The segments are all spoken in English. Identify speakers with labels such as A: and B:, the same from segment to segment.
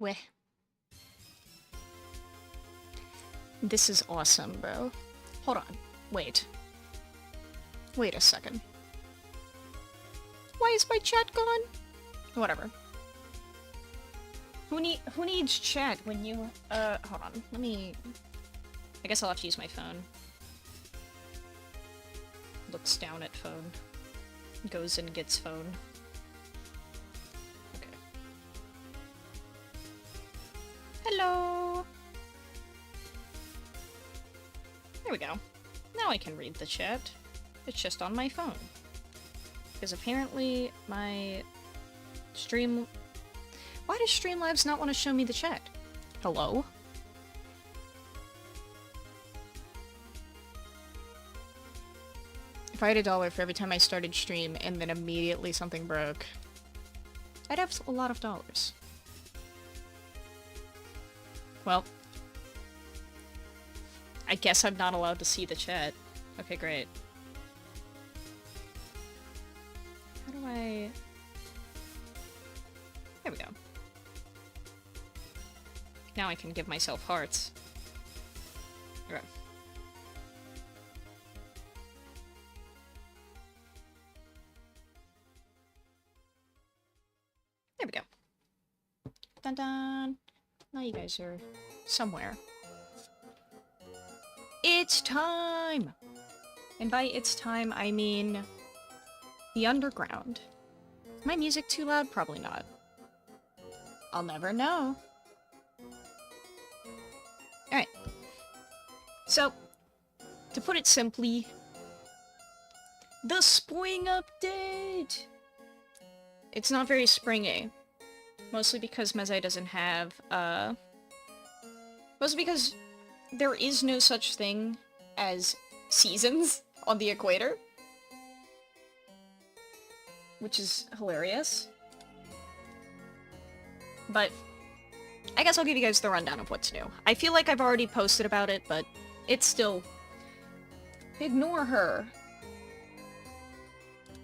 A: Weh. This is awesome, bro. Hold on. Wait. Wait a second. Why is my chat gone? Whatever. Who needs chat when you, hold on. Let me... I guess I'll have to use my phone. Looks down at phone. Goes and gets phone. Okay. Hello! There we go. Now I can read the chat. It's just on my phone. Because apparently my stream... Why does Streamlabs not want to show me the chat? Hello? If I had $1 for every time I started stream and then immediately something broke, I'd have a lot of dollars. Well, I guess I'm not allowed to see the chat. Okay, great. How do I... There we go. Now I can give myself hearts. Okay. There we go. Dun dun. Now you guys are somewhere. It's time! And by it's time, I mean the underground. Is my music too loud? Probably not. I'll never know. Alright. So, to put it simply, the spring update! It's not very springy. Mostly because Mezaai doesn't have, mostly because there is no such thing as seasons on the equator. Which is hilarious. But I guess I'll give you guys the rundown of what's new. I feel like I've already posted about it, but it's still... Ignore her.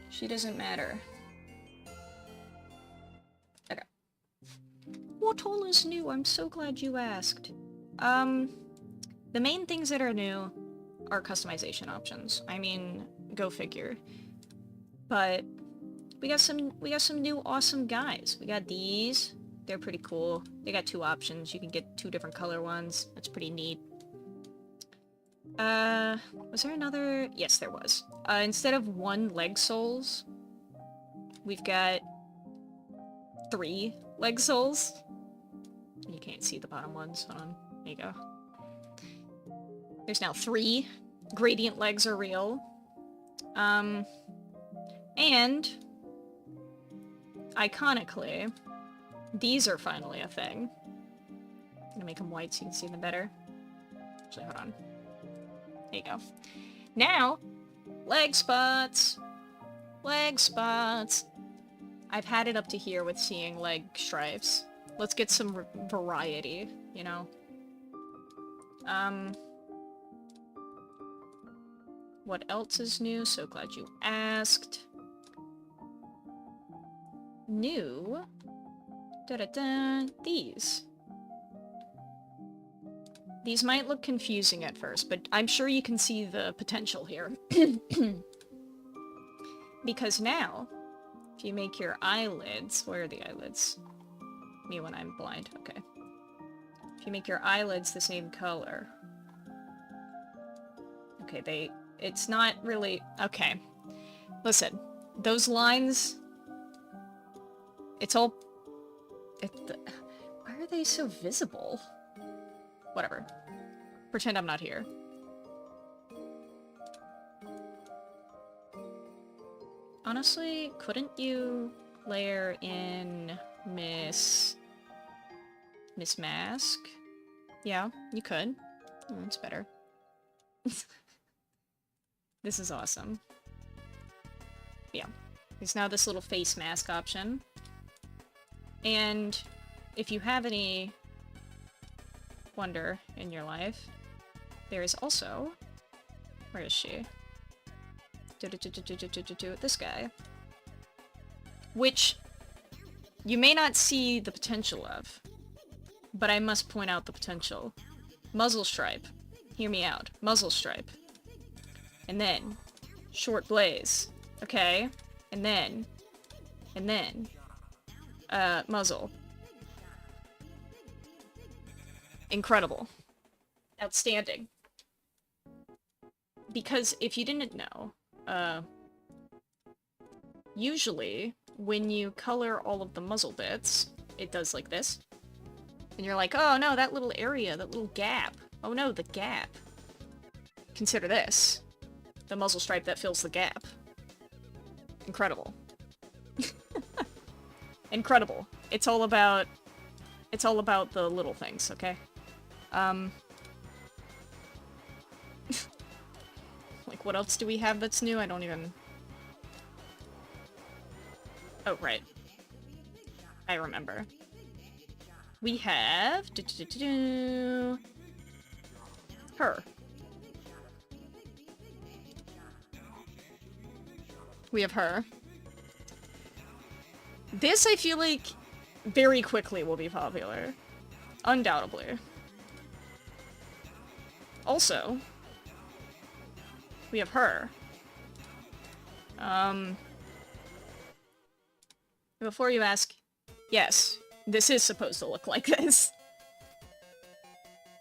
A: She doesn't matter. Okay. What all is new? I'm so glad you asked. The main things that are new are customization options. I mean, go figure. But we got some new awesome guys. We got these. They're pretty cool. They got 2 options. You can get 2 different color ones. That's pretty neat. Was there another? Yes, there was. Instead of 1 leg soles, we've got 3 leg soles. You can't see the bottom ones. Hold on. There you go. There's now 3. Gradient legs are real. And iconically, these are finally a thing. I'm gonna make them white so you can see them better. Actually, hold on. There you go. Now, leg spots! Leg spots! I've had it up to here with seeing leg stripes. Let's get some variety, you know? What else is new? So glad you asked. New... Da-da-da! These. These might look confusing at first, but I'm sure you can see the potential here. Because now, if you make your eyelids... Where are the eyelids? Me when I'm blind. Okay. If you make your eyelids the same color... Okay, it's not really... Okay. Listen. Those lines... It's all... Why are they so visible? Whatever. Pretend I'm not here. Honestly, couldn't you layer in Miss Mask? Yeah, you could. Oh, that's better. This is awesome. Yeah. There's now this little face mask option. And if you have any wonder in your life, there is also... Where is she? This guy. Which you may not see the potential of. but I must point out the potential. Muzzle stripe. Hear me out. Muzzle stripe. And then, short blaze. Okay. And then, muzzle. Incredible. Outstanding. Because if you didn't know, usually when you color all of the muzzle bits, it does like this. And you're like, oh no, that little area, that little gap. Oh no, the gap. Consider this. The muzzle stripe that fills the gap. Incredible. Incredible. It's all about the little things, okay? Like, what else do we have that's new? I don't even... Oh, right. I remember. We have... her. We have her. This, I feel like, very quickly will be popular. Undoubtedly. Also, we have her. Before you ask, yes, this is supposed to look like this.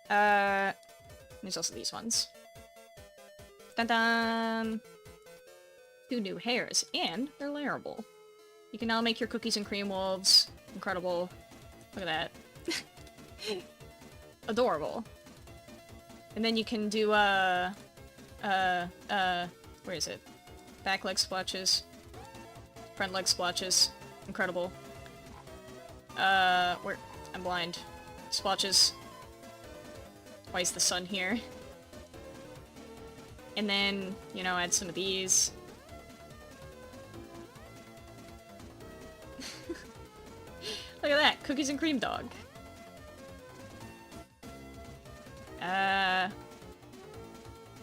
A: There's also these ones. Dun-dun! 2 new hairs, and they're layerable. You can now make your cookies and cream wolves. Incredible. Look at that. Adorable. And then you can do, where is it? Back leg splotches. Front leg splotches. Incredible. Where? I'm blind. Splotches. Why is the sun here? And then, you know, add some of these. Look at that! Cookies and cream dog.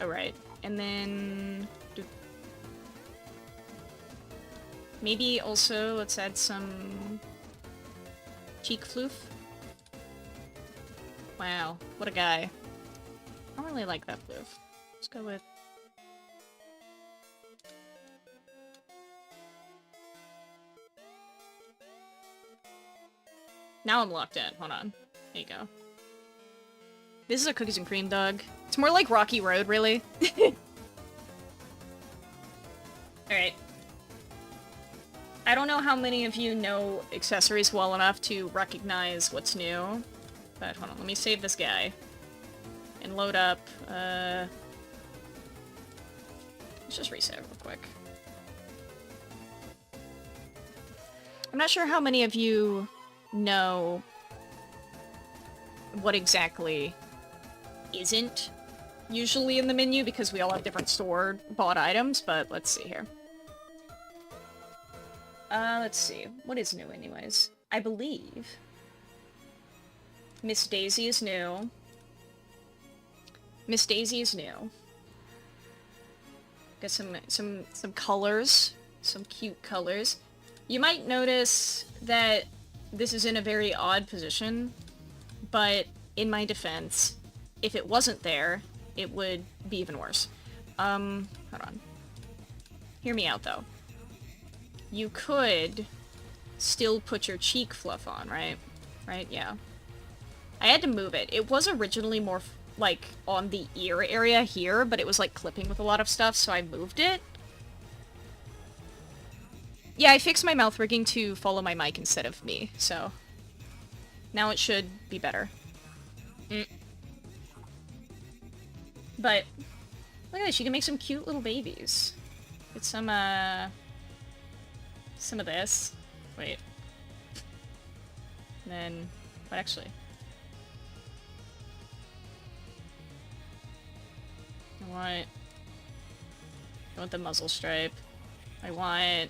A: Alright. And then... maybe also, let's add some... cheek floof. Wow, what a guy. I don't really like that floof. Let's go with... now I'm locked in. Hold on. There you go. This is a cookies and cream dog. It's more like Rocky Road, really. Alright. I don't know how many of you know accessories well enough to recognize what's new. But hold on, let me save this guy. And load up, let's just reset real quick. I'm not sure how many of you know what exactly isn't usually in the menu, because we all have different store-bought items, but let's see here. Let's see. What is new anyways? I believe Miss Daisy is new. Miss Daisy is new. Got some colors. Some cute colors. You might notice that this is in a very odd position, but in my defense, if it wasn't there, it would be even worse. Hold on. Hear me out, though. You could still put your cheek fluff on, right? Right? Yeah. I had to move it. It was originally more, like, on the ear area here, but it was, like, clipping with a lot of stuff, so I moved it. Yeah, I fixed my mouth rigging to follow my mic instead of me, so... now it should be better. But, look at this, you can make some cute little babies. Get some of this. Wait. And then, what actually? I want the muzzle stripe. I want...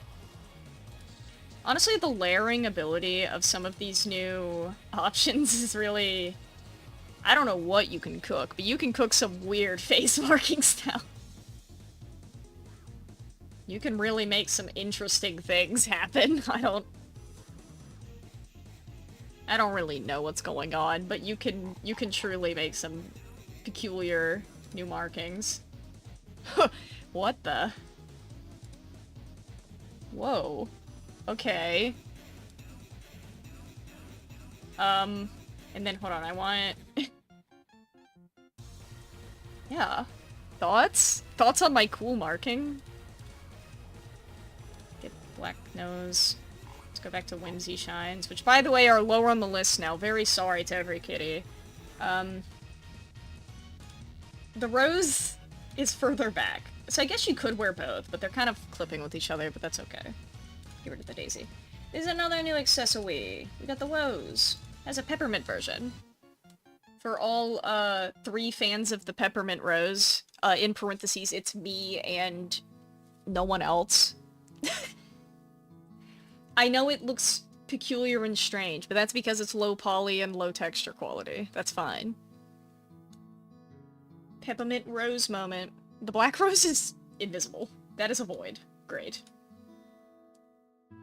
A: honestly, the layering ability of some of these new options is really... I don't know what you can cook, but you can cook some weird face marking stuff. You can really make some interesting things happen. I don't... I don't really know what's going on, but you can truly make some peculiar new markings. What the? Whoa. Okay. And then hold on, I want... yeah. Thoughts? Thoughts on my cool marking? Get black nose. Let's go back to Whimsy Shines, which by the way are lower on the list now. Very sorry to every kitty. The rose is further back. So I guess you could wear both, but they're kind of clipping with each other, but that's okay. Get rid of the daisy. There's another new accessory. We got the rose. Has a peppermint version. For all, 3 fans of the peppermint rose, in parentheses, it's me and no one else. I know it looks peculiar and strange, but that's because it's low poly and low texture quality. That's fine. Peppermint rose moment. The black rose is invisible. That is a void. Great.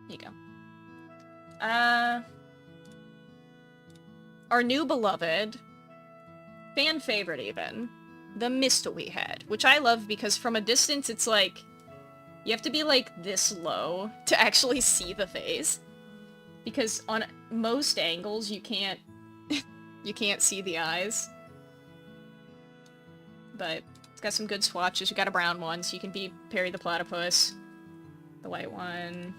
A: Here you go. Our new beloved, fan favorite even, the mystery head, which I love because from a distance it's like, you have to be like this low to actually see the face. Because on most angles you can't, you can't see the eyes. But it's got some good swatches. You got a brown one, so you can be Perry the Platypus. The white one.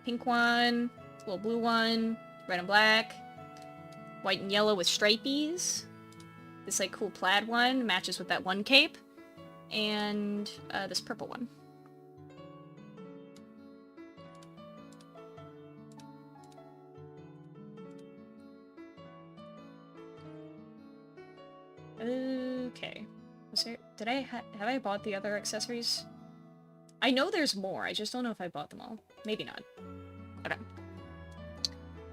A: Pink one. Little blue one. Red and black. White and yellow with stripies. This, like, cool plaid one matches with that one cape. And, this purple one. Okay. Was there... Did I have I bought the other accessories? I know there's more, I just don't know if I bought them all. Maybe not. Okay.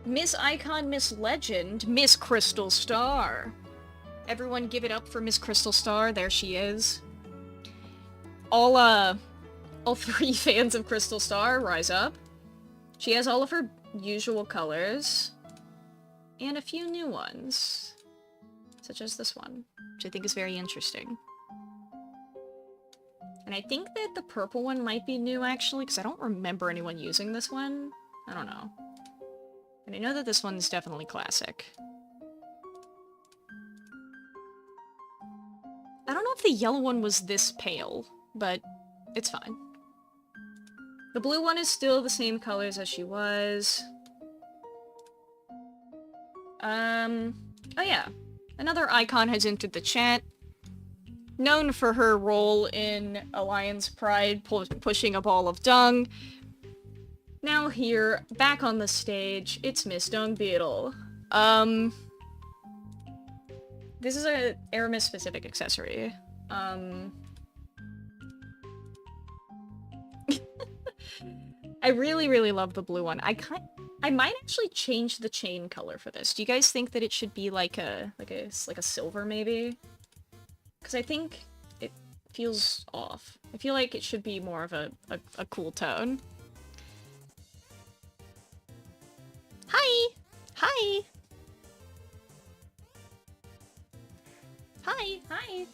A: Miss Icon, Miss Legend, Miss Crystal Star. Everyone give it up for Miss Crystal Star. There she is. All 3 fans of Crystal Star, rise up. She has all of her usual colors. And a few new ones. Such as this one, which I think is very interesting. And I think that the purple one might be new, actually, because I don't remember anyone using this one. I don't know. And I know that this one's definitely classic. I don't know if the yellow one was this pale, but it's fine. The blue one is still the same colors as she was. Oh yeah. Another icon has entered the chat. Known for her role in Alliance Pride pushing a ball of dung. Now here, back on the stage, it's Miss Dung Beetle. This is a Aramis specific accessory. I really, really love the blue one. I might actually change the chain color for this. Do you guys think that it should be like a silver maybe? Because I think it feels off. I feel like it should be more of a cool tone. Hi! Hi! Hi! Hi!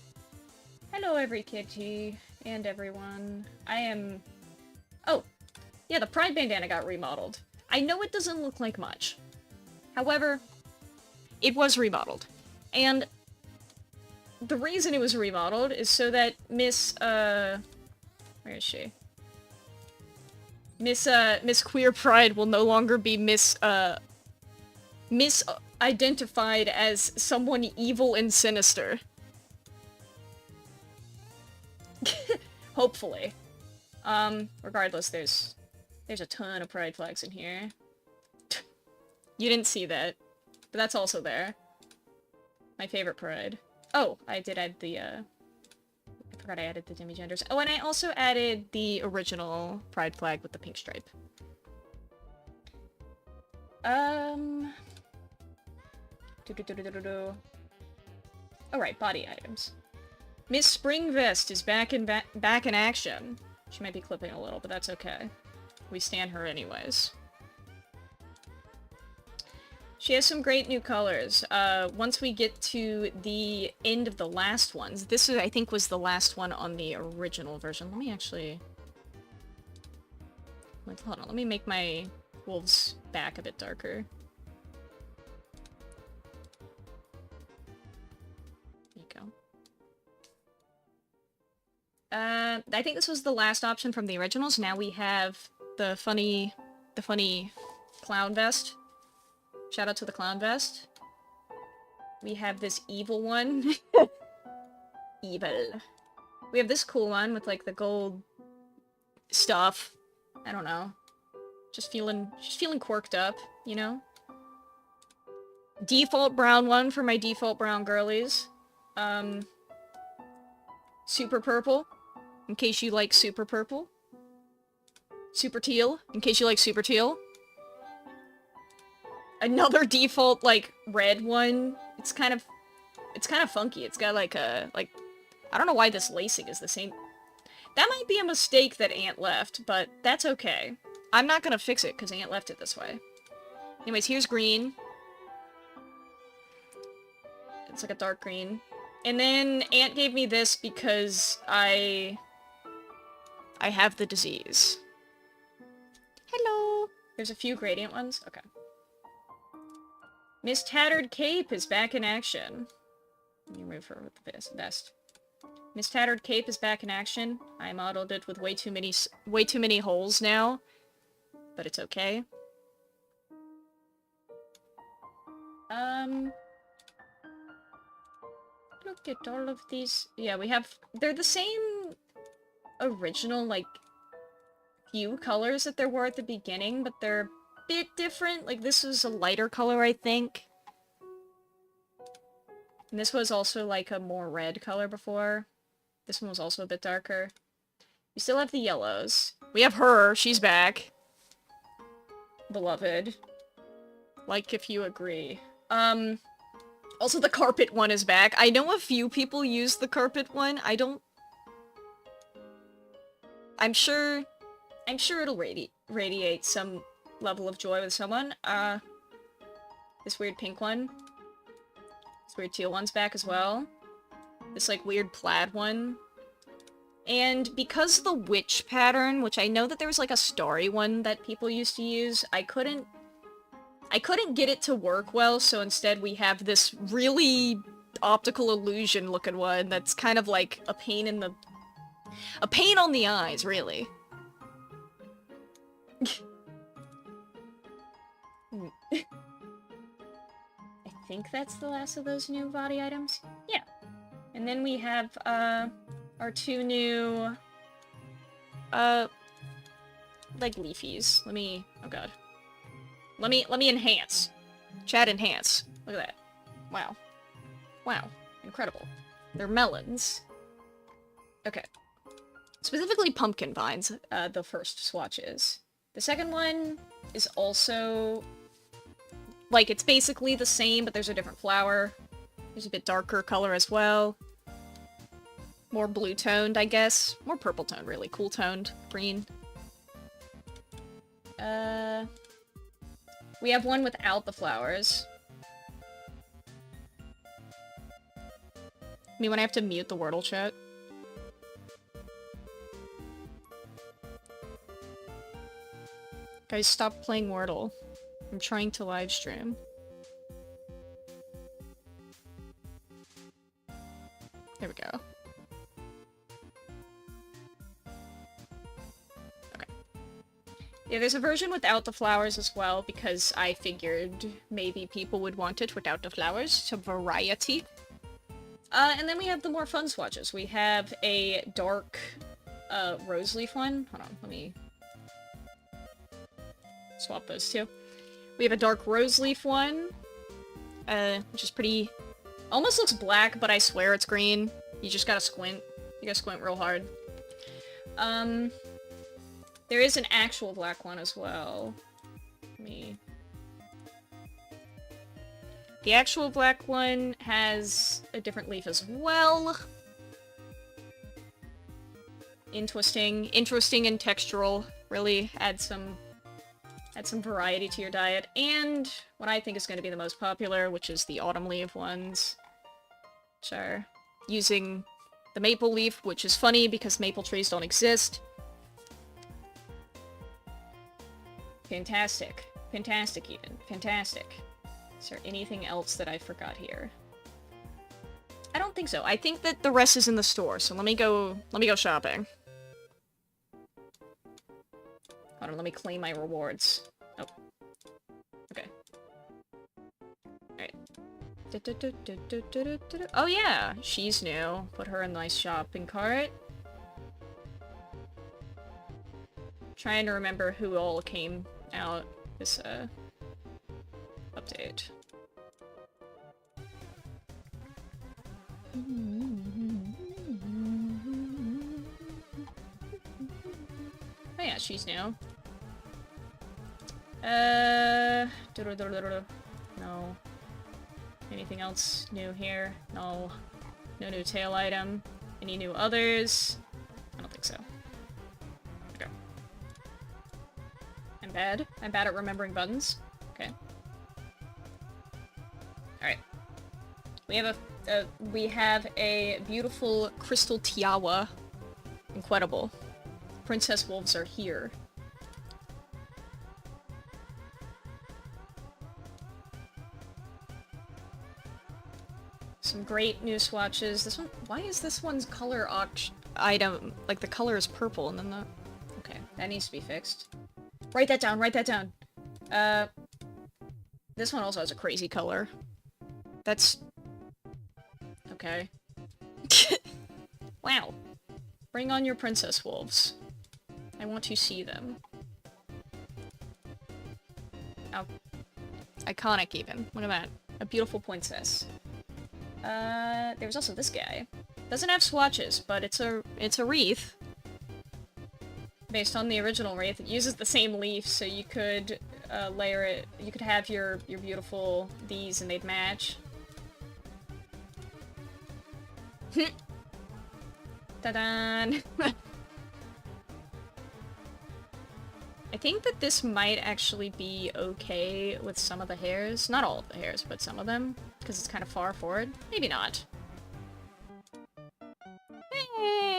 A: Hello every kitty and everyone. I am... Oh! Yeah, the Pride bandana got remodeled. I know it doesn't look like much. However, it was remodeled. And the reason it was remodeled is so that Miss, where is she? Miss Queer Pride will no longer be misidentified as someone evil and sinister. Hopefully. Regardless, there's a ton of pride flags in here. You didn't see that, but that's also there. My favorite pride. Oh, I did add the, I forgot I added the demi-genders. Oh, and I also added the original pride flag with the pink stripe. Alright, body items. Miss Spring Vest is back in action. She might be clipping a little, but that's okay. We stan her anyways. She has some great new colors. Once we get to the end of the last ones, this I think was the last one on the original version. Let me actually... Wait, hold on, let me make my wolves back a bit darker. There you go. I think this was the last option from the originals. Now we have the funny clown vest. Shout out to the clown vest. We have this evil one. Evil. We have this cool one with like the gold stuff. I don't know. Just feeling quirked up, you know? Default brown one for my default brown girlies. Super purple, in case you like super purple. Super teal, in case you like super teal. Another default, like, red one. It's kind of funky. It's got like a, I don't know why this lacing is the same. That might be a mistake that Ant left, but that's okay. I'm not gonna fix it, because Ant left it this way. Anyways, here's green. It's like a dark green. And then Ant gave me this because I have the disease. Hello! There's a few gradient ones? Okay. Miss Tattered Cape is back in action. Let me remove her with the vest. Miss Tattered Cape is back in action. I modeled it with way too many holes now, but it's okay. Look at all of these. Yeah, they're the same original, like, few colors that there were at the beginning, but they're a bit different. Like, this is a lighter color, I think. And this was also, like, a more red color before. This one was also a bit darker. We still have the yellows. We have her. She's back. Beloved. Like if you agree. Also the carpet one is back. I know a few people use the carpet one. I'm sure it'll radiate some level of joy with someone. This weird pink one. This weird teal one's back as well. This, like, weird plaid one. And because the witch pattern, which I know that there was, like, a starry one that people used to use, I couldn't get it to work well, so instead we have this really optical illusion looking one that's kind of like a pain on the eyes, really. I think that's the last of those new body items. Yeah. And then we have, our two new, like, leafies. Oh god. Let me enhance. Chat enhance. Look at that. Wow. Wow. Incredible. They're melons. Okay. Specifically pumpkin vines, the first swatch is. The second one is also, like, it's basically the same, but there's a different flower. There's a bit darker color as well. More blue-toned, I guess. More purple-toned, really. Cool-toned. Green. We have one without the flowers. Me when I have to mute the Wordle chat. Guys, stop playing Wordle. I'm trying to live stream. There we go. Okay. Yeah, there's a version without the flowers as well, because I figured maybe people would want it without the flowers, some variety. And then we have the more fun swatches. We have a dark, rose leaf one. Hold on, let me swap those two. We have a dark rose leaf one, which is pretty... Almost looks black, but I swear it's green. You just gotta squint. You gotta squint real hard. There is an actual black one as well. The actual black one has a different leaf as well. Interesting and textural. Really adds some Add some variety to your diet, and what I think is going to be the most popular, which is the autumn leaf ones. Which are using the maple leaf, which is funny because maple trees don't exist. Fantastic. Fantastic, even. Fantastic. Is there anything else that I forgot here? I don't think so. I think that the rest is in the store, so let me go shopping. Hold on, let me claim my rewards. Oh. Okay. Alright. Oh yeah, she's new. Put her in a nice shopping cart. Trying to remember who all came out this, update. Oh yeah, she's new. No. Anything else new here? No. No new tail item. Any new others? I don't think so. Okay. I'm bad. I'm bad at remembering buttons. Okay. Alright. We have a beautiful crystal tiara. Incredible. Princess wolves are here. Some great new swatches. This one, why is this one's color item, like the color is purple and then the... Okay, that needs to be fixed. Write that down, write that down. This one also has a crazy color. That's... Okay. Wow. Bring on your princess wolves. I want to see them. Oh. Iconic, even. Look at that. A beautiful princess. There's also this guy. Doesn't have swatches, but it's a wreath. Based on the original wreath. It uses the same leaf, so you could, layer it. You could have your beautiful these and they'd match. Ta-da! I think that this might actually be okay with some of the hairs. Not all of the hairs, but some of them. Because it's kind of far forward. Maybe not.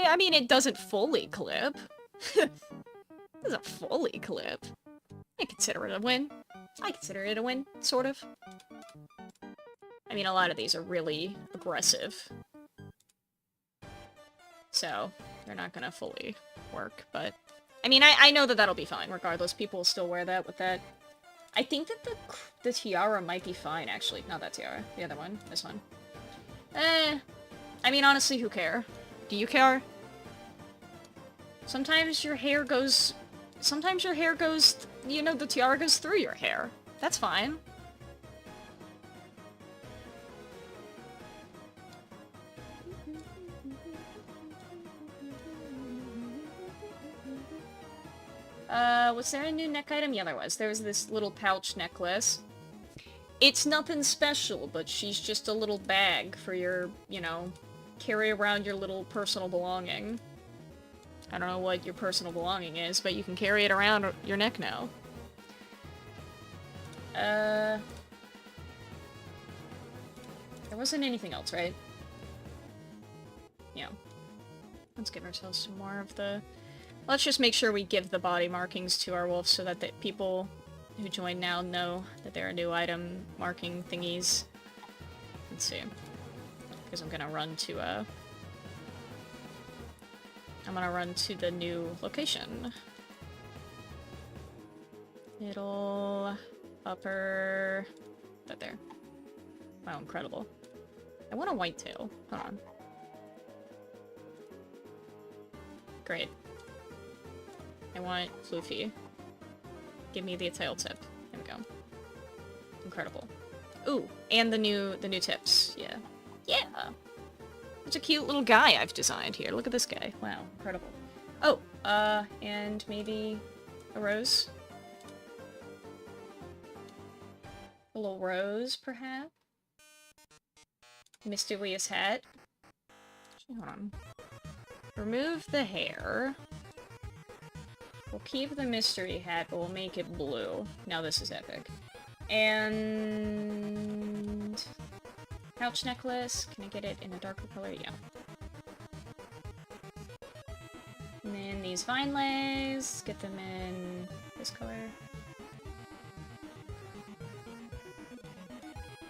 A: I mean, it doesn't fully clip. It doesn't fully clip. I consider it a win. I consider it a win, sort of. I mean, a lot of these are really aggressive. So, they're not gonna fully work, but... I mean, I know that that'll be fine, regardless. People will still wear that with that. I think that the tiara might be fine, actually. Not that tiara. The other one. This one. I mean, honestly, who care? Do you care? Sometimes your hair goes... Sometimes your hair goes... You know, the tiara goes through your hair. That's fine. Was there a new neck item? Yeah, there was. There was this little pouch necklace. It's nothing special, but she's just a little bag for your, you know, carry around your little personal belonging. I don't know what your personal belonging is, but you can carry it around your neck now. There wasn't anything else, right? Yeah. Let's give ourselves some more of the... Let's just make sure we give the body markings to our wolves so that the people who join now know that there are new item marking thingies. Let's see. Because I'm gonna run to, I'm gonna run to the new location. Middle... Upper... Right there. Wow, incredible. I want a whitetail. Hold on. Great. I want Floofy. Give me the tail tip. There we go. Incredible. Ooh, and the new tips. Yeah. Yeah! It's a cute little guy I've designed here. Look at this guy. Wow, incredible. Oh, and maybe a rose? A little rose, perhaps? Mysterious hat. Hold on. Remove the hair. We'll keep the mystery hat, but we'll make it blue. Now this is epic. And... pouch necklace. Can I get it in a darker color? Yeah. And then these vine legs. Get them in this color.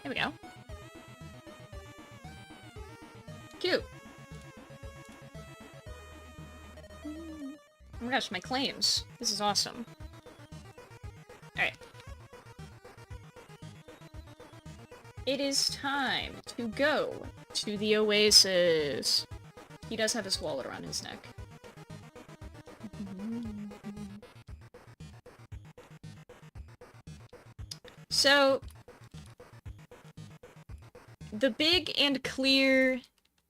A: There we go. Cute. Oh my gosh, my claims. This is awesome. Alright. It is time to go to the oasis. He does have his wallet around his neck. So, the big and clear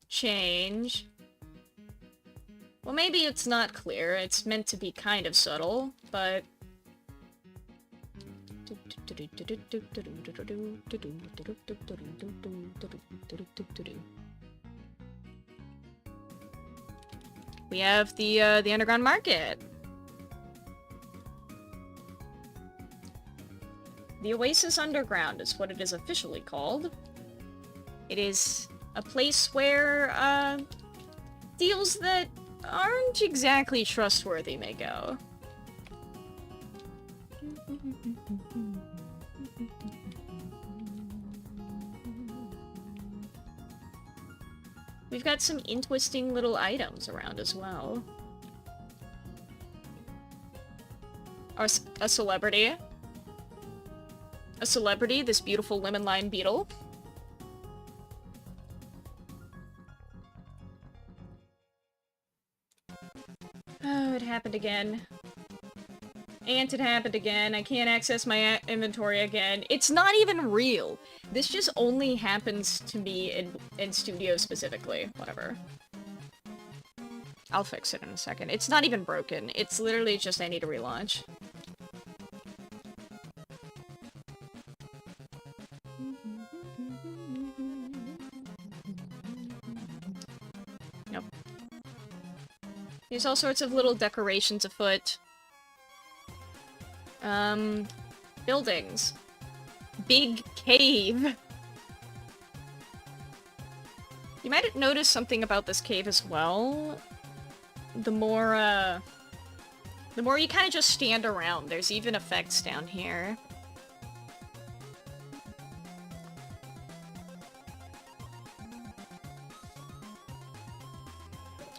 A: change... Well, maybe it's not clear. It's meant to be kind of subtle, but... We have the underground market. The Oasis Underground is what it is officially called. It is a place where, deals that aren't exactly trustworthy may go. We've got some interesting little items around as well. A celebrity. A celebrity, this beautiful lemon lime beetle. Oh, it happened again. And it happened again. I can't access my inventory again. It's not even real. This just only happens to me in studio specifically. Whatever. I'll fix it in a second. It's not even broken. It's literally just I need to relaunch. Nope. There's all sorts of little decorations afoot. Buildings. Big cave. You might notice something about this cave as well. The more you kind of just stand around, there's even effects down here.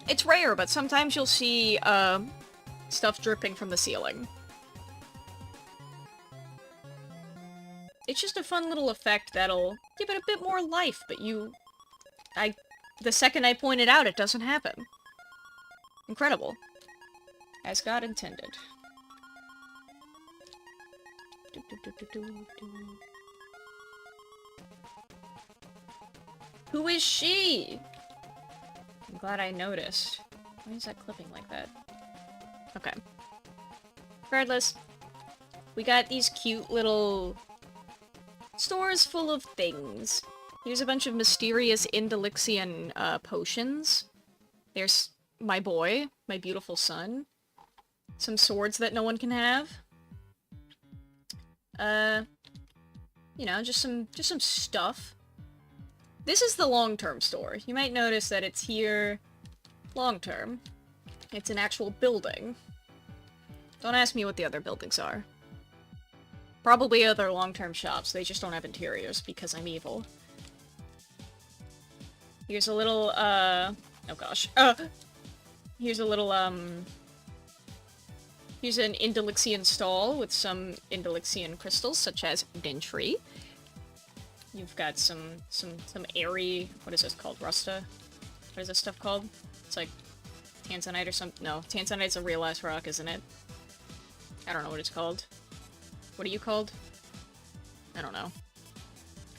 A: It's rare, but sometimes you'll see, stuff dripping from the ceiling. It's just a fun little effect that'll give it a bit more life, but the second I point it out, it doesn't happen. Incredible. As God intended. Who is she? I'm glad I noticed. Why is that clipping like that? Okay. Regardless, we got these cute little stores full of things. Here's a bunch of mysterious Indelixian potions. There's my boy, my beautiful son. Some swords that no one can have. You know, just some stuff. This is the long-term store. You might notice that it's here long-term. It's an actual building. Don't ask me what the other buildings are. Probably other long-term shops. They just don't have interiors because I'm evil. Here's a little, oh gosh. Here's a little, here's an Indelixian stall with some Indelixian crystals, such as Dentry. You've got some airy, what is this called? Rusta? What is this stuff called? It's like Tanzanite or something. No, Tanzanite's a real-ass rock, isn't it? I don't know what it's called. What are you called? I don't know.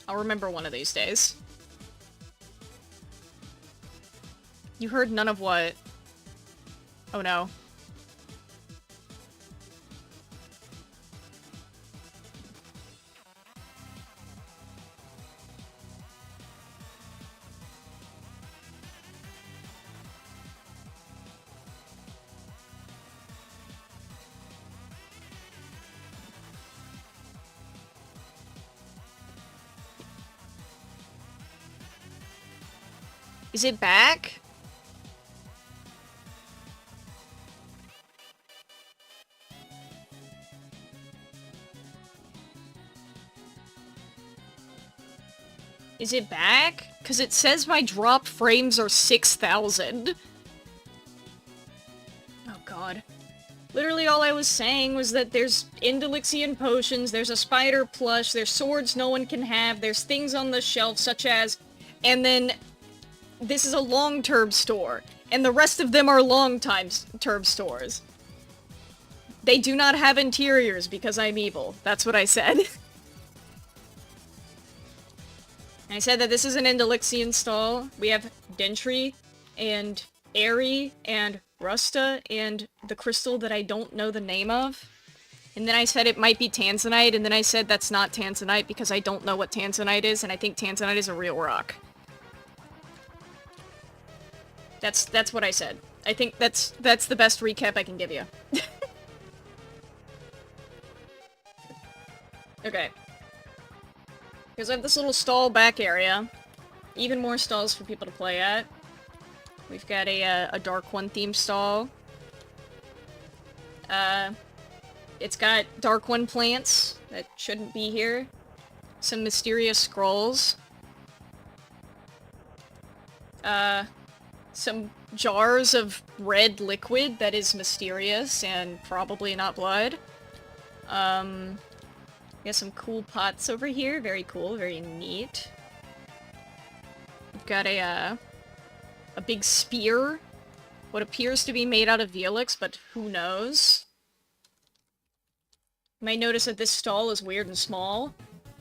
A: I'll remember one of these days. You heard none of what? Oh no. Is it back? Is it back? Because it says my drop frames are 6,000. Oh god. Literally all I was saying was that there's Indelixian potions, there's a spider plush, there's swords no one can have, there's things on the shelf such as... And then... This is a long-term store. And the rest of them are long-term stores. They do not have interiors because I'm evil. That's what I said. I said that this is an Indelixian stall. We have Dentry, and Airy, and Rusta, and the crystal that I don't know the name of. And then I said it might be Tanzanite, and then I said that's not Tanzanite because I don't know what Tanzanite is, and I think Tanzanite is a real rock. That's what I said. I think that's the best recap I can give you. Okay. Because I have this little stall back area. Even more stalls for people to play at. We've got a Dark One themed stall. It's got Dark One plants that shouldn't be here. Some mysterious scrolls. Some jars of red liquid that is mysterious and probably not blood. We have some cool pots over here. Very cool, very neat. We've got a big spear. What appears to be made out of Velix, but who knows? You might notice that this stall is weird and small.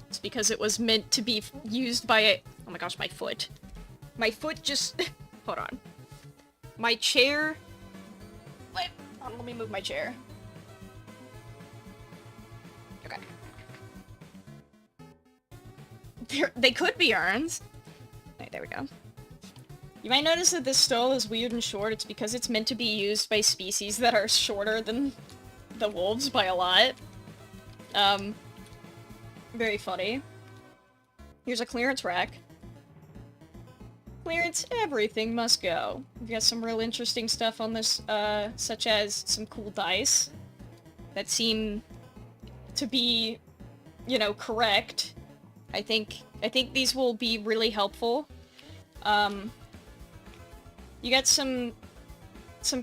A: It's because it was meant to be used by a... Oh my gosh, my foot. My foot just... Hold on. My chair... Wait, let me move my chair. Okay. They could be urns. Okay, there we go. You might notice that this stall is weird and short. It's because it's meant to be used by species that are shorter than the wolves by a lot. Very funny. Here's a clearance rack. Clearance, everything must go. We've got some real interesting stuff on this, such as some cool dice that seem to be, you know, correct. I think these will be really helpful. You got some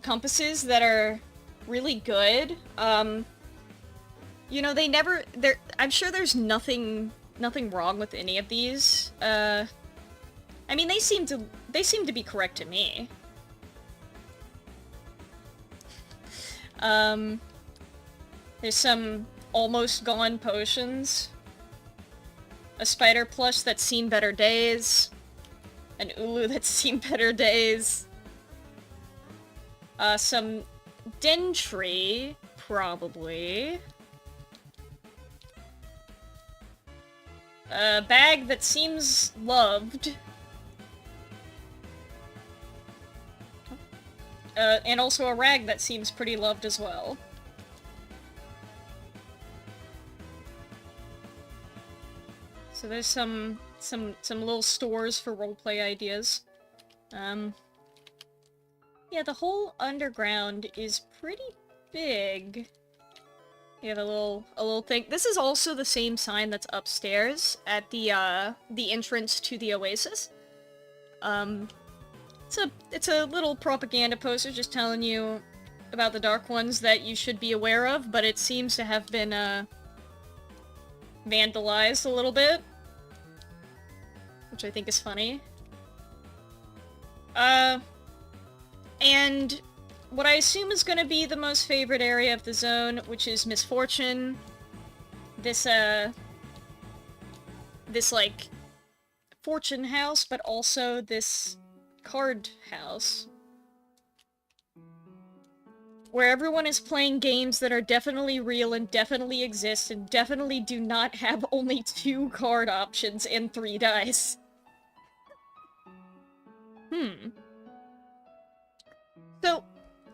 A: compasses that are really good. You know, I'm sure there's nothing wrong with any of these. I mean, they seem to be correct to me. There's some almost gone potions. A spider plush that's seen better days. An Ulu that's seen better days. Some Dentry, probably. A bag that seems loved. And also a rag that seems pretty loved as well. So there's some little stores for roleplay ideas. Yeah, the whole underground is pretty big. You have a little thing. This is also the same sign that's upstairs at the entrance to the Oasis. It's a little propaganda poster just telling you about the Dark Ones that you should be aware of, but it seems to have been vandalized a little bit. Which I think is funny. And what I assume is gonna be the most favorite area of the zone, which is Misfortune. This, like, fortune house, but also this card house. Where everyone is playing games that are definitely real and definitely exist and definitely do not have only 2 card options and 3 dice. So,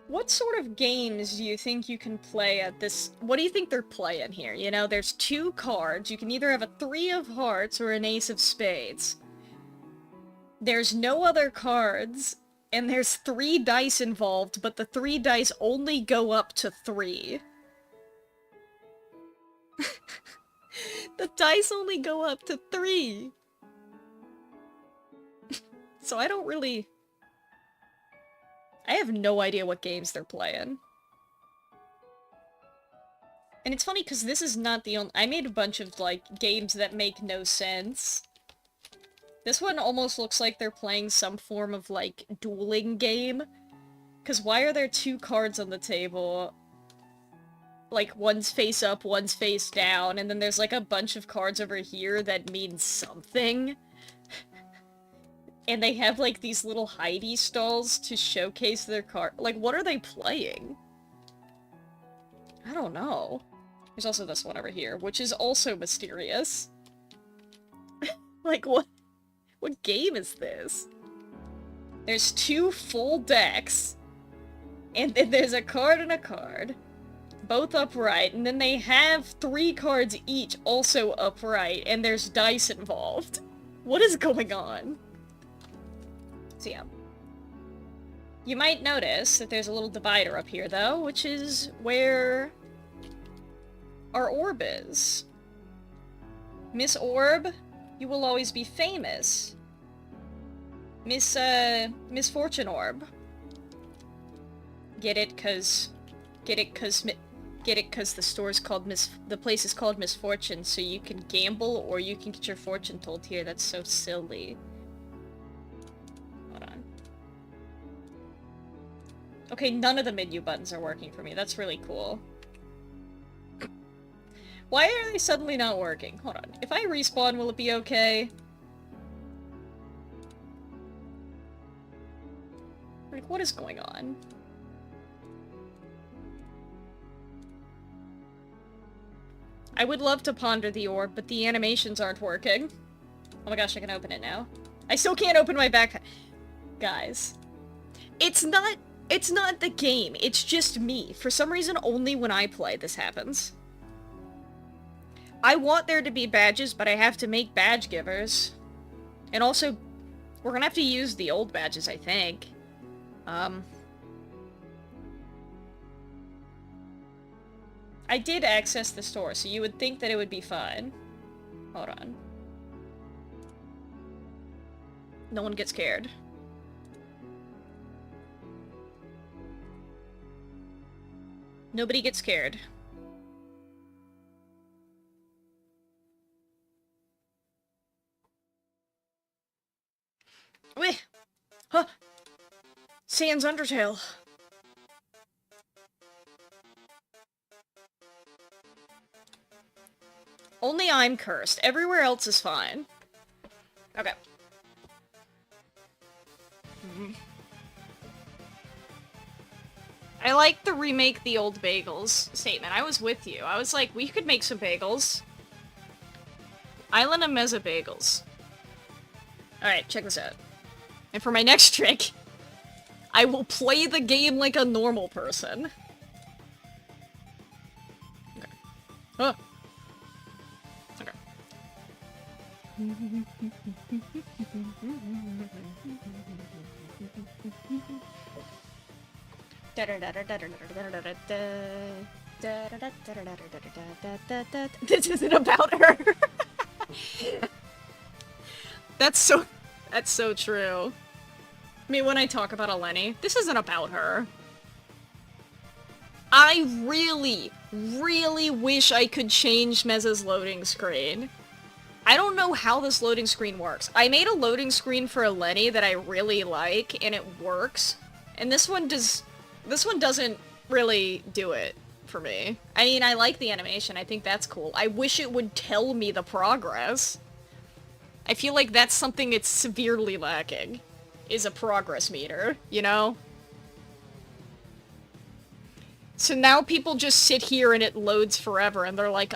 A: what sort of games do you think you can play at this? What do you think they're playing here? You know, there's 2 cards. You can either have a 3 of hearts or an ace of spades. There's no other cards, and there's 3 dice involved, but the 3 dice only go up to 3. The dice only go up to 3! So I don't really... I have no idea what games they're playing. And it's funny, because this is not the only... I made a bunch of, like, games that make no sense. This one almost looks like they're playing some form of, like, dueling game. Because why are there 2 cards on the table? Like, one's face up, one's face down, and then there's, like, a bunch of cards over here that mean something. And they have, like, these little hidey stalls to showcase their card. Like, what are they playing? I don't know. There's also this one over here, which is also mysterious. Like, what game is this? There's 2 full decks, and then there's a card and a card, both upright, and then they have 3 cards each also upright, and there's dice involved. What is going on? So yeah. You might notice that there's a little divider up here, though, which is where our orb is. Miss Orb, you will always be famous. Miss Fortune Orb. Get it, cause the store's called the place is called Misfortune, so you can gamble or you can get your fortune told here. That's so silly. Hold on. Okay, none of the menu buttons are working for me. That's really cool. Why are they suddenly not working? Hold on. If I respawn, will it be okay? Like, what is going on? I would love to ponder the orb, but the animations aren't working. Oh my gosh, I can open it now. I still can't open my backpack. Guys. It's not the game. It's just me. For some reason, only when I play this happens. I want there to be badges, but I have to make badge givers. And also, we're gonna have to use the old badges, I think. I did access the store, so you would think that it would be fine. Hold on. No one get scared. Nobody gets scared. Wait! Huh! Sans Undertale. Only I'm cursed. Everywhere else is fine. Okay. I like the remake the old bagels statement. I was with you. I was like, we could make some bagels. Island of Mezaai bagels. Alright, check this out. And for my next trick, I will play the game like a normal person. Okay. Oh. Okay. This isn't about her. That's so true. I mean, when I talk about Eleni, this isn't about her. I really, really wish I could change Meza's loading screen. I don't know how this loading screen works. I made a loading screen for Eleni that I really like, and it works. And this one doesn't really do it for me. I mean, I like the animation. I think that's cool. I wish it would tell me the progress. I feel like that's something it's severely lacking, is a progress meter, you know? So now people just sit here and it loads forever, and they're like,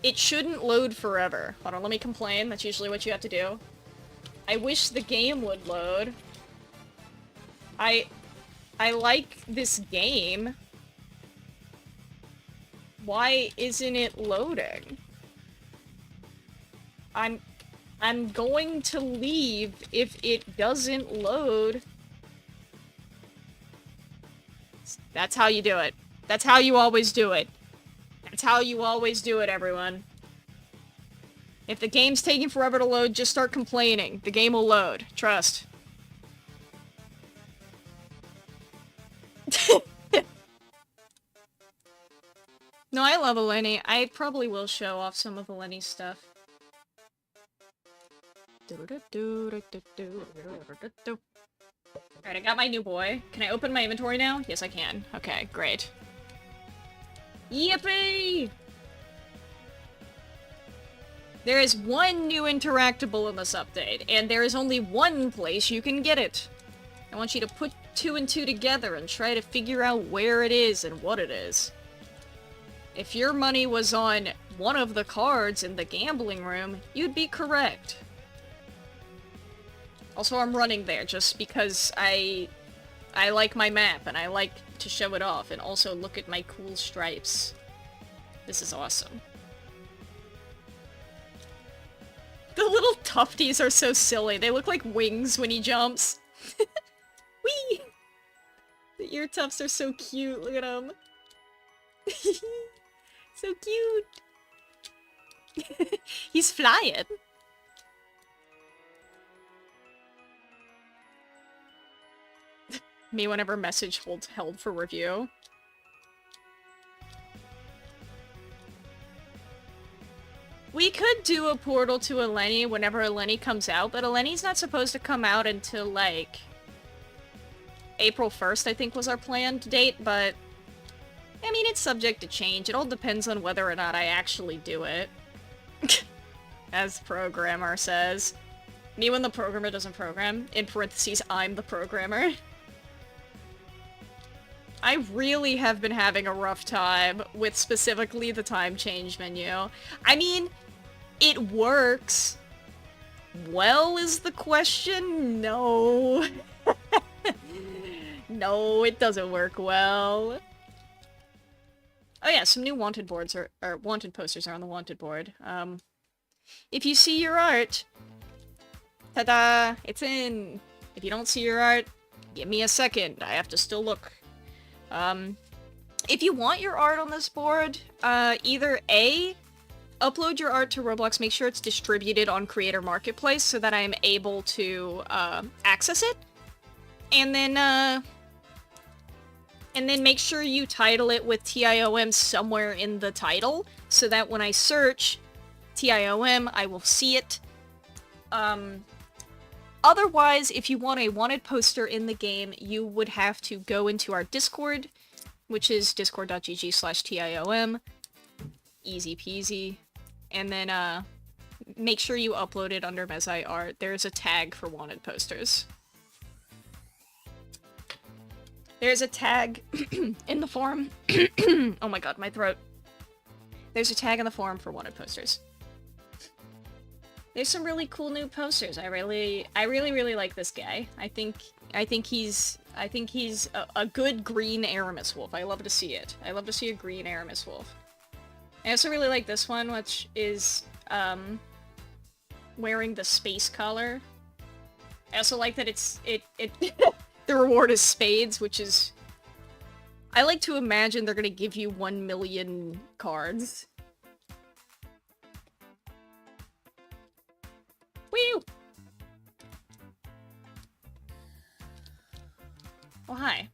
A: It shouldn't load forever. Hold on, let me complain. That's usually what you have to do. I wish the game would load. I like this game. Why isn't it loading? I'm going to leave if it doesn't load. That's how you do it. That's how you always do it. That's how you always do it, everyone. If the game's taking forever to load, just start complaining. The game will load. Trust. No, I love Eleni. I probably will show off some of Eleni's stuff. Alright, I got my new boy. Can I open my inventory now? Yes, I can. Okay, great. Yippee! There is one new interactable in this update, and there is only one place you can get it. I want you to put 2 and 2 together and try to figure out where it is and what it is. If your money was on one of the cards in the gambling room, you'd be correct. Also, I'm running there just because I like my map and I like to show it off, and also look at my cool stripes. This is awesome. The little tufties are so silly. They look like wings when he jumps. Whee! The ear tufts are so cute. Look at them. So cute. He's flying. Me whenever message holds held for review. We could do a portal to Eleni whenever Eleni comes out, but Eleni's not supposed to come out until, like, April 1st, I think was our planned date, but I mean, it's subject to change. It all depends on whether or not I actually do it. As programmer says. Me when the programmer doesn't program. In parentheses, I'm the programmer. I really have been having a rough time with specifically the time change menu. I mean, it works. Well is the question? No. No, it doesn't work well. Oh yeah, some new wanted boards or wanted posters are on the wanted board. If you see your art, ta-da, it's in. If you don't see your art, give me a second. I have to still look. If you want your art on this board, either A, upload your art to Roblox, make sure it's distributed on Creator Marketplace so that I am able to, access it. And then make sure you title it with TIOM somewhere in the title, so that when I search TIOM, I will see it. Otherwise, if you want a wanted poster in the game, you would have to go into our Discord, which is discord.gg/TIOM. Easy peasy. And then, make sure you upload it under Mezaai art. There's a tag for wanted posters. There's a tag in the forum. Oh my god, my throat. There's a tag in the forum for wanted posters. There's some really cool new posters. I really like this guy. I think he's a good green Aramis wolf. I love to see it. I love to see a green Aramis wolf. I also really like this one, which is wearing the space collar. I also like that it the reward is spades, which is... I like to imagine they're gonna give you 1 million cards. Woo! Oh, hi.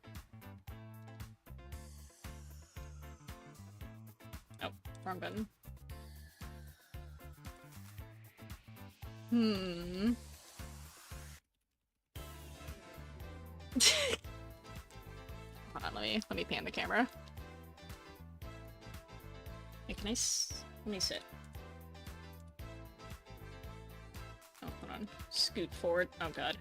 A: Oh, wrong button. Hold on, let me pan the camera. Hey, can I let me sit. Oh, hold on. Scoot forward. Oh god.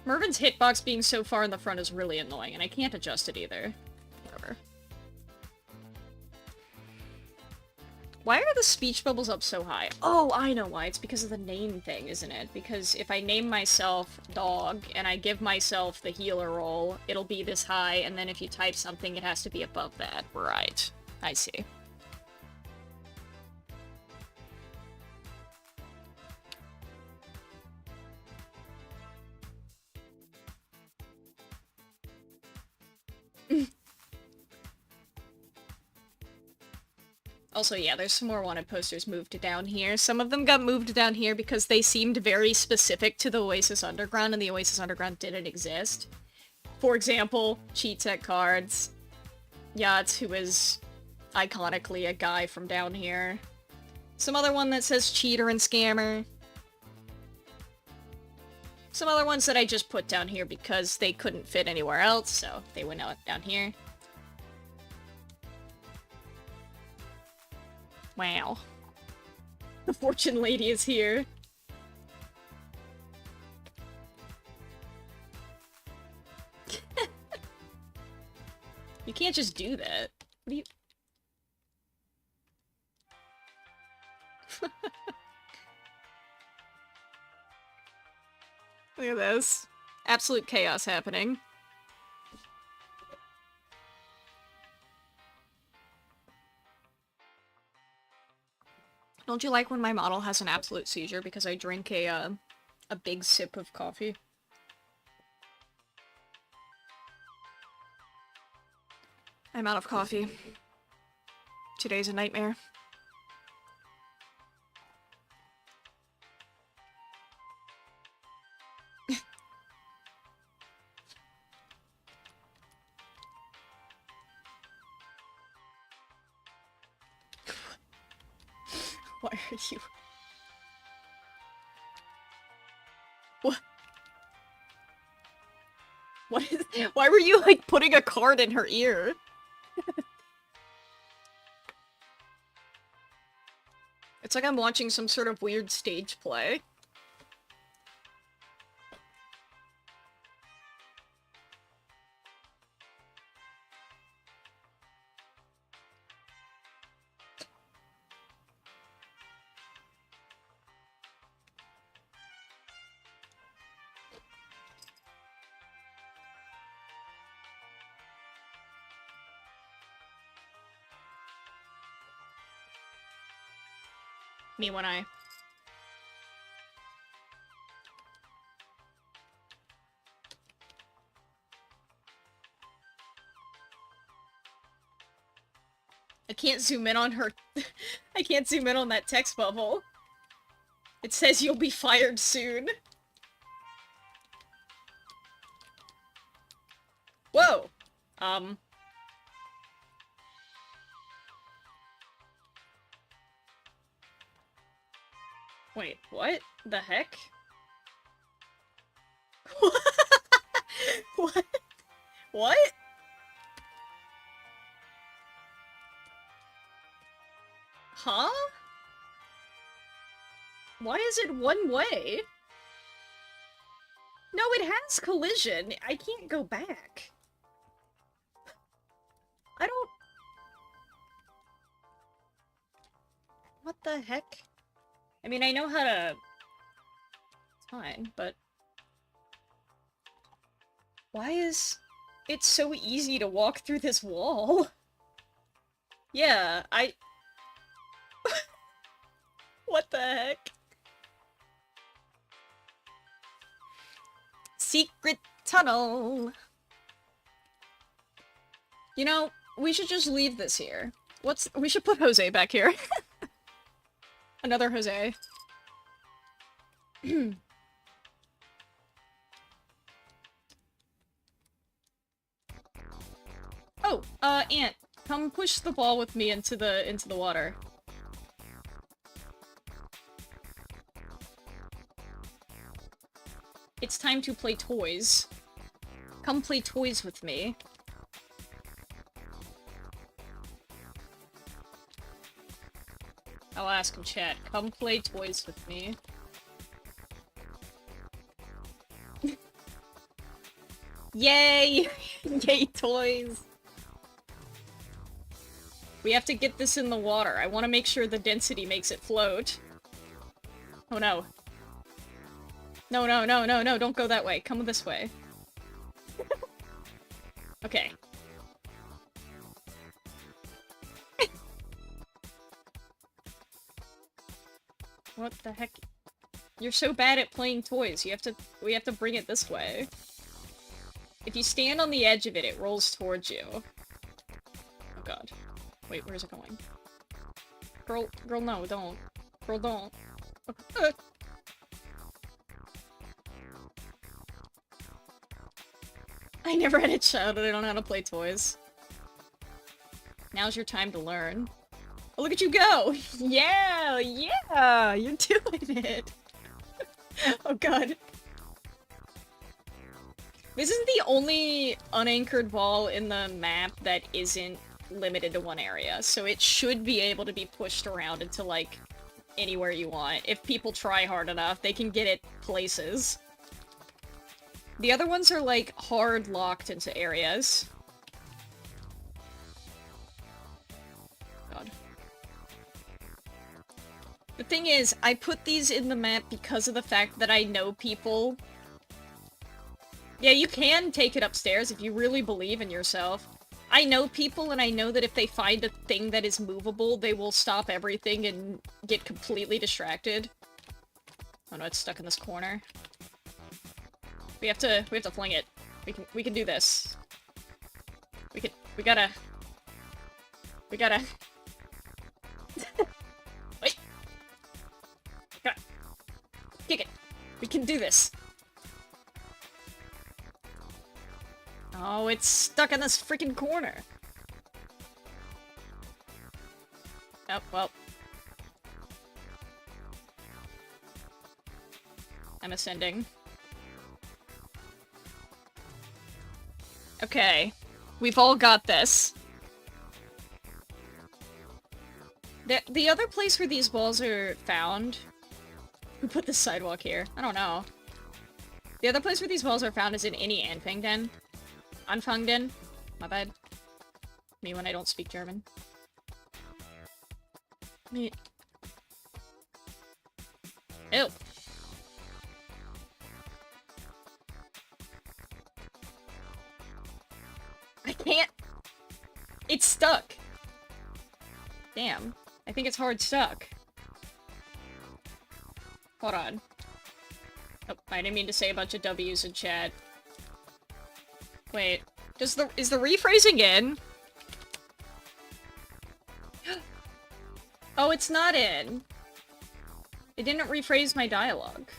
A: Mervin's hitbox being so far in the front is really annoying, and I can't adjust it either. Whatever. Why are the speech bubbles up so high? Oh, I know why. It's because of the name thing, isn't it? Because if I name myself Dog, and I give myself the healer role, it'll be this high, and then if you type something, it has to be above that. Right. I see. Also, yeah, there's some more wanted posters moved down here. Some of them got moved down here because they seemed very specific to the Oasis Underground, and the Oasis Underground didn't exist. For example, Cheat Tech Cards, Yachts, who is iconically a guy from down here. Some other one that says Cheater and Scammer. Some other ones that I just put down here because they couldn't fit anywhere else, so they went out down here. Wow. The Fortune Lady is here. You can't just do that. What do you... Look at this. Absolute chaos happening. Don't you like when my model has an absolute seizure because I drink a big sip of coffee? I'm out of coffee. Today's a nightmare. Why are you... What? What is... Why were you, like, putting a card in her ear? It's like I'm watching some sort of weird stage play. Me when I... I can't zoom in on her... I can't zoom in on that text bubble. It says you'll be fired soon. Whoa! Wait, what the heck? What? What? Huh? Why is it one way? No, it has collision. I can't go back. I don't... What the heck? I mean, I know how to... It's fine, but... Why is it so easy to walk through this wall? Yeah, What the heck? Secret tunnel! You know, we should just leave this here. We should put Jose back here. Another Jose. Oh, Ant, come push the ball with me into the water. It's time to play toys. Come play toys with me. I'll ask him, chat. Come play toys with me. Yay! Yay, toys! We have to get this in the water. I want to make sure the density makes it float. Oh no. No, no, no, no, no, don't go that way. Come this way. Okay. What the heck? You're so bad at playing toys. We have to bring it this way. If you stand on the edge of it, it rolls towards you. Oh god. Wait, where's it going? Girl, no, don't. Girl, don't. I never had a child and I don't know how to play toys. Now's your time to learn. Oh, look at you go! Yeah! Yeah! You're doing it! Oh god. This is the only unanchored wall in the map that isn't limited to one area, so it should be able to be pushed around into, like, anywhere you want. If people try hard enough, they can get it places. The other ones are, like, hard locked into areas. God. The thing is, I put these in the map because of the fact that I know people. Yeah, you can take it upstairs if you really believe in yourself. I know people, and I know that if they find a thing that is movable, they will stop everything and get completely distracted. Oh no, it's stuck in this corner. We have to fling it. We can do this. We gotta... Wait! Gotta... Kick it! We can do this! Oh, it's stuck in this freaking corner! Oh, well. I'm ascending. Okay. We've all got this. The other place where these walls are found... Who put the sidewalk here? I don't know. The other place where these walls are found is in any Anfangden. Anfangden? My bad. Me when I don't speak German. Me. Ew. I can't... It's stuck. Damn. I think it's hard stuck. Hold on. Oh, I didn't mean to say a bunch of W's in chat. Wait. Is the rephrasing in? Oh, it's not in. It didn't rephrase my dialogue.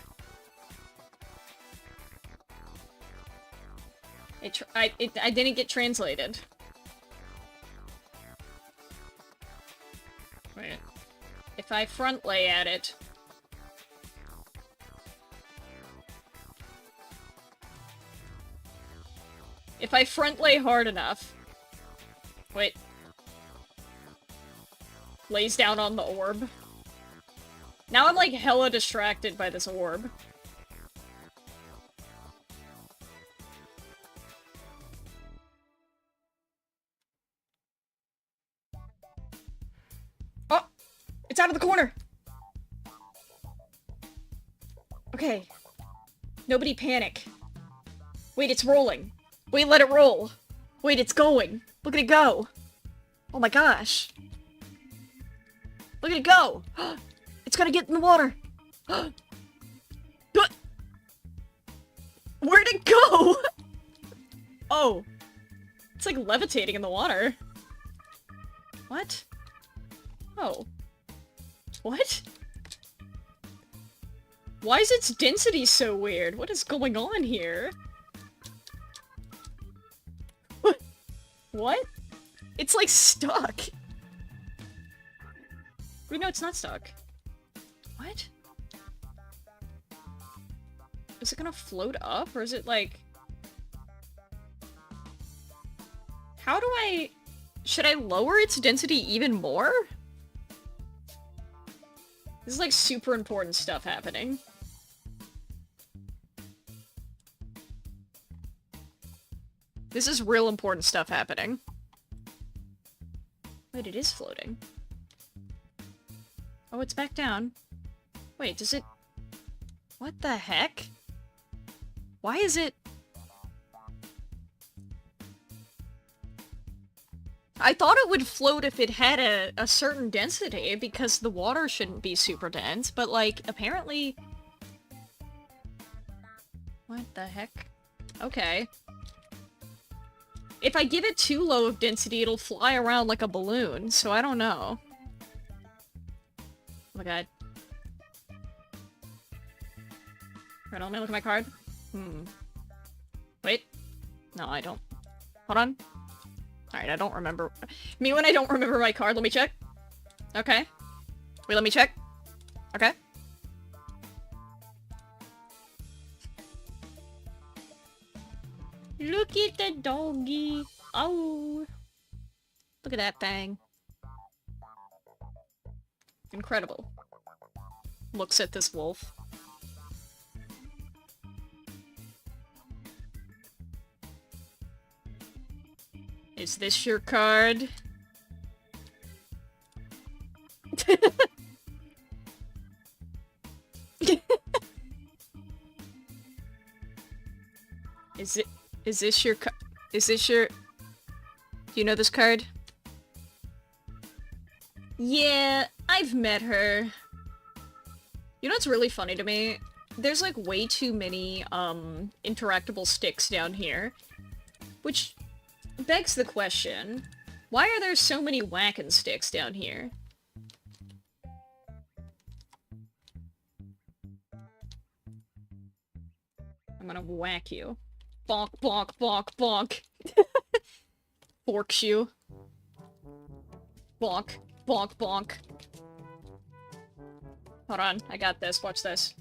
A: I didn't get translated. Wait. If I front lay at it... If I front lay hard enough... Wait. Lays down on the orb. Now I'm like hella distracted by this orb. Oh! It's out of the corner! Okay. Nobody panic. Wait, it's rolling. Wait, let it roll. Wait, it's going. Look at it go. Oh my gosh. Look at it go. It's gonna get in the water. Where'd it go? Oh. It's like levitating in the water. What? Oh. What? Why is its density so weird? What is going on here? What? It's like stuck. Wait, no, it's not stuck. What? Is it gonna float up, or is it like... How do I... Should I lower its density even more? This is like super important stuff happening. This is real important stuff happening. Wait, it is floating. Oh, it's back down. Wait, does it... What the heck? Why is it... I thought it would float if it had a certain density, because the water shouldn't be super dense, but, like, apparently... What the heck? Okay. If I give it too low of density, it'll fly around like a balloon, so I don't know. Oh my god. Right, let me look at my card. Wait. No, I don't. Hold on. Alright, I don't remember. Me when I don't remember my card, let me check. Okay. Wait, let me check. Okay. Look at the doggy. Oh. Look at that thing. Incredible. Looks at this wolf. Is this your card? Is this your is this your... Do you know this card? Yeah, I've met her. You know what's really funny to me? There's like way too many, interactable sticks down here. Which begs the question, why are there so many whacking sticks down here? I'm gonna whack you. Bonk, bonk, bonk, bonk. Forks you. Bonk, bonk, bonk. Hold on, I got this, watch this.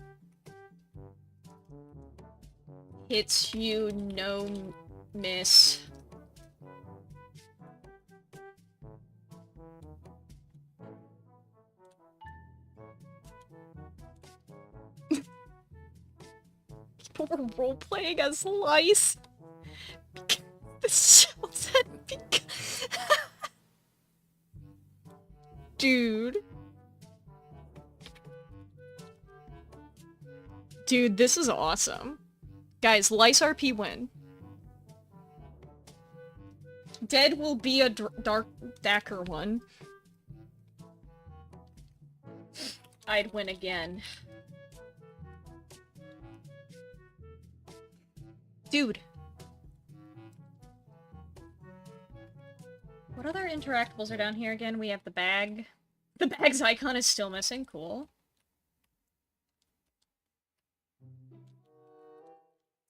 A: Hits you, no miss. People were role-playing as lice. This shows that Dude. Dude, this is awesome. Guys, lice RP win. Dead will be a dark Dacker one. I'd win again. Dude. What other interactables are down here again? We have the bag. The bag's icon is still missing. Cool.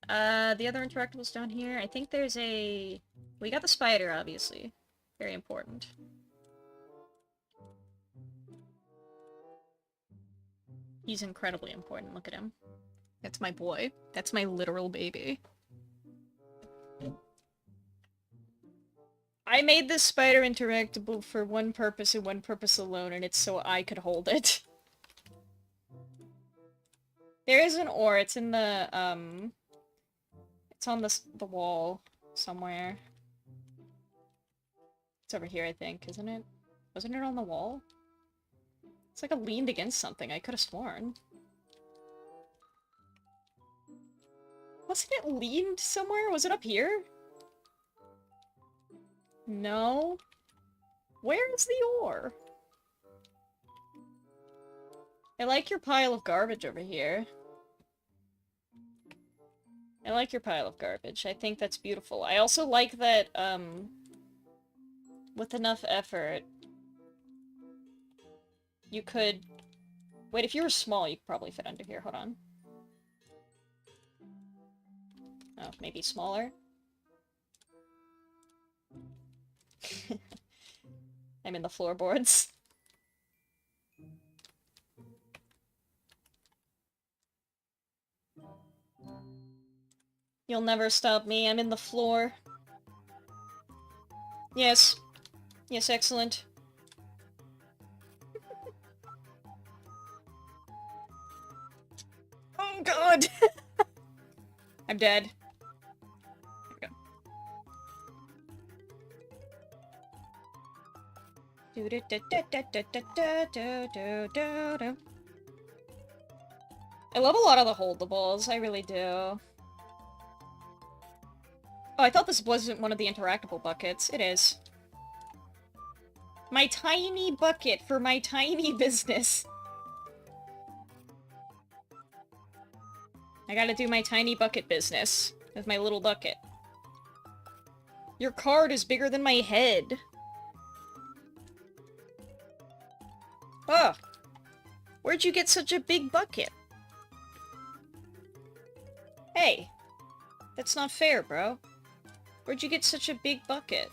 A: The other interactables down here. I think there's a... We got the spider, obviously. Very important. He's incredibly important. Look at him. That's my boy. That's my literal baby. I made this spider interactable for one purpose and one purpose alone, and it's so I could hold it. There is an ore. It's in the, It's on the wall somewhere. It's over here, I think, isn't it? Wasn't it on the wall? It's like it leaned against something. I could have sworn. Wasn't it leaned somewhere? Was it up here? No. Where is the ore? I like your pile of garbage over here. I like your pile of garbage. I think that's beautiful. I also like that, with enough effort, you could... Wait, if you were small, you could probably fit under here. Hold on. Oh, maybe smaller? I'm in the floorboards. You'll never stop me, I'm in the floor. Yes. Yes, excellent. Oh god! I'm dead. There we go. I love a lot of the holdables, I really do. Oh, I thought this wasn't one of the interactable buckets. It is. My tiny bucket for my tiny business. I gotta do my tiny bucket business with my little bucket. Your card is bigger than my head. Oh! Where'd you get such a big bucket? Hey! That's not fair, bro. Where'd you get such a big bucket?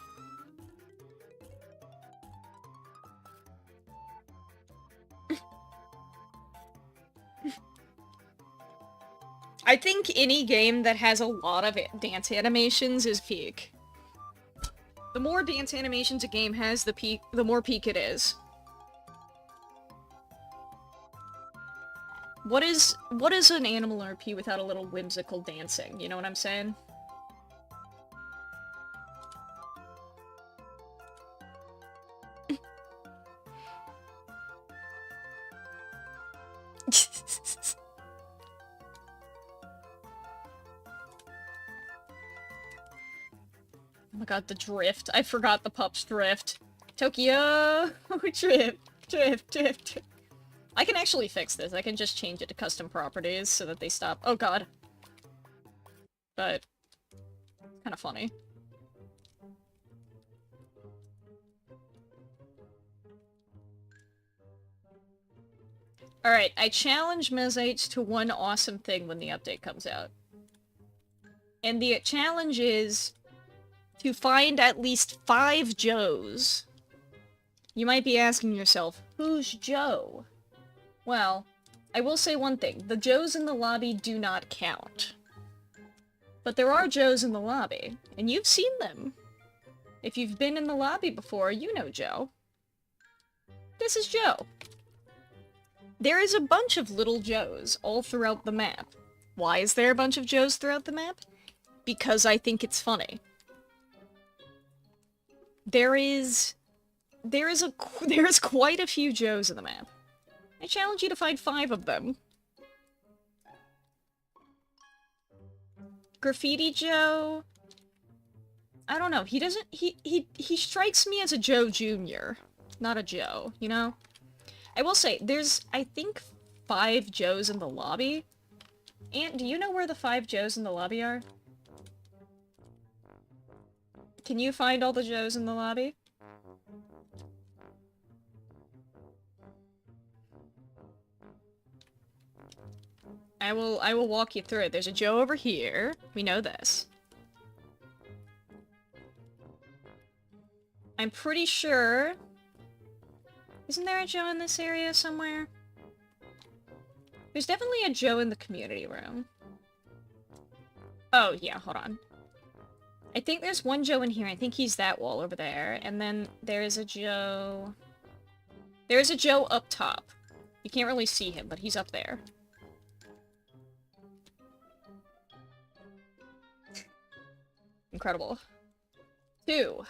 A: I think any game that has a lot of dance animations is peak. The more dance animations a game has, the more peak it is. What is an animal RP without a little whimsical dancing? You know what I'm saying? Oh my god, the drift. I forgot the pup's drift. Tokyo! Drift, drift, drift. I can actually fix this. I can just change it to custom properties so that they stop. Oh god. But, kind of funny. Alright, I challenge Mezaai to one awesome thing when the update comes out. And the challenge is to find at least 5 Joes. You might be asking yourself, who's Joe? Well, I will say one thing. The Joes in the lobby do not count. But there are Joes in the lobby, and you've seen them. If you've been in the lobby before, you know Joe. This is Joe. There is a bunch of little Joes all throughout the map. Why is there a bunch of Joes throughout the map? Because I think it's funny. There is quite a few Joes in the map. I challenge you to find 5 of them. Graffiti Joe... I don't know, he doesn't... He strikes me as a Joe Jr., not a Joe, you know? I will say, there's, I think, 5 Joes in the lobby. Ant, do you know where the 5 Joes in the lobby are? Can you find all the Joes in the lobby? I will walk you through it. There's a Joe over here. We know this. I'm pretty sure... Isn't there a Joe in this area somewhere? There's definitely a Joe in the community room. Oh, yeah, hold on. I think there's one Joe in here. I think he's that wall over there. And then there's a Joe... There's a Joe up top. You can't really see him, but he's up there. Incredible. 2.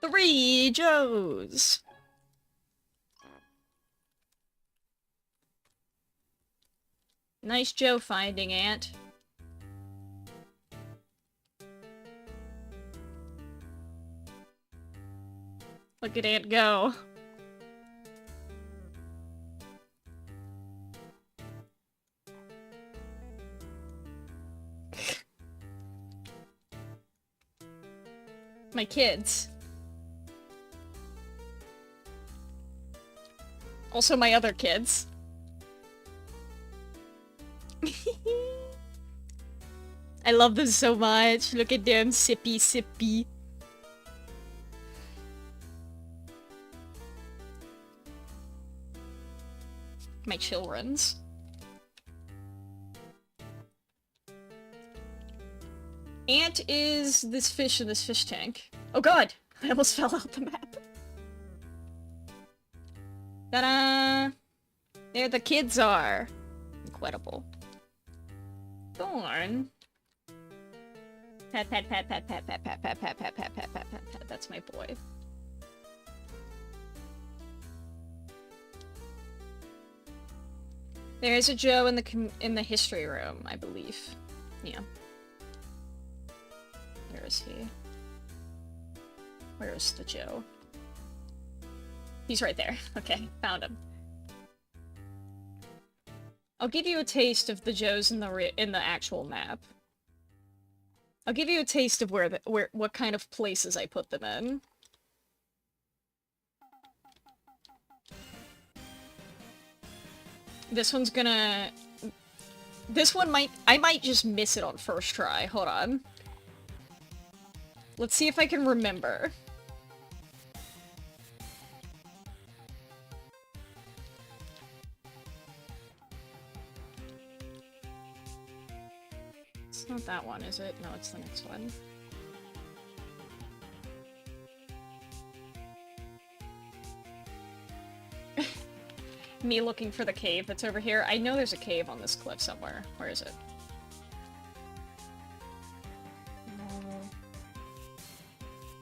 A: 3 Joes! Nice Joe finding, Ant. Look at Ant go. My kids. Also my other kids. I love them so much. Look at them, sippy sippy. My children's. Ant is this fish in this fish tank. Oh god! I almost fell out the map. Ta-da! There the kids are. Incredible. Thorn. Pat, pat, pat, pat, pat, pat, pat, pat, pat, pat, pat, pat, pat, pat, pat. That's my boy. There is a Joe in the history room, I believe. Yeah. Where is he? Where's the Joe? He's right there. Okay, found him. I'll give you a taste of the Joes in the actual map. I'll give you a taste of what kind of places I put them in. This one's gonna... This one I might just miss it on first try. Hold on. Let's see if I can remember. It's not that one, is it? No, it's the next one. Me looking for the cave that's over here. I know there's a cave on this cliff somewhere. Where is it?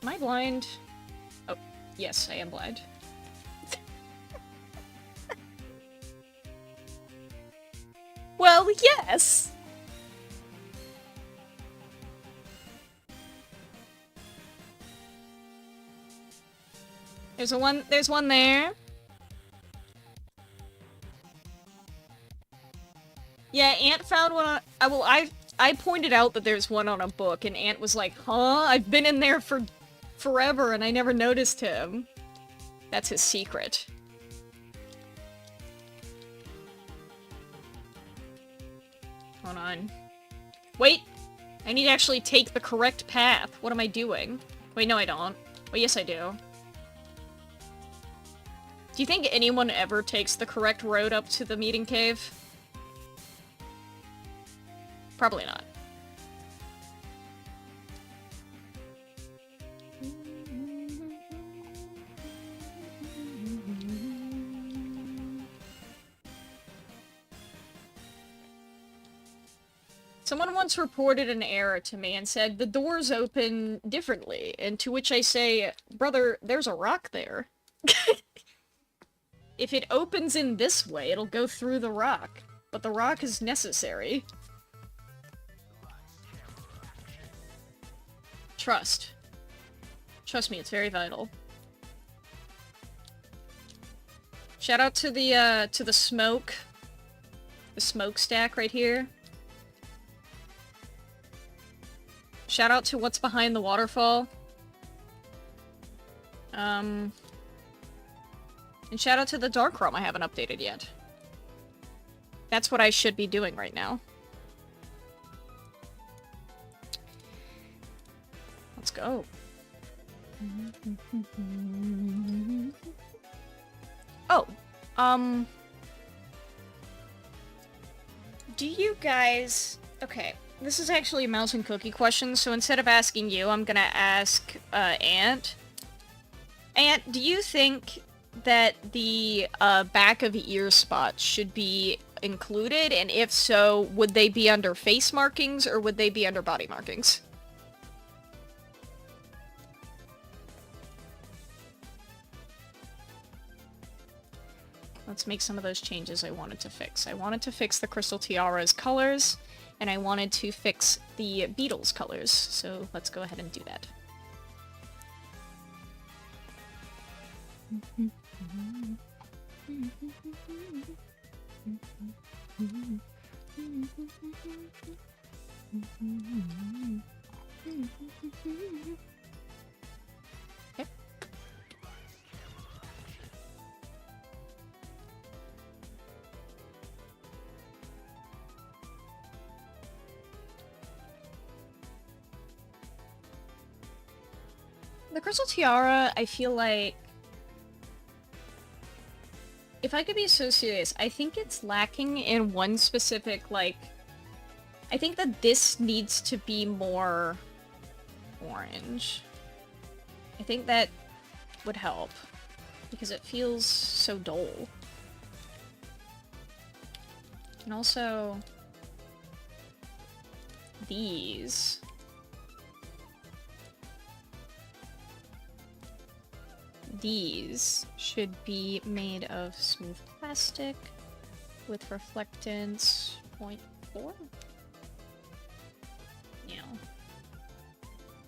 A: Am I blind? Oh, yes, I am blind. Well, yes! There's one there. Yeah, Ant found one on... I pointed out that there's one on a book, and Ant was like, huh? I've been in there for forever, and I never noticed him. That's his secret. Hold on. Wait! I need to actually take the correct path. What am I doing? Wait, no I don't. Well, yes I do. Do you think anyone ever takes the correct road up to the meeting cave? Probably not. Someone once reported an error to me and said, the doors open differently, and to which I say, brother, there's a rock there. If it opens in this way, it'll go through the rock, but the rock is necessary. Trust. Trust me, it's very vital. Shout out to the smoke. The smokestack right here. Shout out to what's behind the waterfall. And shout out to the dark room I haven't updated yet. That's what I should be doing right now. Let's go. Oh, do you guys... Okay, this is actually a mouse and cookie question, so instead of asking you, I'm gonna ask, Ant. Ant, do you think that the, back of ear spots should be included? And if so, would they be under face markings, or would they be under body markings? Let's make some of those changes I wanted to fix. I wanted to fix the Crystal Tiara's colors, and I wanted to fix the Beetle's colors, so let's go ahead and do that. Okay. The Crystal Tiara, I feel like... If I could be so serious, I think it's lacking in one specific, like... I think that this needs to be more orange. I think that would help, because it feels so dull. And also... these... These should be made of smooth plastic with reflectance 0.4. Yeah.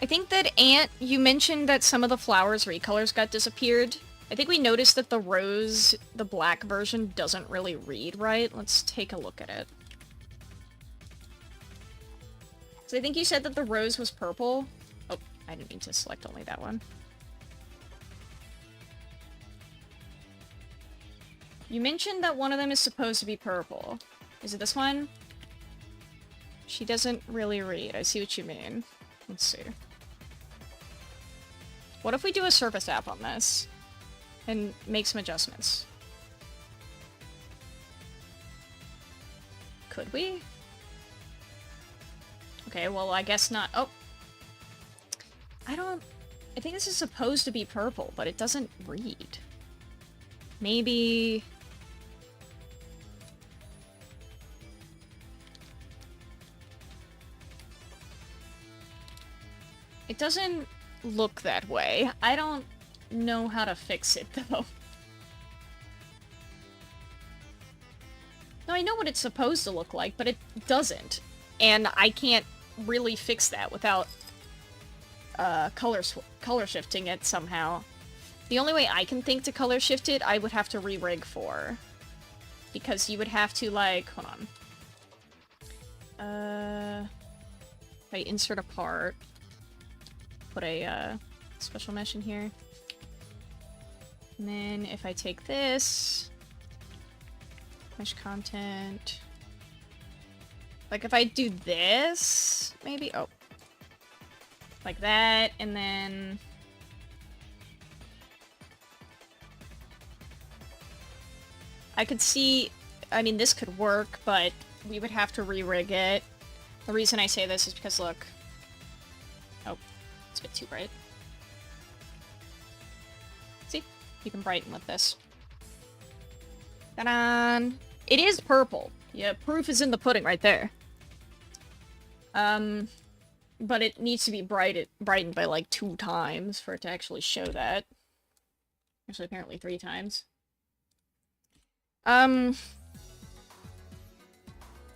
A: I think that you mentioned that some of the flowers' recolors got disappeared. I think we noticed that the rose, the black version, doesn't really read right. Let's take a look at it. So I think you said that the rose was purple. Oh, I didn't mean to select only that one. You mentioned that one of them is supposed to be purple. Is it this one? She doesn't really read. I see what you mean. Let's see. What if we do a surface app on this? And make some adjustments? Could we? Okay, well, I guess not. Oh. I think this is supposed to be purple, but it doesn't read. Maybe... It doesn't look that way. I don't know how to fix it, though. No, I know what it's supposed to look like, but it doesn't. And I can't really fix that without color shifting it somehow. The only way I can think to color shift it, I would have to re-rig for. Because you would have to, like... Hold on. If I insert a part... Put a special mesh in here. And then if I take this... Mesh content... Like if I do this... Maybe? Oh. Like that, and then... I could see... I mean, this could work, but we would have to re-rig it. The reason I say this is because, look... Oh. It's a bit too bright. See? You can brighten with this. Ta-da! It is purple. Yeah, proof is in the pudding right there. But it needs to be brightened by like 2 times for it to actually show that. Actually, apparently 3 times. I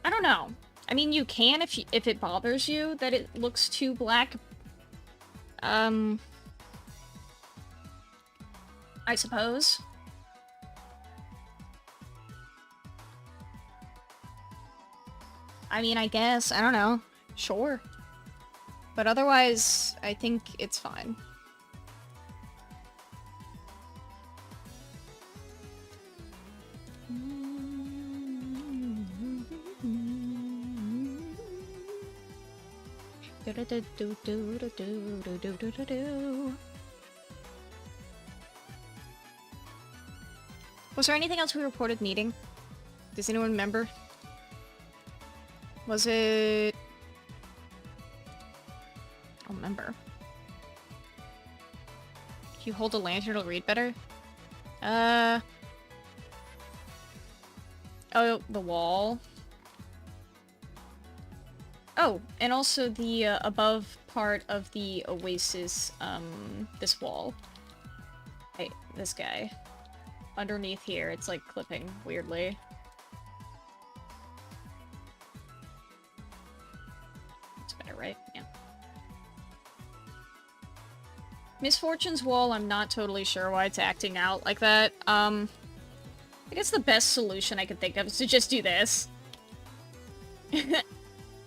A: don't know. I mean, you can if it bothers you that it looks too black. I suppose. I mean, I guess. I don't know. Sure. But otherwise, I think it's fine. Was there anything else we reported needing? Does anyone remember? Was it... I don't remember. If you hold a lantern, it'll read better? Oh, the wall. Oh, and also the above part of the oasis, this wall. Hey, this guy. Underneath here, it's like clipping weirdly. That's better, right? Yeah. Misfortune's wall, I'm not totally sure why it's acting out like that. I guess the best solution I could think of is to just do this.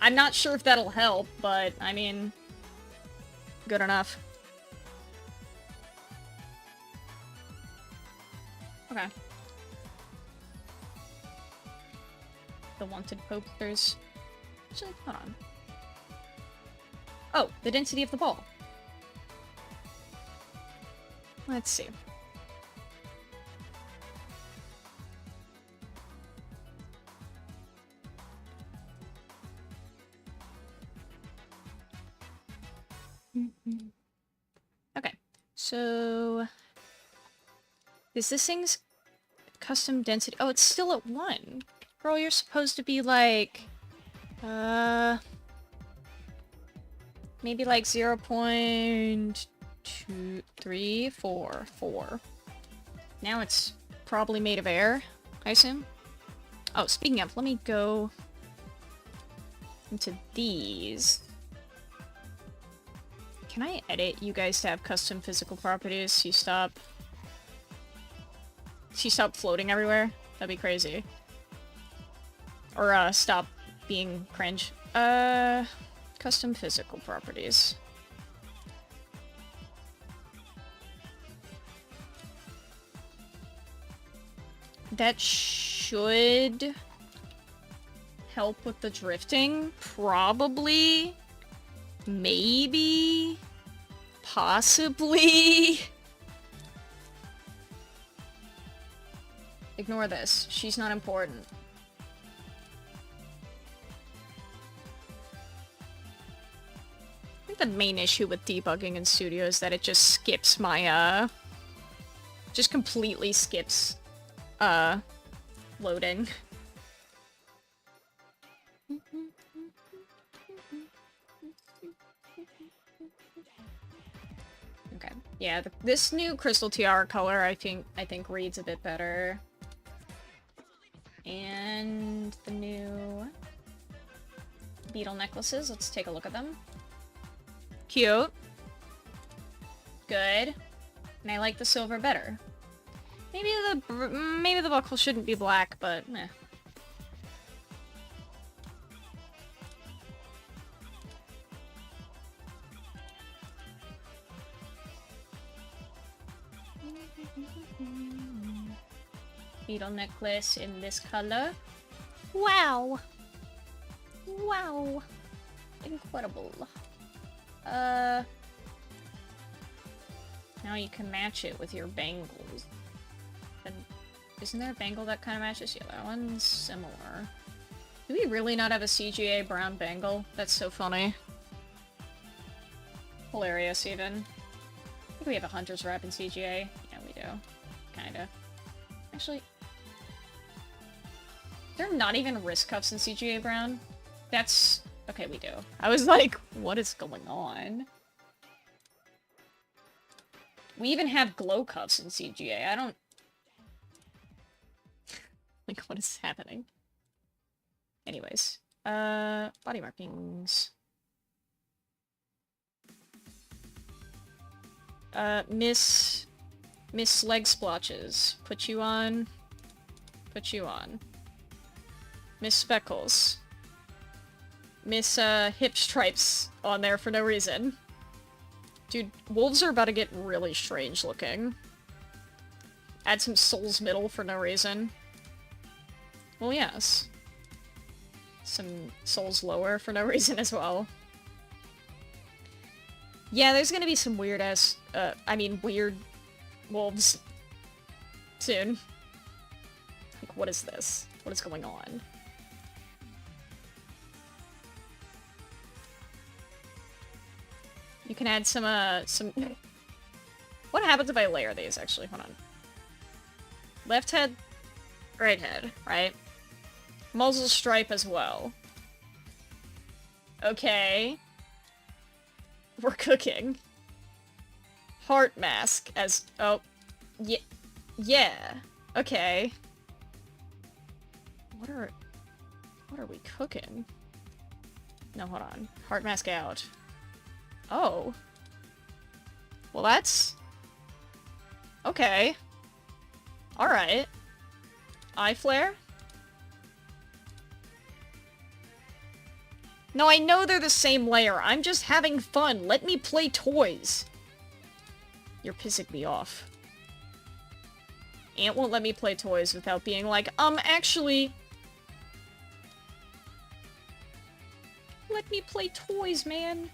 A: I'm not sure if that'll help, but, I mean, good enough. Okay. The wanted posters. Actually, hold on. Oh, the density of the ball. Let's see. Okay, so is this thing's custom density? Oh, it's still at 1. Girl, you're supposed to be like, maybe like 0.2344. Now it's probably made of air, I assume. Oh, speaking of, let me go into these. Can I edit you guys to have custom physical properties so you stop... So you stop floating everywhere? That'd be crazy. Or, stop being cringe. Custom physical properties. That should help with the drifting. Probably. Maybe. Possibly. Ignore this. She's not important. I think the main issue with debugging in Studio is that it just skips my, just completely skips, loading. Okay. Yeah, this new Crystal Tiara color, I think reads a bit better. And the new beetle necklaces, let's take a look at them. Cute. Good. And I like the silver better. Maybe the buckle shouldn't be black, but meh. Beetle necklace in this color. Wow! Wow! Incredible. Now you can match it with your bangles. And isn't there a bangle that kind of matches? Yeah, that one's similar. Do we really not have a CGA brown bangle? That's so funny. Hilarious, even. I think we have a hunter's wrap in CGA. Yeah, we do. Kinda. Actually... Is there not even wrist cuffs in CGA brown? That's... Okay, we do. I was like, what is going on? We even have glow cuffs in CGA. I don't... Like, what is happening? Anyways. Body markings. Miss Leg Splotches. Put you on. Put you on. Miss Speckles. Miss, Hip Stripes on there for no reason. Dude, wolves are about to get really strange looking. Add some Soul's Middle for no reason. Well, yes. Some Soul's Lower for no reason as well. Yeah, there's gonna be some weird-ass, weird wolves soon. Like, what is this? What is going on? You can add some... What happens if I layer these, actually? Hold on. Left head, right head, right? Muzzle stripe as well. Okay. We're cooking. Heart mask as... Oh. Yeah. Yeah. Okay. What are we cooking? No, hold on. Heart mask out. Oh. Well, that's... Okay. Alright. Eye flare? No, I know they're the same layer. I'm just having fun. Let me play toys. You're pissing me off. Ant won't let me play toys without being like, actually... Let me play toys, man.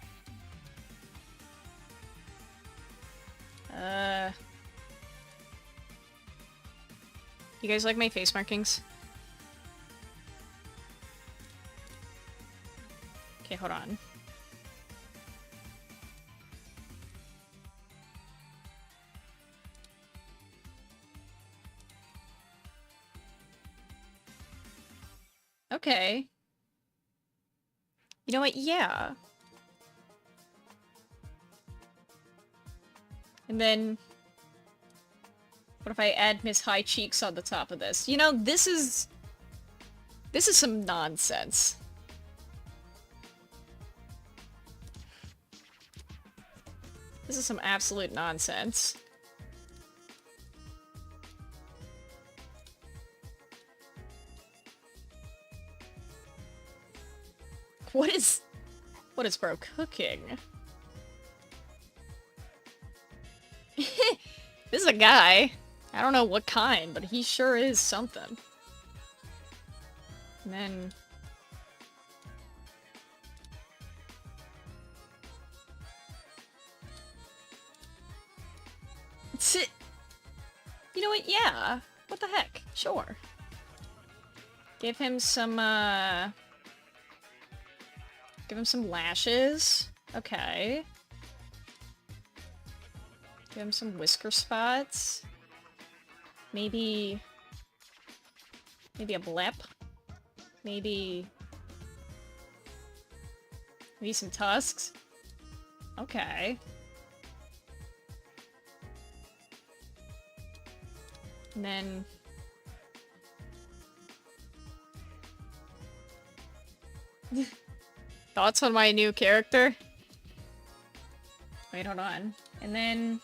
A: You guys like my face markings? Okay, hold on. Okay. You know what? Yeah. And then... What if I add Miss High Cheeks on the top of this? You know, this is some nonsense. This is some absolute nonsense. What is bro cooking? This is a guy. I don't know what kind, but he sure is something. And then... You know what? Yeah. What the heck? Sure. Give him some, give him some lashes. Okay. Give him some whisker spots. Maybe a blep. Maybe some tusks. Okay. And then... Thoughts on my new character? Wait, hold on. And then...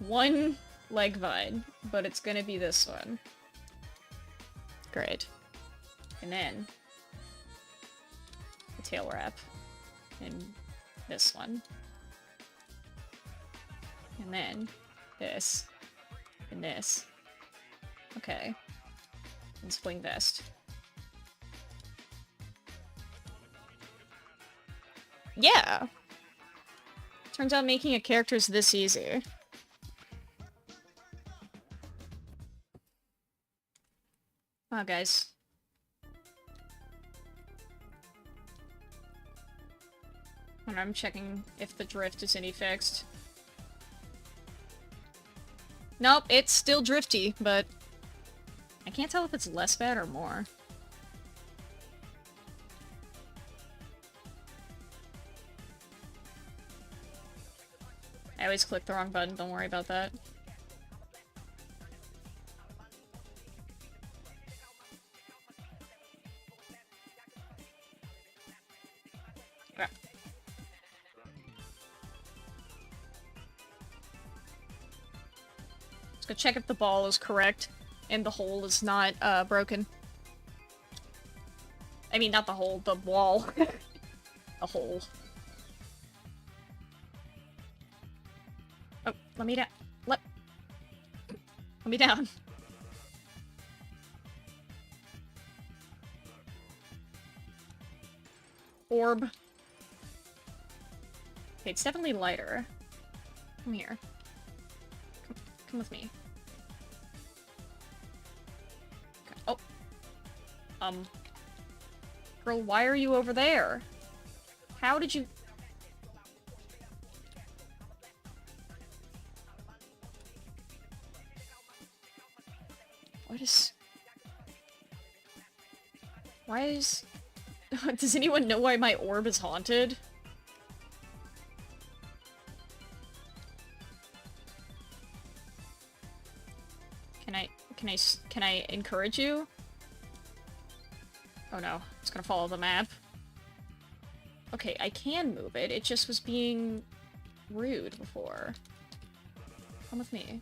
A: one leg vine, but it's gonna be this one. Great. And then... the tail wrap. And this one. And then... this. And this. Okay. And swing vest. Yeah! Turns out making a character is this easy. Wow, guys. And I'm checking if the drift is any fixed. Nope, it's still drifty, but I can't tell if it's less bad or more. I always click the wrong button, don't worry about that. Okay. Let's go check if the ball is correct and the hole is not broken. I mean, not the hole, the wall. A hole. Oh, let me down. Let me down. Orb. Okay, it's definitely lighter. Come here. Come with me. Okay. Oh. Girl, why are you over there? How did you... What is... Why is... Does anyone know why my orb is haunted? Can I encourage you? Oh no, it's gonna follow the map. Okay, I can move it, it just was being rude before. Come with me.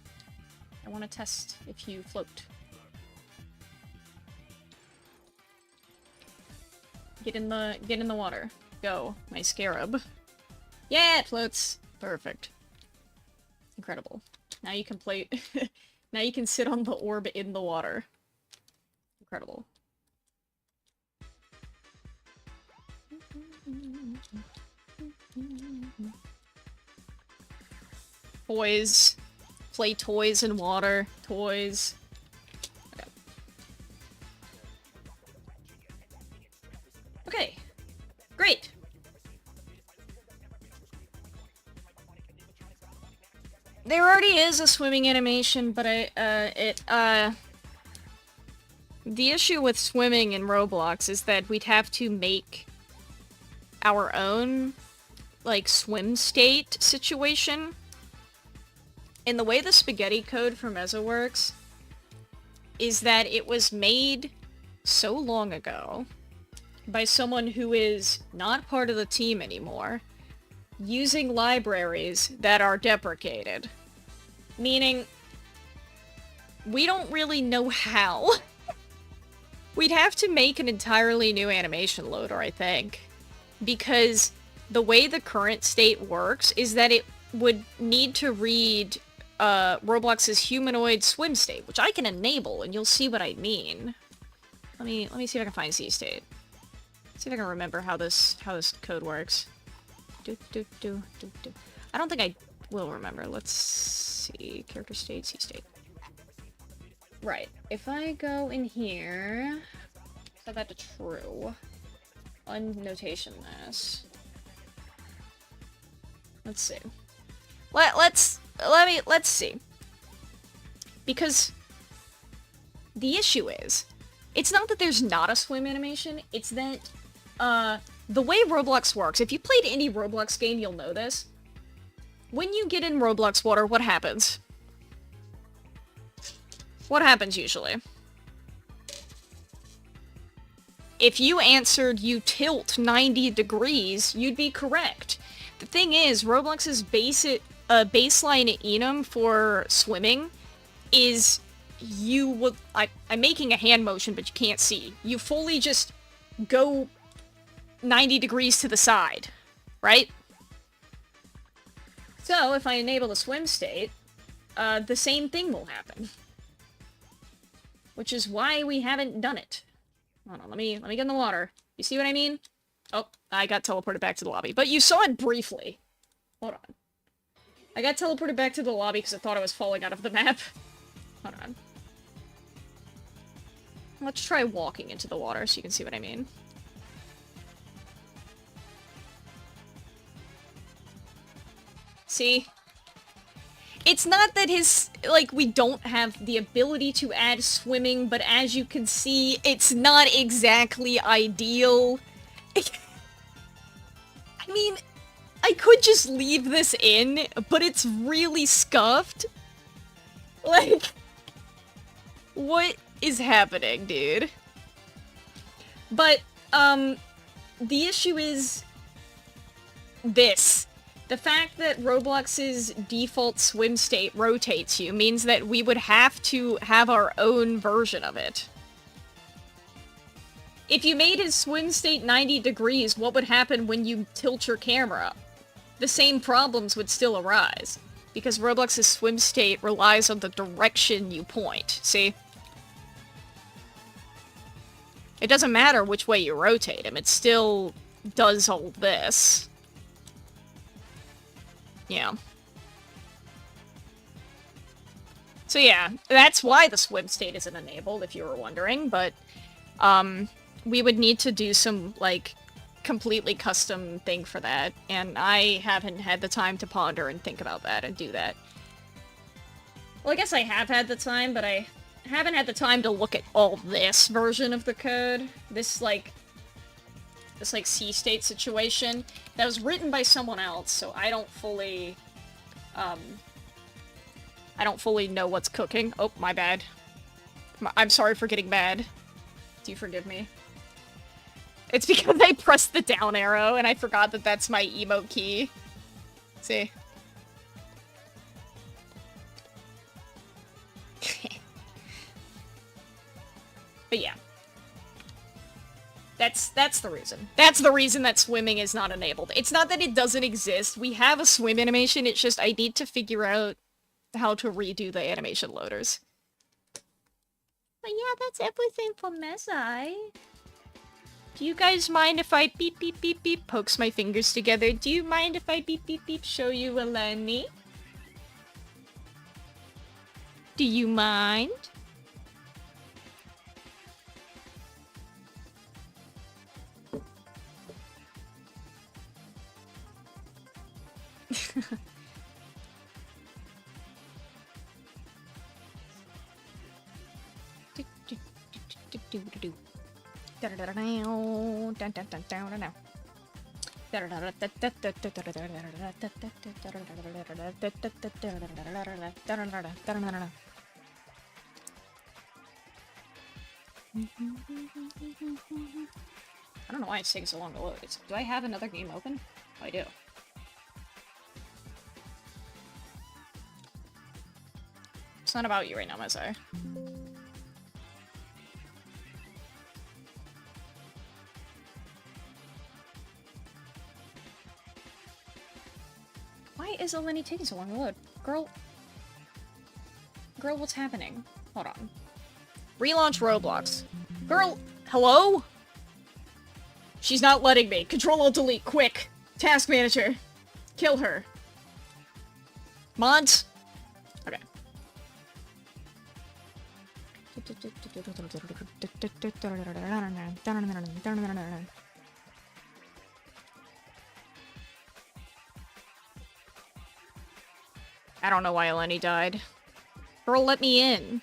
A: I want to test if you float. Get in the water. Go, my scarab. Yeah, it floats. Perfect. Incredible. Now you can play. Now you can sit on the orb in the water. Incredible. Toys. Play toys in water. Toys. Okay. Okay. Great. There already is a swimming animation, but the issue with swimming in Roblox is that we'd have to make our own, like, swim state situation. And the way the spaghetti code for Meza works is that it was made so long ago by someone who is not part of the team anymore, using libraries that are deprecated. Meaning, we don't really know how. We'd have to make an entirely new animation loader, I think. Because the way the current state works is that it would need to read Roblox's humanoid swim state, which I can enable, and you'll see what I mean. Let me see if I can find C state. See if I can remember how this code works. I don't think I will remember. Let's see. Character state, C state. Right. If I go in here, set that to true. Unnotation this. Let's see. Let's see. Because the issue is, it's not that there's not a swim animation, it's that the way Roblox works, if you played any Roblox game, you'll know this. When you get in Roblox water, what happens? What happens usually? If you answered you tilt 90 degrees, you'd be correct. The thing is, Roblox's baseline enum for swimming is you would... I'm making a hand motion, but you can't see. You fully just go 90 degrees to the side, right? So, if I enable the swim state, the same thing will happen. Which is why we haven't done it. Hold on, let me get in the water. You see what I mean? Oh, I got teleported back to the lobby. But you saw it briefly. Hold on. I got teleported back to the lobby because I thought I was falling out of the map. Hold on. Let's try walking into the water so you can see what I mean. See? It's not that we don't have the ability to add swimming, but as you can see, it's not exactly ideal. I mean, I could just leave this in, but it's really scuffed. Like, what is happening, dude? But, the issue is this. The fact that Roblox's default swim state rotates you means that we would have to have our own version of it. If you made his swim state 90 degrees, what would happen when you tilt your camera? The same problems would still arise, because Roblox's swim state relies on the direction you point, see? It doesn't matter which way you rotate him, it still does all this. Yeah. So yeah, that's why the swim state isn't enabled, if you were wondering, but, we would need to do some, like, completely custom thing for that, and I haven't had the time to ponder and think about that and do that. Well, I guess I have had the time, but I haven't had the time to look at all this version of the code. This C-state situation that was written by someone else, so I don't fully know what's cooking. Oh, my bad. I'm sorry for getting mad. Do you forgive me? It's because I pressed the down arrow and I forgot that that's my emote key. See? But yeah. That's the reason. That's the reason that swimming is not enabled. It's not that it doesn't exist. We have a swim animation, it's just I need to figure out how to redo the animation loaders. But yeah, that's everything for Mezaai. Do you guys mind if I beep beep beep beep pokes my fingers together? Do you mind if I beep beep beep show you Eleni? Do you mind? I don't know why it's taking so long to load. Do I have another game open? Oh, I do. It's not about you right now, Mezaai. Why is Eleni taking so long to load? Girl, what's happening? Hold on. Relaunch Roblox. Girl, hello? She's not letting me. Control-Alt-Delete, quick. Task Manager. Kill her. Mods? Okay. I don't know why Eleni died. Girl, let me in.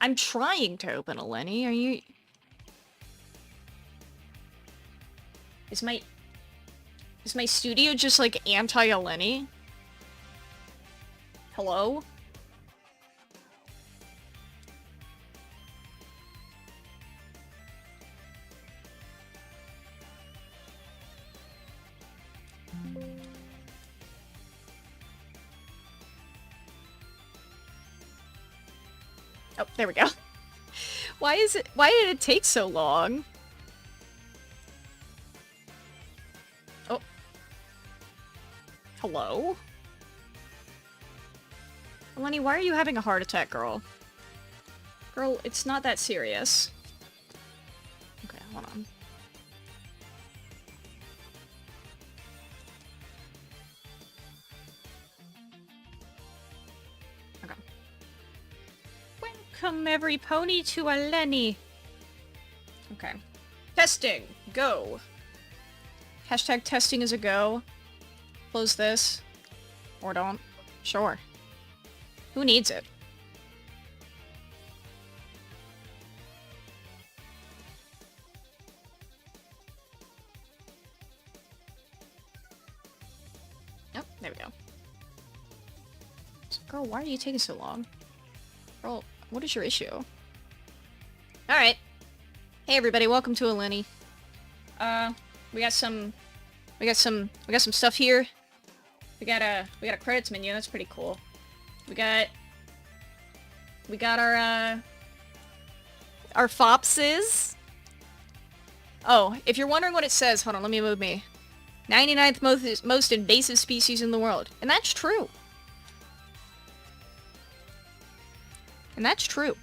A: I'm trying to open Eleni. Are you... Is my studio just, like, anti-Eleni? Hello? Oh, there we go. Why did it take so long? Oh. Hello? Eleni, why are you having a heart attack, girl? Girl, it's not that serious. Okay, hold on. Okay. Welcome every pony to Eleni. Okay. Testing! Go! Hashtag testing is a go. Close this. Or don't. Sure. Who needs it? Oh, there we go. So, girl, why are you taking so long? Girl, what is your issue? Alright. Hey everybody, welcome to Eleni. We got some stuff here. We got a credits menu, that's pretty cool. We got our fopses. Oh, if you're wondering what it says, hold on, let me move me. 99th most invasive species in the world. And that's true. And that's true.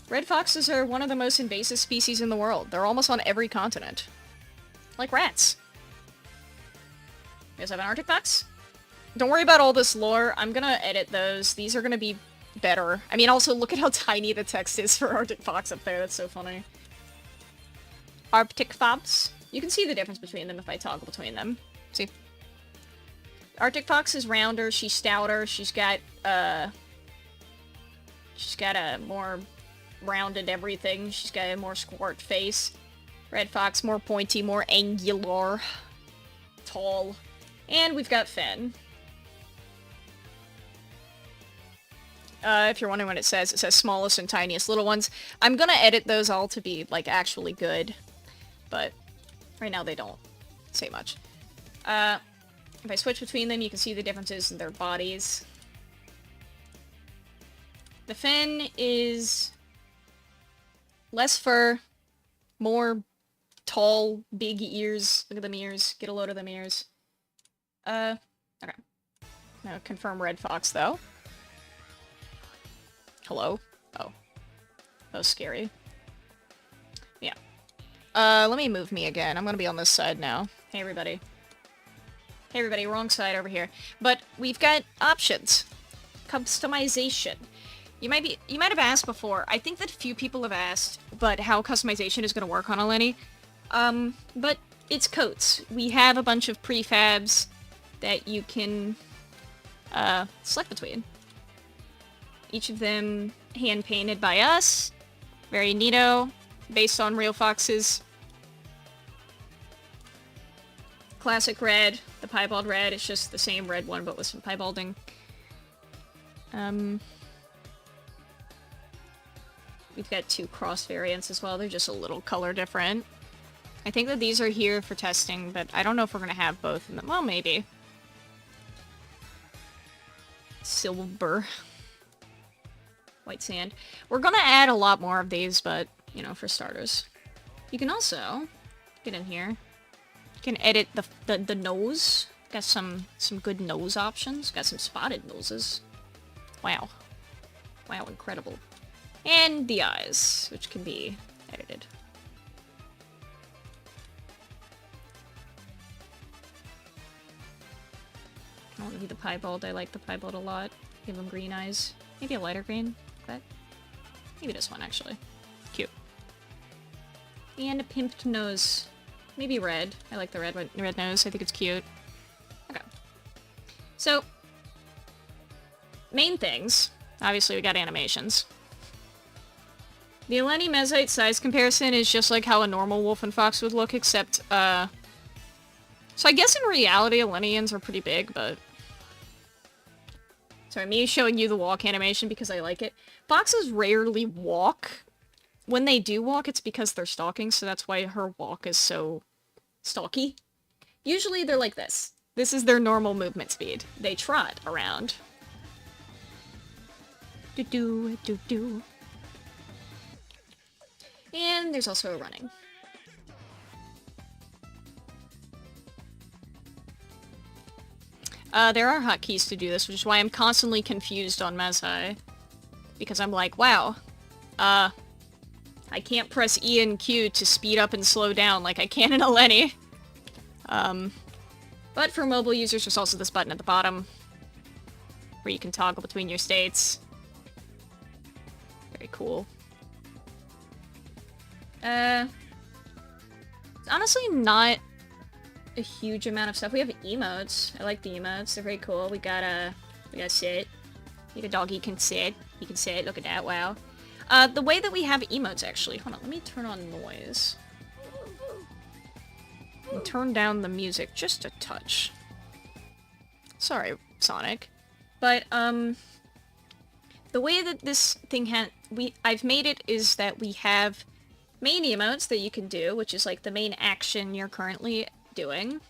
A: Red foxes are one of the most invasive species in the world. They're almost on every continent. Like rats. You guys have an Arctic fox? Don't worry about all this lore. I'm gonna edit those. These are gonna be better. I mean, also, look at how tiny the text is for Arctic fox up there. That's so funny. Arctic fox. You can see the difference between them if I toggle between them. See? Arctic fox is rounder. She's stouter. She's got a more rounded everything. She's got a more squart face. Red fox, more pointy, more angular. Tall. And we've got Finn. If you're wondering what it says smallest and tiniest little ones. I'm gonna edit those all to be, like, actually good. But right now they don't say much. If I switch between them, you can see the differences in their bodies. The Finn is less fur, more tall, big ears. Look at them ears. Get a load of them ears. Okay. Now confirm Red Fox, though. Hello? Oh. That was scary. Yeah. Let me move me again. I'm gonna be on this side now. Hey, everybody. Hey, everybody. Wrong side over here. But we've got options. Customization. You might have asked before. I think that few people have asked, but how customization is gonna work on Eleni. But it's coats. We have a bunch of prefabs that you can, select between. Each of them hand-painted by us. Very neato. Based on real foxes. Classic red. The piebald red. It's just the same red one, but with some piebalding. We've got two cross variants as well. They're just a little color different. I think that these are here for testing, but I don't know if we're gonna have both of them. Well, maybe. Silver. White sand. We're gonna add a lot more of these, but, you know, for starters. You can also get in here. You can edit the nose. Got some good nose options. Got some spotted noses. Wow. Wow, incredible. And the eyes, which can be edited. I want to be the piebald. I like the piebald a lot. Give him green eyes. Maybe a lighter green. Like that. Maybe this one, actually. Cute. And a pimped nose. Maybe red. I like the red nose. I think it's cute. Okay. So, main things. Obviously, we got animations. The Island of Mezaai size comparison is just like how a normal wolf and fox would look, except, so I guess in reality, Elenians are pretty big, but... Sorry, me showing you the walk animation because I like it. Foxes rarely walk. When they do walk, it's because they're stalking, so that's why her walk is so stalky. Usually they're like this. This is their normal movement speed. They trot around. Do-do, do-do. And there's also a running. There are hotkeys to do this, which is why I'm constantly confused on Mezaai. Because I'm like, wow, I can't press E and Q to speed up and slow down like I can in Eleni. But for mobile users, there's also this button at the bottom, where you can toggle between your states. Very cool. It's honestly not a huge amount of stuff. We have emotes. I like the emotes. They're very cool. We got sit. The doggy can sit. He can sit. Look at that. Wow. The way that we have emotes, actually. Hold on. Let me turn on noise. And turn down the music just a touch. Sorry, Sonic. But, the way that this thing I've made it is that we have main emotes that you can do, which is like the main action you're currently doing.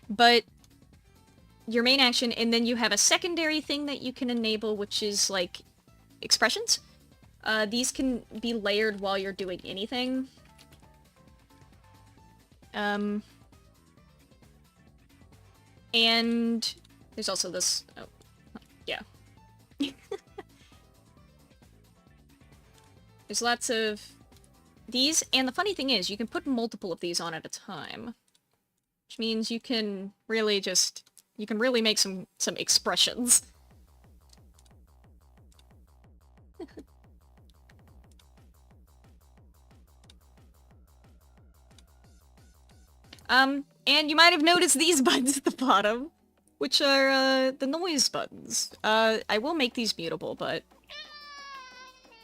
A: But your main action, and then you have a secondary thing that you can enable, which is like expressions. These can be layered while you're doing anything. And there's also this, oh, yeah. There's lots of these, and the funny thing is, you can put multiple of these on at a time. Which means you can really make some expressions. And you might have noticed these buttons at the bottom, which are, the noise buttons. I will make these mutable, but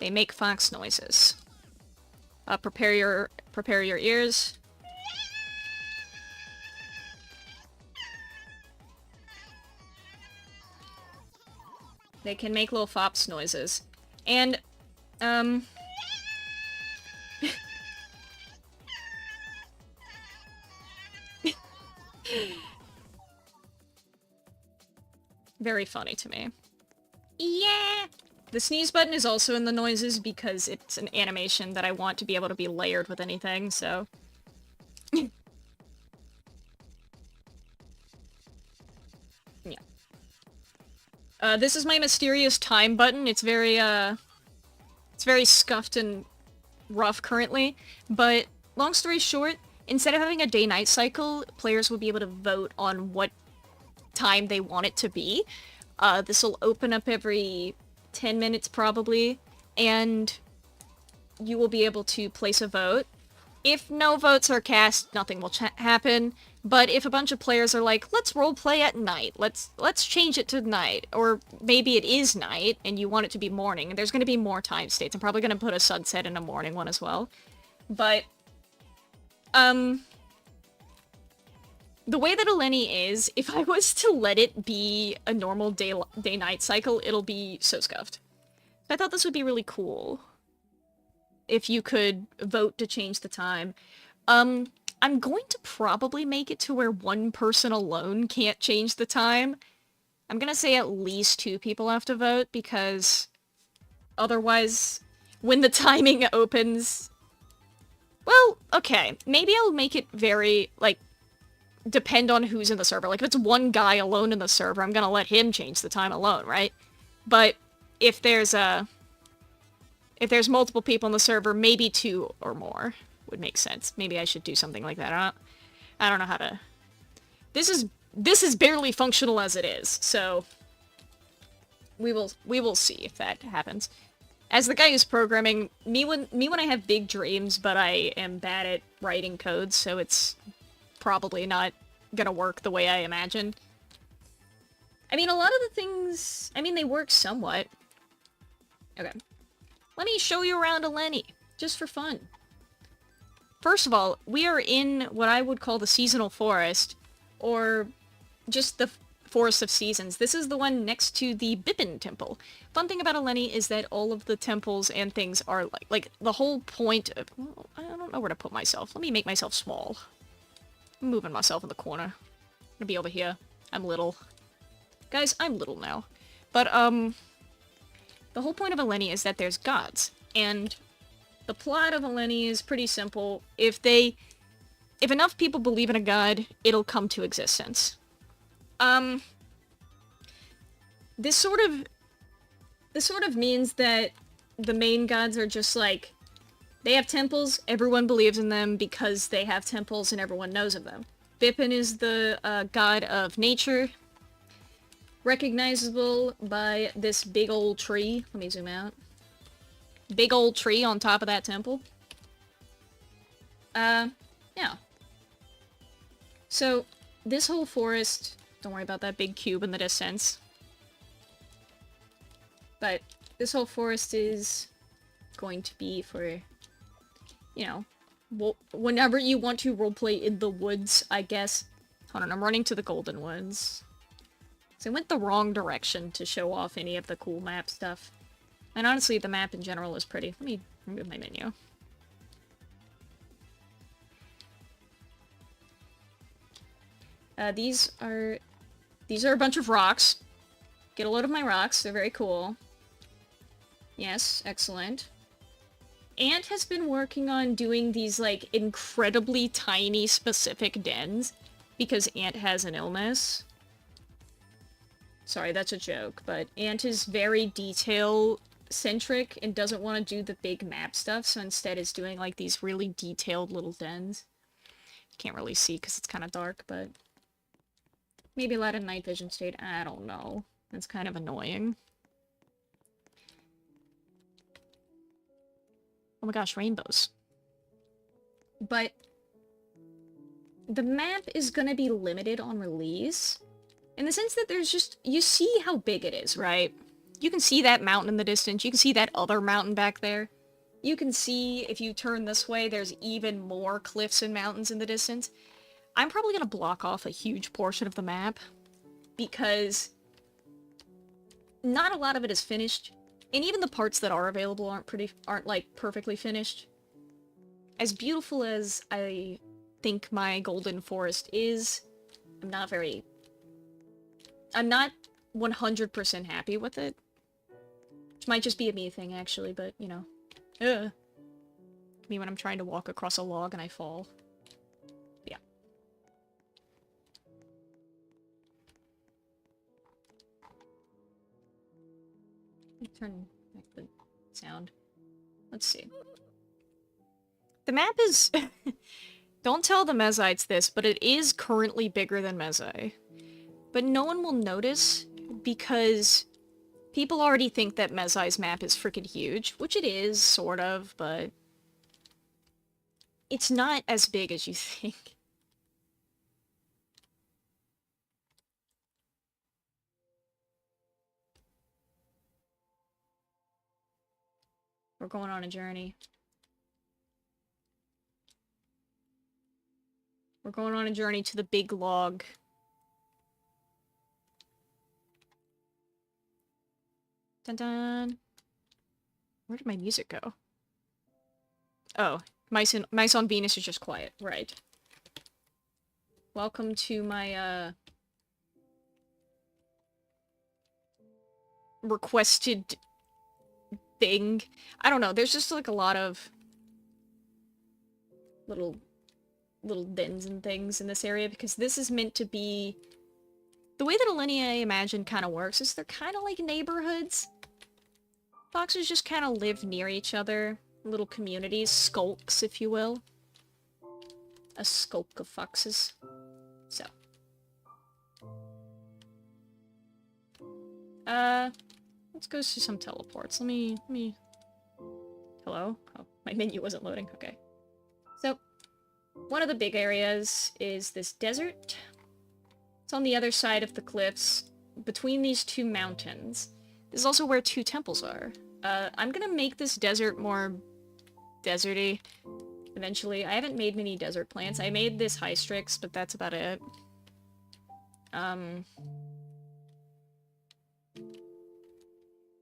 A: they make fox noises. Prepare your ears. They can make little fops noises. And, very funny to me. Yeah! The sneeze button is also in the noises because it's an animation that I want to be able to be layered with anything, so... Yeah. This is my mysterious time button. It's very scuffed and rough currently, but long story short, instead of having a day-night cycle, players will be able to vote on what time they want it to be. This will open up every 10 minutes probably, and you will be able to place a vote. If no votes are cast, nothing will happen, but if a bunch of players are like, let's roleplay at night, let's change it to night, or maybe it is night, and you want it to be morning, and there's going to be more time states. I'm probably going to put a sunset and a morning one as well. But, the way that Eleni is, if I was to let it be a normal day-night cycle, it'll be so scuffed. I thought this would be really cool. if you could vote to change the time. I'm going to probably make it to where one person alone can't change the time. I'm gonna say at least 2 people have to vote, because otherwise, when the timing opens... Well, okay, maybe I'll make it very, like, depend on who's in the server. Like, if it's one guy alone in the server, I'm gonna let him change the time alone, right? But if there's multiple people in the server, maybe 2 or more would make sense. Maybe I should do something like that. I don't know how to... This is barely functional as it is, so we will see if that happens. As the guy who's programming, me when I have big dreams, but I am bad at writing code, so it's probably not gonna work the way I imagined. I mean, a lot of the things, I mean, they work somewhat. Okay. Let me show you around Eleni, just for fun. First of all, we are in what I would call the seasonal forest, or just the Forest of Seasons. This is the one next to the Bipin Temple. Fun thing about Eleni is that all of the temples and things are like the whole point of... Well, I don't know where to put myself. Let me make myself small. I'm moving myself in the corner. I'm gonna be over here. I'm little. Guys, I'm little now. But, the whole point of Eleni is that there's gods, and the plot of Eleni is pretty simple. If enough people believe in a god, it'll come to existence. This sort of means that the main gods are just like, they have temples, everyone believes in them because they have temples and everyone knows of them. Bipin is the god of nature, recognizable by this big old tree. Let me zoom out. Big old tree on top of that temple. Yeah. So, this whole forest, don't worry about that big cube in the distance. But this whole forest is going to be for, you know, whenever you want to roleplay in the woods, I guess. Hold on, I'm running to the Golden Woods. So I went the wrong direction to show off any of the cool map stuff. And honestly, the map in general is pretty. Let me remove my menu. These are a bunch of rocks. Get a load of my rocks. They're very cool. Yes, excellent. Ant has been working on doing these, like, incredibly tiny specific dens because Ant has an illness. Sorry, that's a joke, but Ant is very detail-centric and doesn't want to do the big map stuff, so instead is doing, like, these really detailed little dens. Can't really see because it's kind of dark, but... Maybe let in night vision state, I don't know. That's kind of annoying. Oh my gosh, rainbows. But... the map is gonna be limited on release. In the sense that there's just... You see how big it is, right? You can see that mountain in the distance. You can see that other mountain back there. You can see, if you turn this way, there's even more cliffs and mountains in the distance. I'm probably gonna block off a huge portion of the map. Because... not a lot of it is finished. And even the parts that are available aren't like, perfectly finished. As beautiful as I think my Golden Forest is, I'm not 100% happy with it. Which might just be a me thing, actually, but, you know. Me when I'm trying to walk across a log and I fall. Yeah. Turn back the sound. Let's see. The map is... Don't tell the Mezaites this, but it is currently bigger than Mezaai. But no one will notice, because people already think that Mezai's map is freaking huge, which it is, sort of, but... it's not as big as you think. We're going on a journey. We're going on a journey to the big log. Dun dun. Where did my music go? Oh, mice on Venus is just quiet. Right. Welcome to my, requested thing. I don't know, there's just, like, a lot of little dens and things in this area, because this is meant to be... The way that Alinea, I imagine, kind of works is they're kind of like neighborhoods. Foxes just kind of live near each other. Little communities. Skulks, if you will. A skulk of foxes. So. Let's go to some teleports. Let me... Hello? Oh, my menu wasn't loading. Okay. So, one of the big areas is this desert. It's on the other side of the cliffs, between these two mountains. This is also where two temples are. I'm gonna make this desert more deserty eventually. I haven't made many desert plants. I made this Hystrix, but that's about it.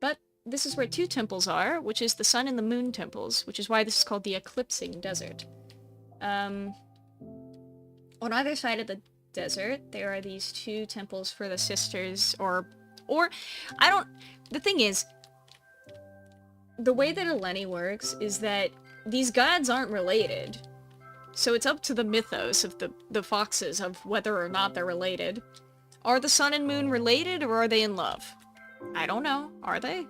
A: But this is where two temples are, which is the sun and the moon temples, which is why this is called the Eclipsing Desert. On either side of the desert, there are these two temples for the sisters, or I don't... The thing is, the way that Eleni works is that these gods aren't related. So it's up to the mythos of the foxes of whether or not they're related. Are the sun and moon related, or are they in love? I don't know. Are they?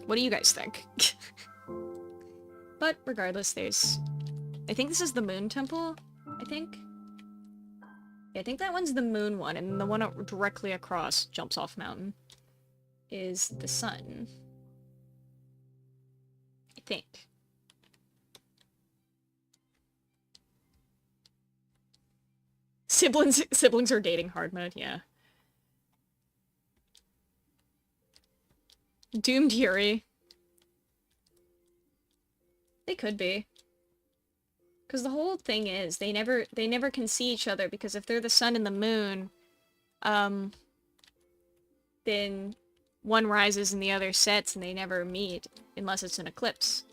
A: What do you guys think? But regardless, there's... I think this is the moon temple, I think. Yeah, I think that one's the moon one, and the one directly across, jumps off mountain, is the sun. I think. Siblings are dating hard mode, yeah. Doomed Yuri. They could be. Because the whole thing is, they never can see each other, because if they're the sun and the moon, then one rises and the other sets, and they never meet, unless it's an eclipse.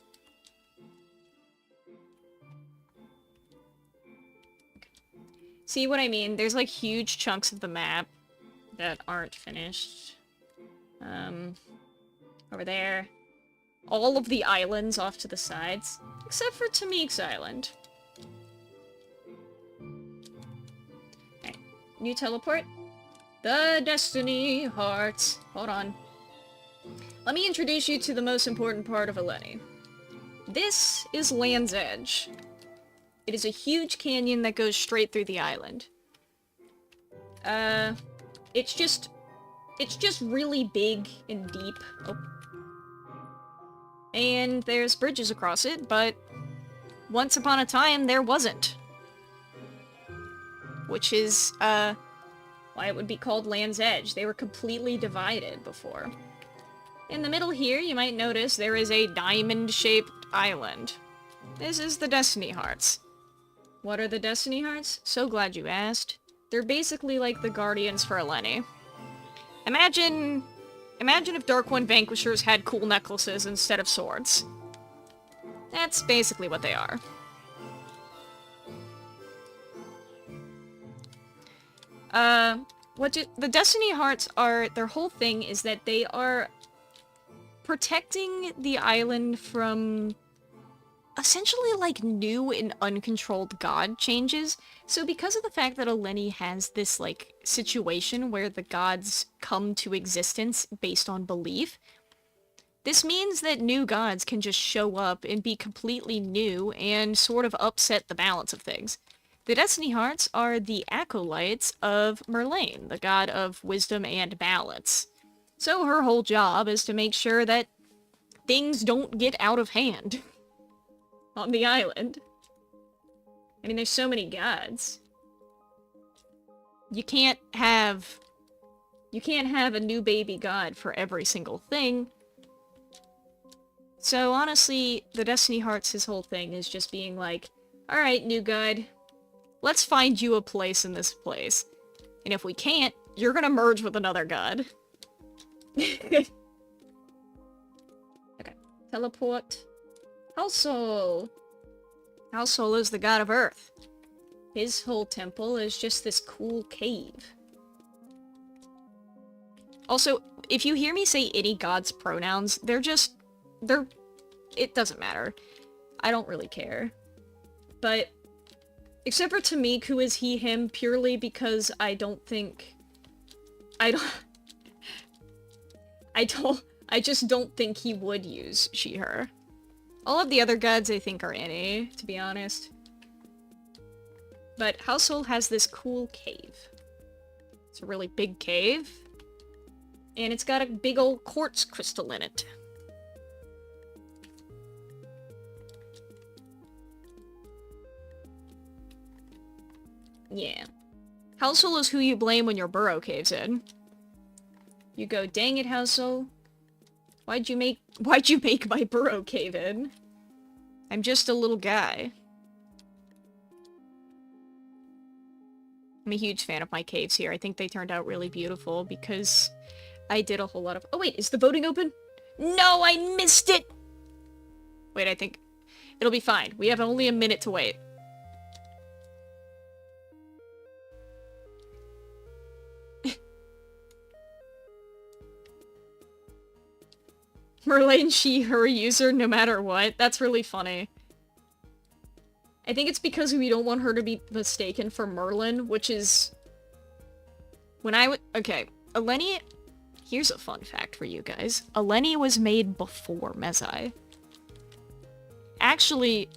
A: See what I mean? There's, like, huge chunks of the map that aren't finished. Over there. All of the islands off to the sides, except for Tamik's Island. Okay, new teleport. The Destiny Hearts. Hold on. Let me introduce you to the most important part of Eleni. This is Land's Edge. It is a huge canyon that goes straight through the island. It's just really big and deep. Oh. And there's bridges across it, but once upon a time there wasn't. Which is, why it would be called Land's Edge. They were completely divided before. In the middle here, you might notice there is a diamond-shaped island. This is the Destiny Hearts. What are the Destiny Hearts? So glad you asked. They're basically like the Guardians for Eleni. Imagine if Dark One Vanquishers had cool necklaces instead of swords. That's basically what they are. The Destiny Hearts are... Their whole thing is that they are protecting the island from essentially, like, new and uncontrolled god changes. So because of the fact that Eleni has this, like, situation where the gods come to existence based on belief, this means that new gods can just show up and be completely new and sort of upset the balance of things. The Destiny Hearts are the acolytes of Merlane, the god of wisdom and balance. So her whole job is to make sure that things don't get out of hand on the island. I mean, there's so many gods. You can't have a new baby god for every single thing. So honestly, the Destiny Hearts, his whole thing is just being like, alright, new god, let's find you a place in this place. And if we can't, you're gonna merge with another god. Okay, teleport. Also, Sol is the god of earth. His whole temple is just this cool cave. Also, if you hear me say any god's pronouns, it doesn't matter. I don't really care. But, except for Tamik, who is he, him, purely because I just don't think he would use she, her. All of the other gods I think are any, to be honest. But Household has this cool cave. It's a really big cave. And it's got a big old quartz crystal in it. Yeah. Household is who you blame when your burrow caves in. You go, dang it, Household. Why'd you make my burrow cave in? I'm just a little guy. I'm a huge fan of my caves here. I think they turned out really beautiful because I did a whole lot of... Oh wait, is the voting open? No, I missed it! Wait, I think... It'll be fine. We have only a minute to wait. Merlane, she, her user, no matter what. That's really funny. I think it's because we don't want her to be mistaken for Merlin, which is... When I would... Okay, Eleni... Here's a fun fact for you guys. Eleni was made before Mezaai. Actually,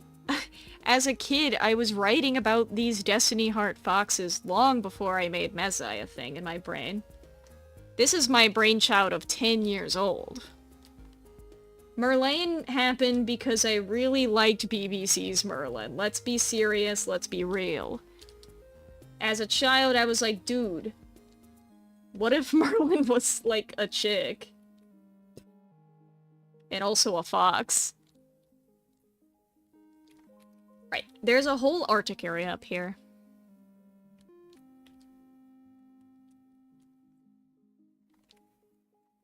A: as a kid, I was writing about these Destiny Heart foxes long before I made Mezaai a thing in my brain. This is my brainchild of 10 years old. Merlane happened because I really liked BBC's Merlin. Let's be serious, let's be real. As a child, I was like, dude, what if Merlin was, like, a chick? And also a fox. Right, there's a whole Arctic area up here.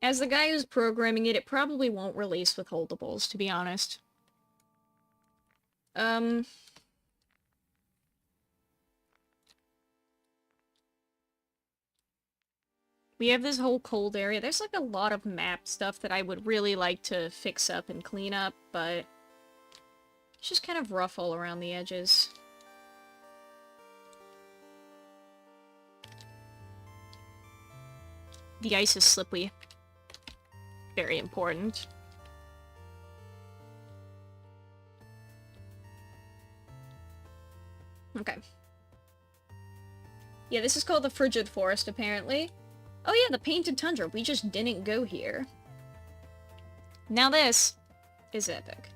A: As the guy who's programming it, it probably won't release with holdables, to be honest. We have this whole cold area. There's like a lot of map stuff that I would really like to fix up and clean up, but it's just kind of rough all around the edges. The ice is slippery. Very important. Okay. Yeah, this is called the Frigid Forest, apparently. Oh yeah, the Painted Tundra. We just didn't go here. Now this is epic.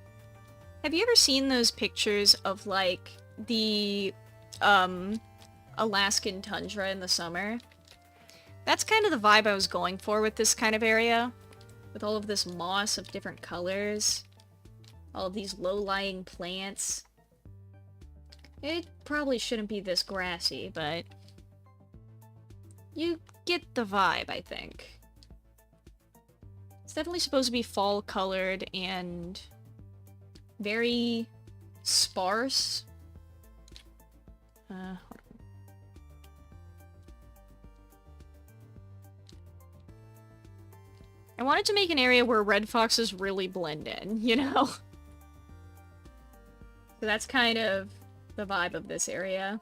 A: Have you ever seen those pictures of, like, the, Alaskan tundra in the summer? That's kind of the vibe I was going for with this kind of area. With all of this moss of different colors. All of these low-lying plants. It probably shouldn't be this grassy, but... you get the vibe, I think. It's definitely supposed to be fall-colored and... very... sparse. I wanted to make an area where red foxes really blend in, you know? So that's kind of the vibe of this area.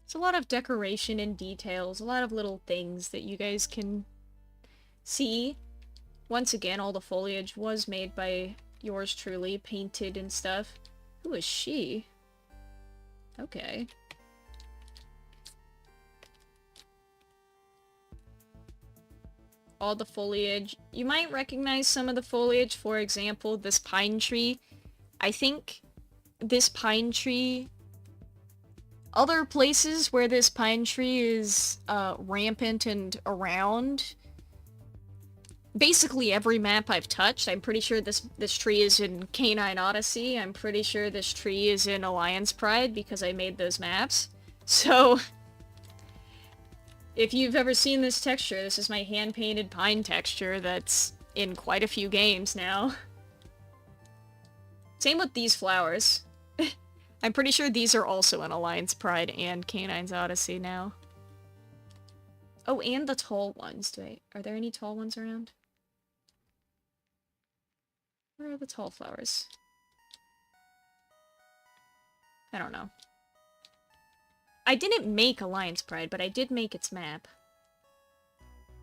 A: It's a lot of decoration and details, a lot of little things that you guys can see. Once again, all the foliage was made by yours truly, painted and stuff. Who is she? Okay. All the foliage. You might recognize some of the foliage, for example, this pine tree. I think this pine tree... Other places where this pine tree is rampant and around... Basically every map I've touched. I'm pretty sure this tree is in Canine Odyssey. I'm pretty sure this tree is in Alliance Pride because I made those maps. So... if you've ever seen this texture, this is my hand-painted pine texture that's in quite a few games now. Same with these flowers. I'm pretty sure these are also in Alliance Pride and Canine's Odyssey now. Oh, and the tall ones. Are there any tall ones around? Where are the tall flowers? I don't know. I didn't make Alliance Pride, but I did make its map.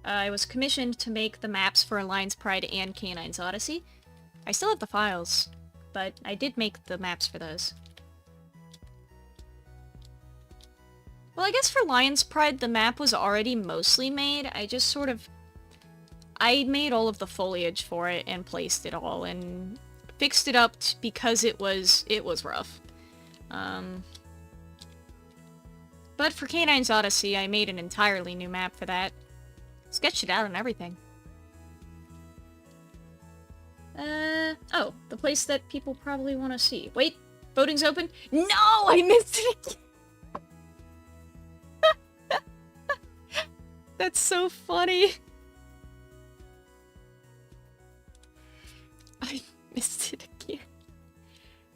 A: I was commissioned to make the maps for Alliance Pride and Canine's Odyssey. I still have the files, but I did make the maps for those. Well, I guess for Lion's Pride, the map was already mostly made. I just sort of... I made all of the foliage for it and placed it all and fixed it up because it was rough. But for Canine's Odyssey, I made an entirely new map for that. Sketched it out and everything. Oh, the place that people probably want to see. Wait, voting's open? No, I missed it again! That's so funny. I missed it again.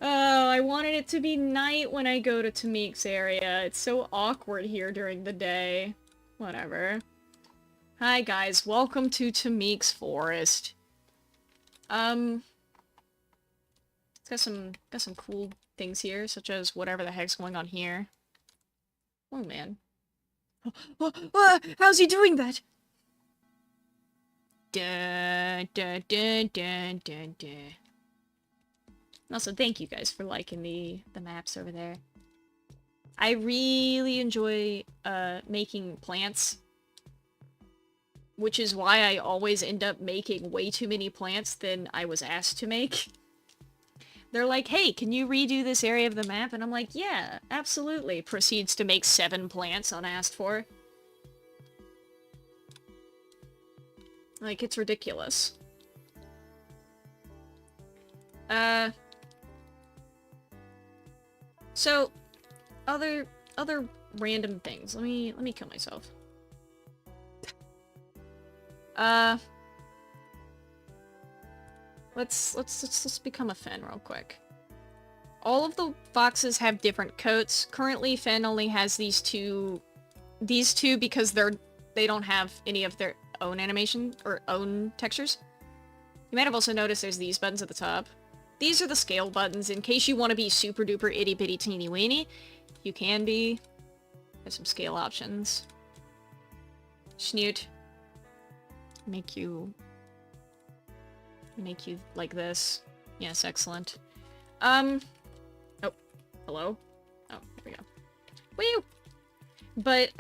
A: Oh, I wanted it to be night when I go to Tamik's area. It's so awkward here during the day. Whatever. Hi guys, welcome to Tamik's Forest. It's got some cool things here, such as whatever the heck's going on here. Oh man. How's he doing that? Dun, dun, dun, dun, dun, dun. Also, thank you guys for liking the maps over there. I really enjoy making plants, which is why I always end up making way too many plants than I was asked to make. They're like, hey, can you redo this area of the map? And I'm like, yeah, absolutely. Proceeds to make 7 plants unasked for. Like, it's ridiculous. So, other random things. Let me kill myself. Let's become a Fen real quick. All of the foxes have different coats. Currently, Fen only has these two because they don't have any of their own animation or own textures. You might have also noticed there's these buttons at the top. These are the scale buttons in case you want to be super duper itty bitty teeny weeny. You can be. There's some scale options. Snoot. Make you like this. Yes, excellent. Oh, hello? Oh, here we go. Woo! But,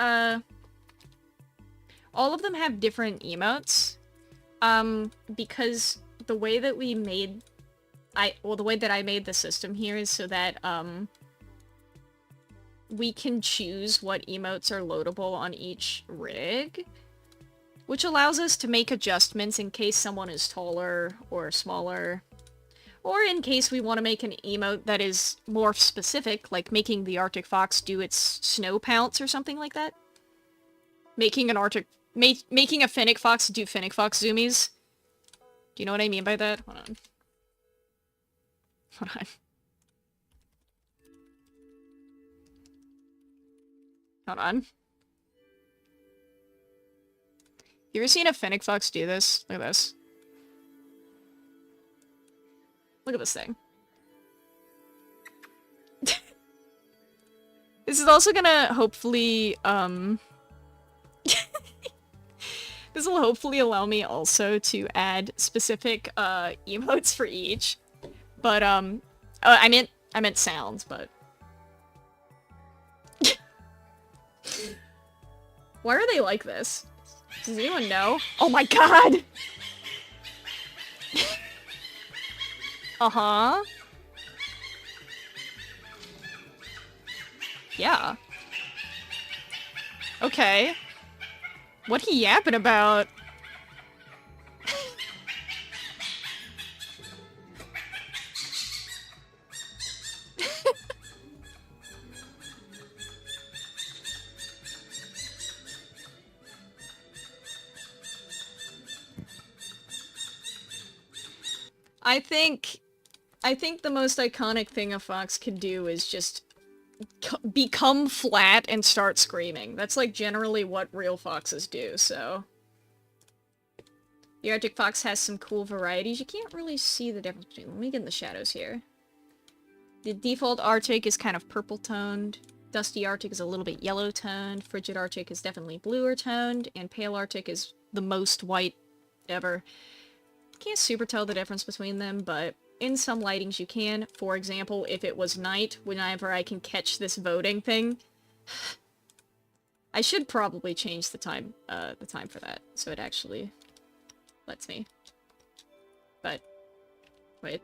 A: all of them have different emotes, because the way that we made... the way that I made the system here is so that, we can choose what emotes are loadable on each rig, which allows us to make adjustments in case someone is taller or smaller, or in case we want to make an emote that is more specific, like making the Arctic Fox do its snow pounce or something like that. Making a Fennec Fox do Fennec Fox zoomies. Do you know what I mean by that? Hold on. Hold on. Hold on. You ever seen a Fennec Fox do this? Look at this. Look at this thing. This is also gonna hopefully, this will hopefully allow me also to add specific, emotes for each. But, I meant sounds, but... Why are they like this? Does anyone know? Oh my god! Uh-huh. Yeah. Okay. What he yapping about? I think I think the most iconic thing a fox can do is just become flat and start screaming. That's like generally what real foxes do, so... The Arctic fox has some cool varieties. You can't really see the difference between them. Let me get in the shadows here. The default Arctic is kind of purple-toned. Dusty Arctic is a little bit yellow-toned. Frigid Arctic is definitely bluer-toned. And Pale Arctic is the most white ever. Can't super tell the difference between them, but in some lightings you can. For example, if it was night, whenever I can catch this voting thing. I should probably change the time for that, so it actually lets me. But, wait.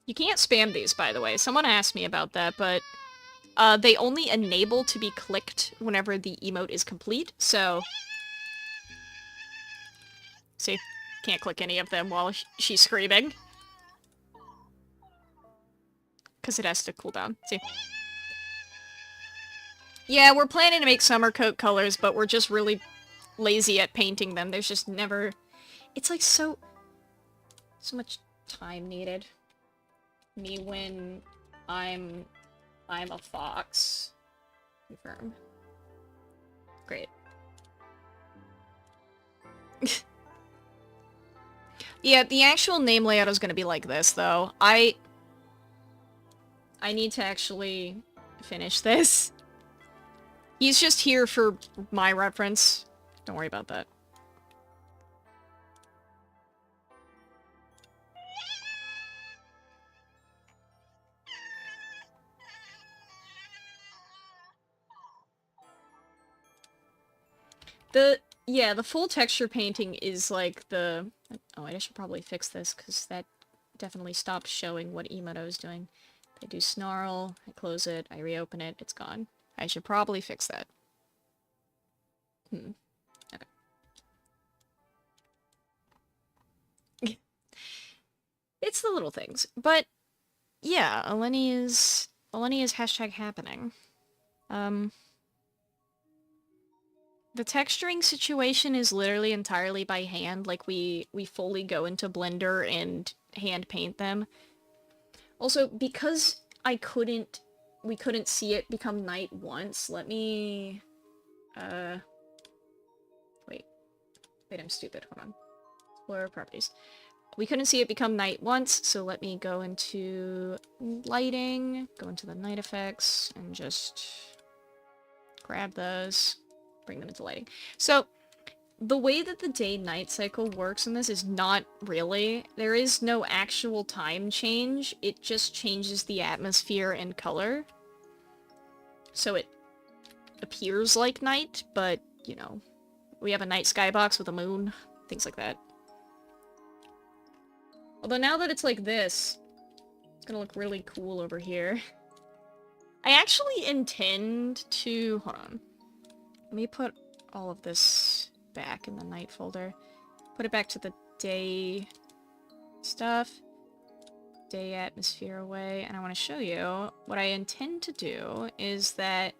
A: You can't spam these, by the way. Someone asked me about that, but they only enable to be clicked whenever the emote is complete, so... See? Can't click any of them while she's screaming. Because it has to cool down. See? Yeah, we're planning to make summer coat colors, but we're just really lazy at painting them. There's just never... It's like so much time needed. Me when I'm a fox. Confirm. Great. Yeah, the actual name layout is gonna be like this, though. I need to actually finish this. He's just here for my reference. Don't worry about that. Yeah, the full texture painting is like the... Oh, I should probably fix this, because that definitely stopped showing what emote I was doing. I do snarl, I close it, I reopen it, it's gone. I should probably fix that. Okay. It's the little things. But, yeah, Elenia's hashtag happening. The texturing situation is literally entirely by hand, like we fully go into Blender and hand paint them. Also, because we couldn't see it become night once, let me... Wait, I'm stupid, hold on. Explore properties. We couldn't see it become night once, so let me go into lighting, go into the night effects, and just grab those. Bring them into lighting. So, the way that the day-night cycle works in this is not really. There is no actual time change. It just changes the atmosphere and color. So it appears like night, but, you know, we have a night skybox with a moon, things like that. Although now that it's like this, it's gonna look really cool over here. I actually intend to... Hold on. Let me put all of this back in the night folder. Put it back to the day stuff. Day atmosphere away. And I want to show you what I intend to do is that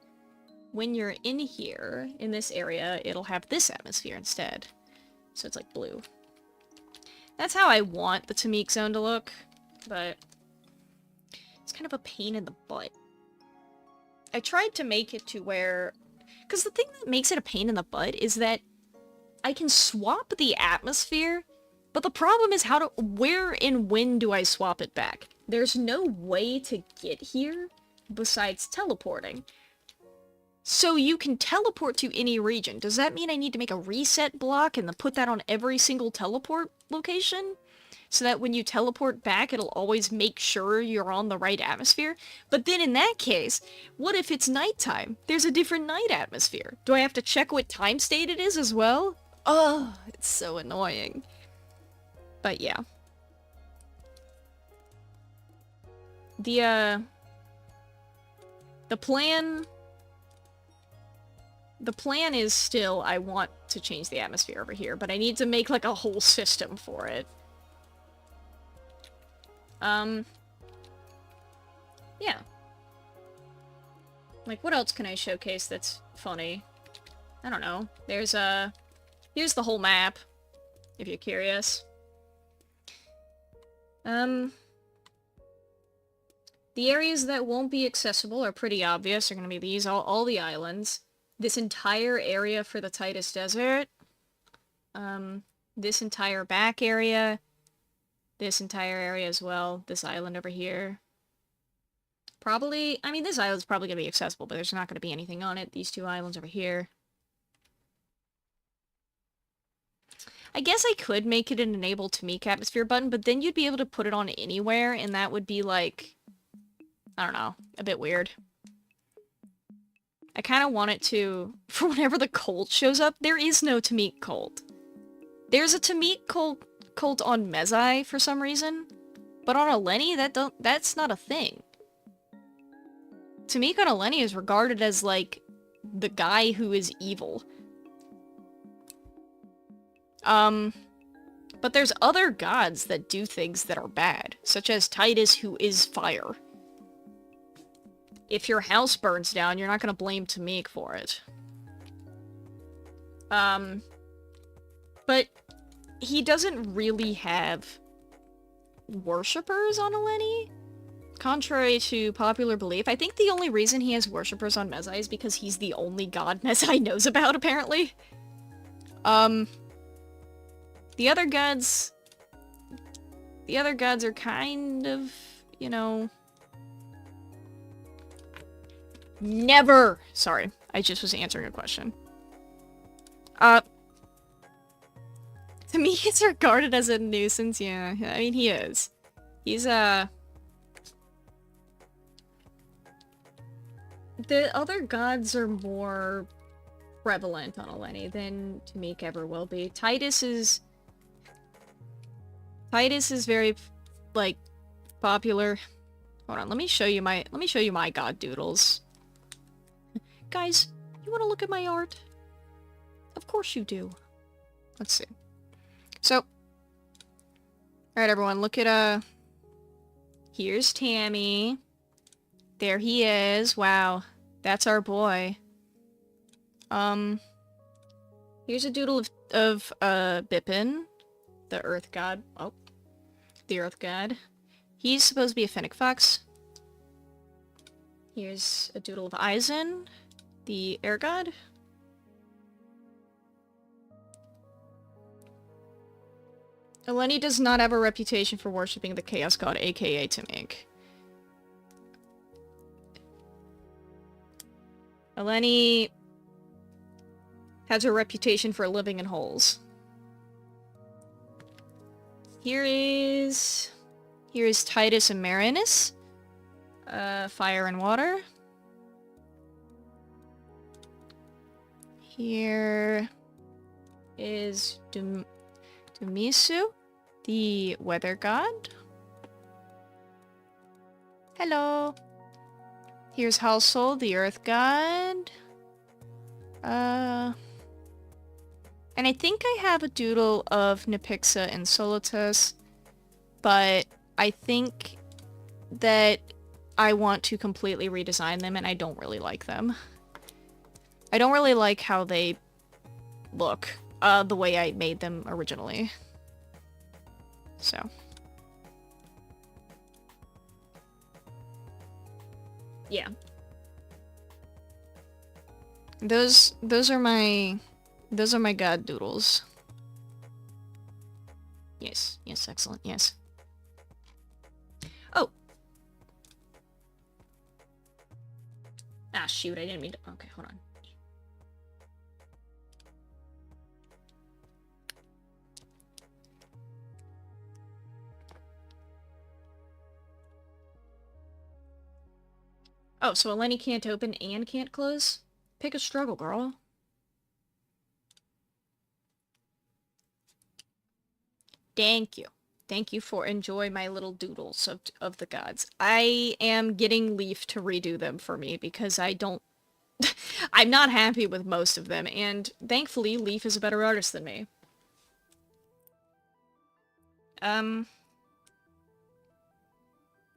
A: when you're in here, in this area, it'll have this atmosphere instead. So it's like blue. That's how I want the Tamik zone to look, but it's kind of a pain in the butt. I tried to make it to where... Because the thing that makes it a pain in the butt is that I can swap the atmosphere, but the problem is where and when do I swap it back? There's no way to get here besides teleporting. So you can teleport to any region. Does that mean I need to make a reset block and then put that on every single teleport location? So that when you teleport back, it'll always make sure you're on the right atmosphere? But then in that case, what if it's nighttime? There's a different night atmosphere. Do I have to check what time state it is as well? Oh, it's so annoying. But yeah. The plan is still, I want to change the atmosphere over here, but I need to make like a whole system for it. Yeah. Like, what else can I showcase that's funny? I don't know. Here's the whole map. if you're curious. The areas that won't be accessible are pretty obvious. They're going to be these, all the islands. This entire area for the Titus Desert. This entire back area. This entire area as well. This island over here. Probably, I mean, this island's probably going to be accessible, but there's not going to be anything on it. These two islands over here. I guess I could make it an enable to meek atmosphere button, but then you'd be able to put it on anywhere, and that would be like, I don't know, a bit weird. I kind of want it to, for whenever the cult shows up, there is no Tamik cult. There's a Tamik cult on Mezaai for some reason, but on Eleni, that's not a thing. Tamik on Eleni is regarded as, like, the guy who is evil. But there's other gods that do things that are bad, such as Titus, who is fire. If your house burns down, you're not gonna blame Tamik for it. But he doesn't really have worshippers on Eleni, contrary to popular belief. I think the only reason he has worshippers on Mezaai is because he's the only god Mezaai knows about, apparently. The other gods are kind of, you know... Never! Sorry, I just was answering a question. To me, he's regarded as a nuisance, yeah. I mean, he is. He's, The other gods are more prevalent on Eleni than Tamik ever will be. Titus is very, like, popular. Hold on, let me show you my god doodles. Guys, you want to look at my art? Of course you do. Let's see. So, alright everyone, look at, here's Tammy. There he is. Wow. That's our boy. Here's a doodle of Bipin, the earth god. Oh. The earth god. He's supposed to be a fennec fox. Here's a doodle of Eisen, the air god. Eleni does not have a reputation for worshipping the chaos god, aka Tamik. Eleni has a reputation for living in holes. Here is Titus and Marinus. Fire and water. Here is Dumisu, the weather god. Hello. Here's Halsol, the earth god. And I think I have a doodle of Nepixa and Solitus, but I think that I want to completely redesign them, and I don't really like them. I don't really like how they look, the way I made them originally. So. Yeah. Those are my god doodles. Yes, excellent, yes. Oh! Ah, shoot, I didn't mean to... Okay, hold on. Oh, so Eleni can't open and can't close? Pick a struggle, girl. Thank you. Thank you for enjoying my little doodles of the gods. I am getting Leaf to redo them for me because I don't... I'm not happy with most of them, and thankfully Leaf is a better artist than me.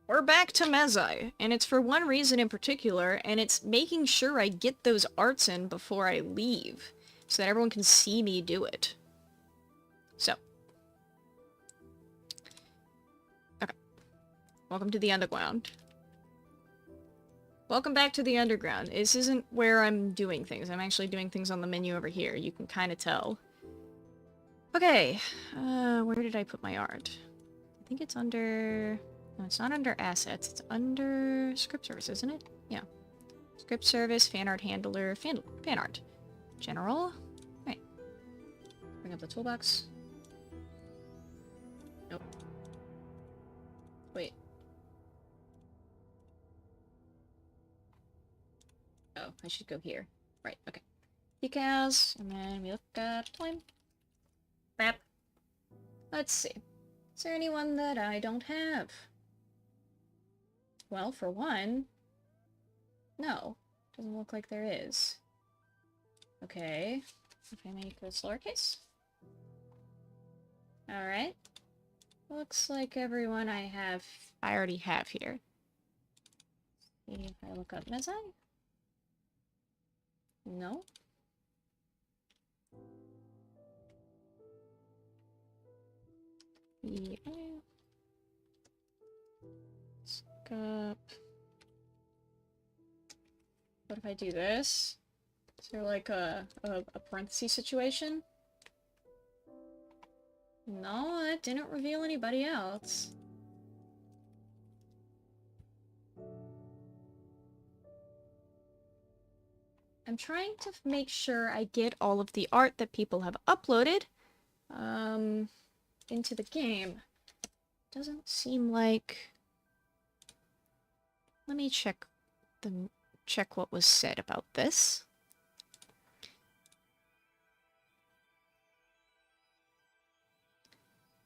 A: We're back to Mezaai, and it's for one reason in particular, and it's making sure I get those arts in before I leave, so that everyone can see me do it. So, Welcome to the underground. Welcome back to the underground. This isn't where I'm doing things. I'm actually doing things on the menu over here. You can kind of tell. Okay, where did I put my art? I think it's under... No, it's not under assets. It's under script service, isn't it? Yeah. Script service, fan art handler, fan art. General. Right. Bring up the toolbox. Nope. Wait. Oh, I should go here. Right, okay. Decals, and then we look at time. Bap. Let's see. Is there anyone that I don't have? Well, for one... No. Doesn't look like there is. Okay. If I make this lowercase. Alright. Looks like everyone I already have here. See if I look up Mezaai? No. Yeah. Up. What if I do this? Is there like a parenthesis situation? No, that didn't reveal anybody else. I'm trying to make sure I get all of the art that people have uploaded into the game. Doesn't seem like... Let me check what was said about this.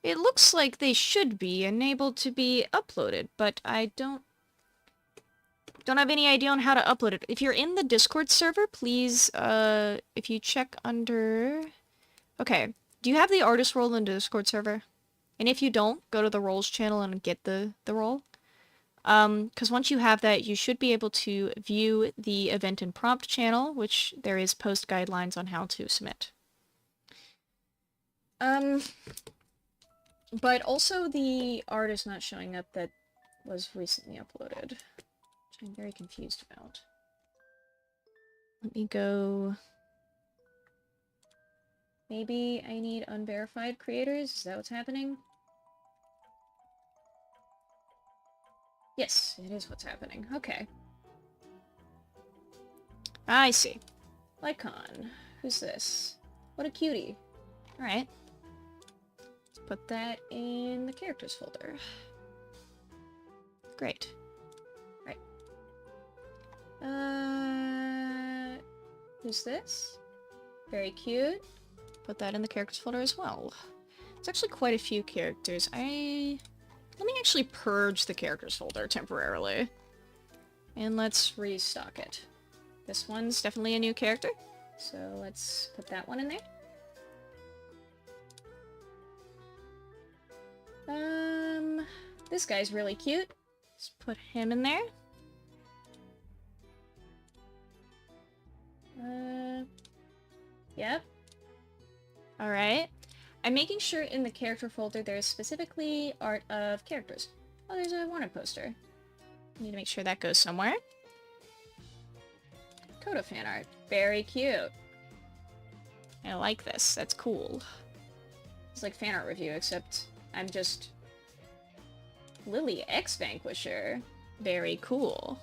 A: It looks like they should be enabled to be uploaded, but I don't have any idea on how to upload it. If you're in the Discord server, please, if you check under... Okay, do you have the artist role in the Discord server? And if you don't, go to the roles channel and get the role. Because once you have that, you should be able to view the event and prompt channel, which there is post guidelines on how to submit. But also the art is not showing up that was recently uploaded, which I'm very confused about. Let me go... Maybe I need unverified creators? Is that what's happening? Yes, it is what's happening. Okay. I see. Lycon. Who's this? What a cutie. Alright. Let's put that in the characters folder. Great. Right. Who's this? Very cute. Put that in the characters folder as well. It's actually quite a few characters. Let me actually purge the characters folder temporarily. And let's restock it. This one's definitely a new character. So let's put that one in there. This guy's really cute. Let's put him in there. Yep. Alright. I'm making sure in the character folder there's specifically art of characters. Oh, there's a wanted poster. Need to make sure that goes somewhere. Coda fan art. Very cute. I like this. That's cool. It's like fan art review, except I'm just... Lily X Vanquisher. Very cool.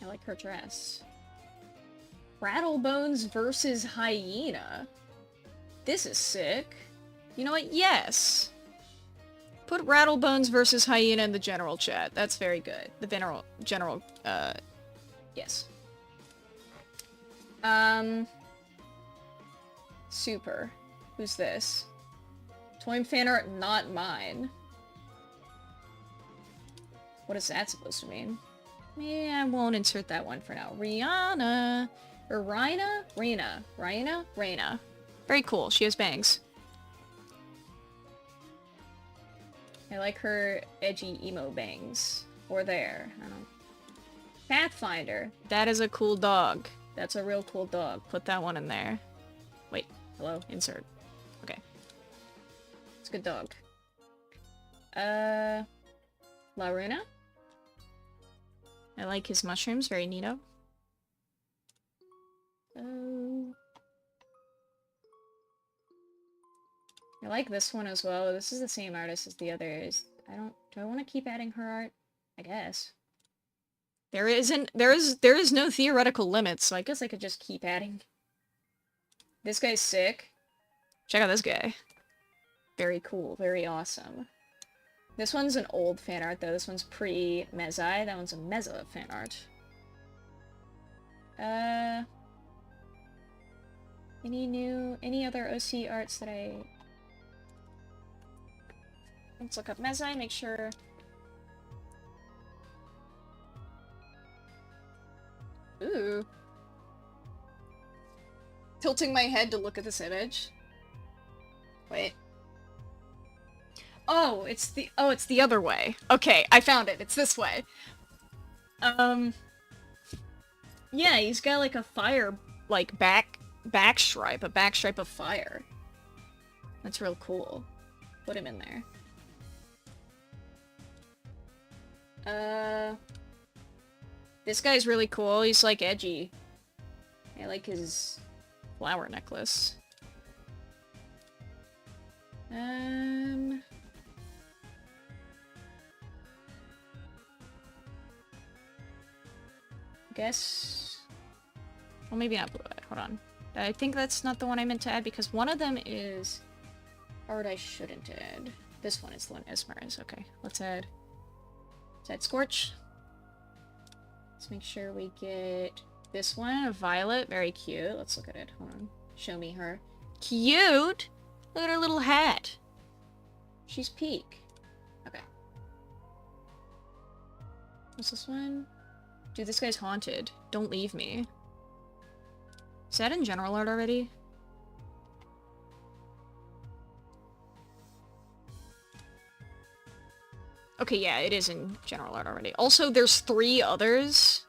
A: I like her dress. Rattlebones versus Hyena. This is sick. You know what? Yes. Put Rattlebones versus Hyena in the general chat. That's very good. The general, yes. Super. Who's this? TIOM fan art, not mine. What is that supposed to mean? Yeah, I won't insert that one for now. Rihanna. Or Rhina? Rena. Rhina? Rena. Very cool. She has bangs. I like her edgy emo bangs. Or there. I don't know. Pathfinder. That is a cool dog. That's a real cool dog. Put that one in there. Wait. Hello? Insert. Okay. It's a good dog. Laruna? I like his mushrooms, very neato. I like this one as well. This is the same artist as the others. Do I want to keep adding her art? I guess. There is no theoretical limit, so I guess I could just keep adding. This guy's sick. Check out this guy. Very cool, very awesome. This one's an old fan art, though. This one's pre-Mezaai. That one's a Meza fan art. Any other OC arts that let's look up Mezaai, make sure. Ooh. Tilting my head to look at this image. Wait. Oh, it's the other way. Okay, I found it. It's this way. Yeah, he's got like a fire, like back stripe, a back stripe of fire. That's real cool. Put him in there. This guy's really cool. He's like edgy. I like his flower necklace. Guess... Well, maybe not blue eye. Hold on. I think that's not the one I meant to add, because one of them is art I shouldn't add. This one is the one Esmeralda. Okay, let's add Scorch. Let's make sure we get this one, a Violet. Very cute. Let's look at it. Hold on. Show me her. Cute! Look at her little hat. She's peak. Okay. What's this one? Dude, this guy's haunted. Don't leave me. Is that in general art already? Okay, yeah, it is in general art already. Also, there's 3 others.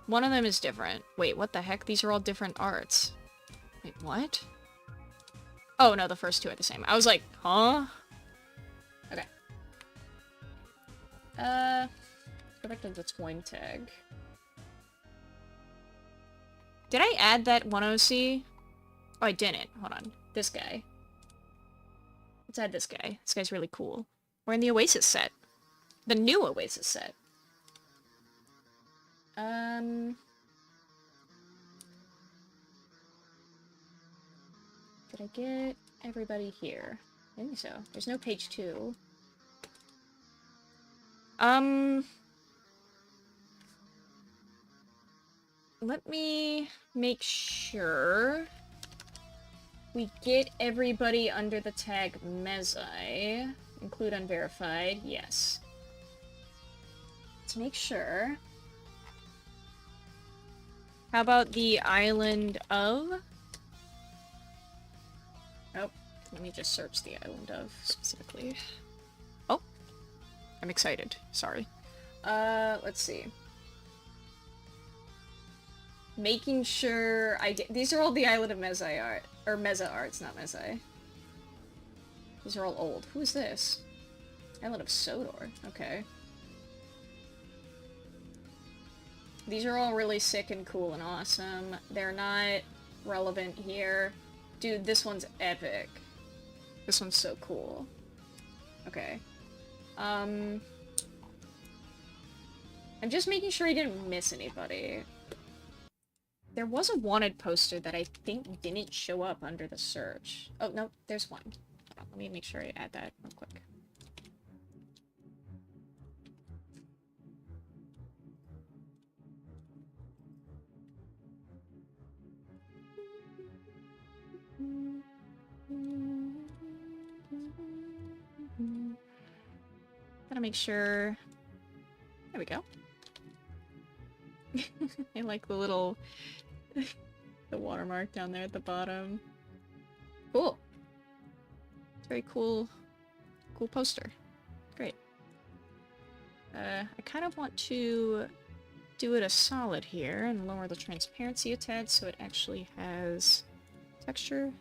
A: One of them is different. Wait, what the heck? These are all different arts. Wait, what? Oh, no, the first 2 are the same. I was like, huh? Okay. Go back to the twine tag. Did I add that one OC? Oh, I didn't. Hold on. This guy. Let's add this guy. This guy's really cool. We're in the Oasis set. The new Oasis set. Did I get everybody here? I think so. There's no page 2. Let me make sure we get everybody under the tag Mezaai. Include unverified. Yes. Let's make sure. How about the Island of? Oh, let me just search the Island of specifically. Oh, I'm excited. Sorry. Let's see. Making sure these are all the Island of Mezaai art. Or Meza arts, not Mezaai. These are all old. Who is this? Island of Sodor. Okay. These are all really sick and cool and awesome. They're not relevant here. Dude, this one's epic. This one's so cool. Okay. I'm just making sure I didn't miss anybody. There was a wanted poster that I think didn't show up under the search. Oh, no, there's one. Hold on, let me make sure I add that real quick. Gotta make sure... There we go. I like the little... the watermark down there at the bottom. Cool. It's very cool. Cool poster. Great. I kind of want to do it a solid here and lower the transparency a tad so it actually has texture.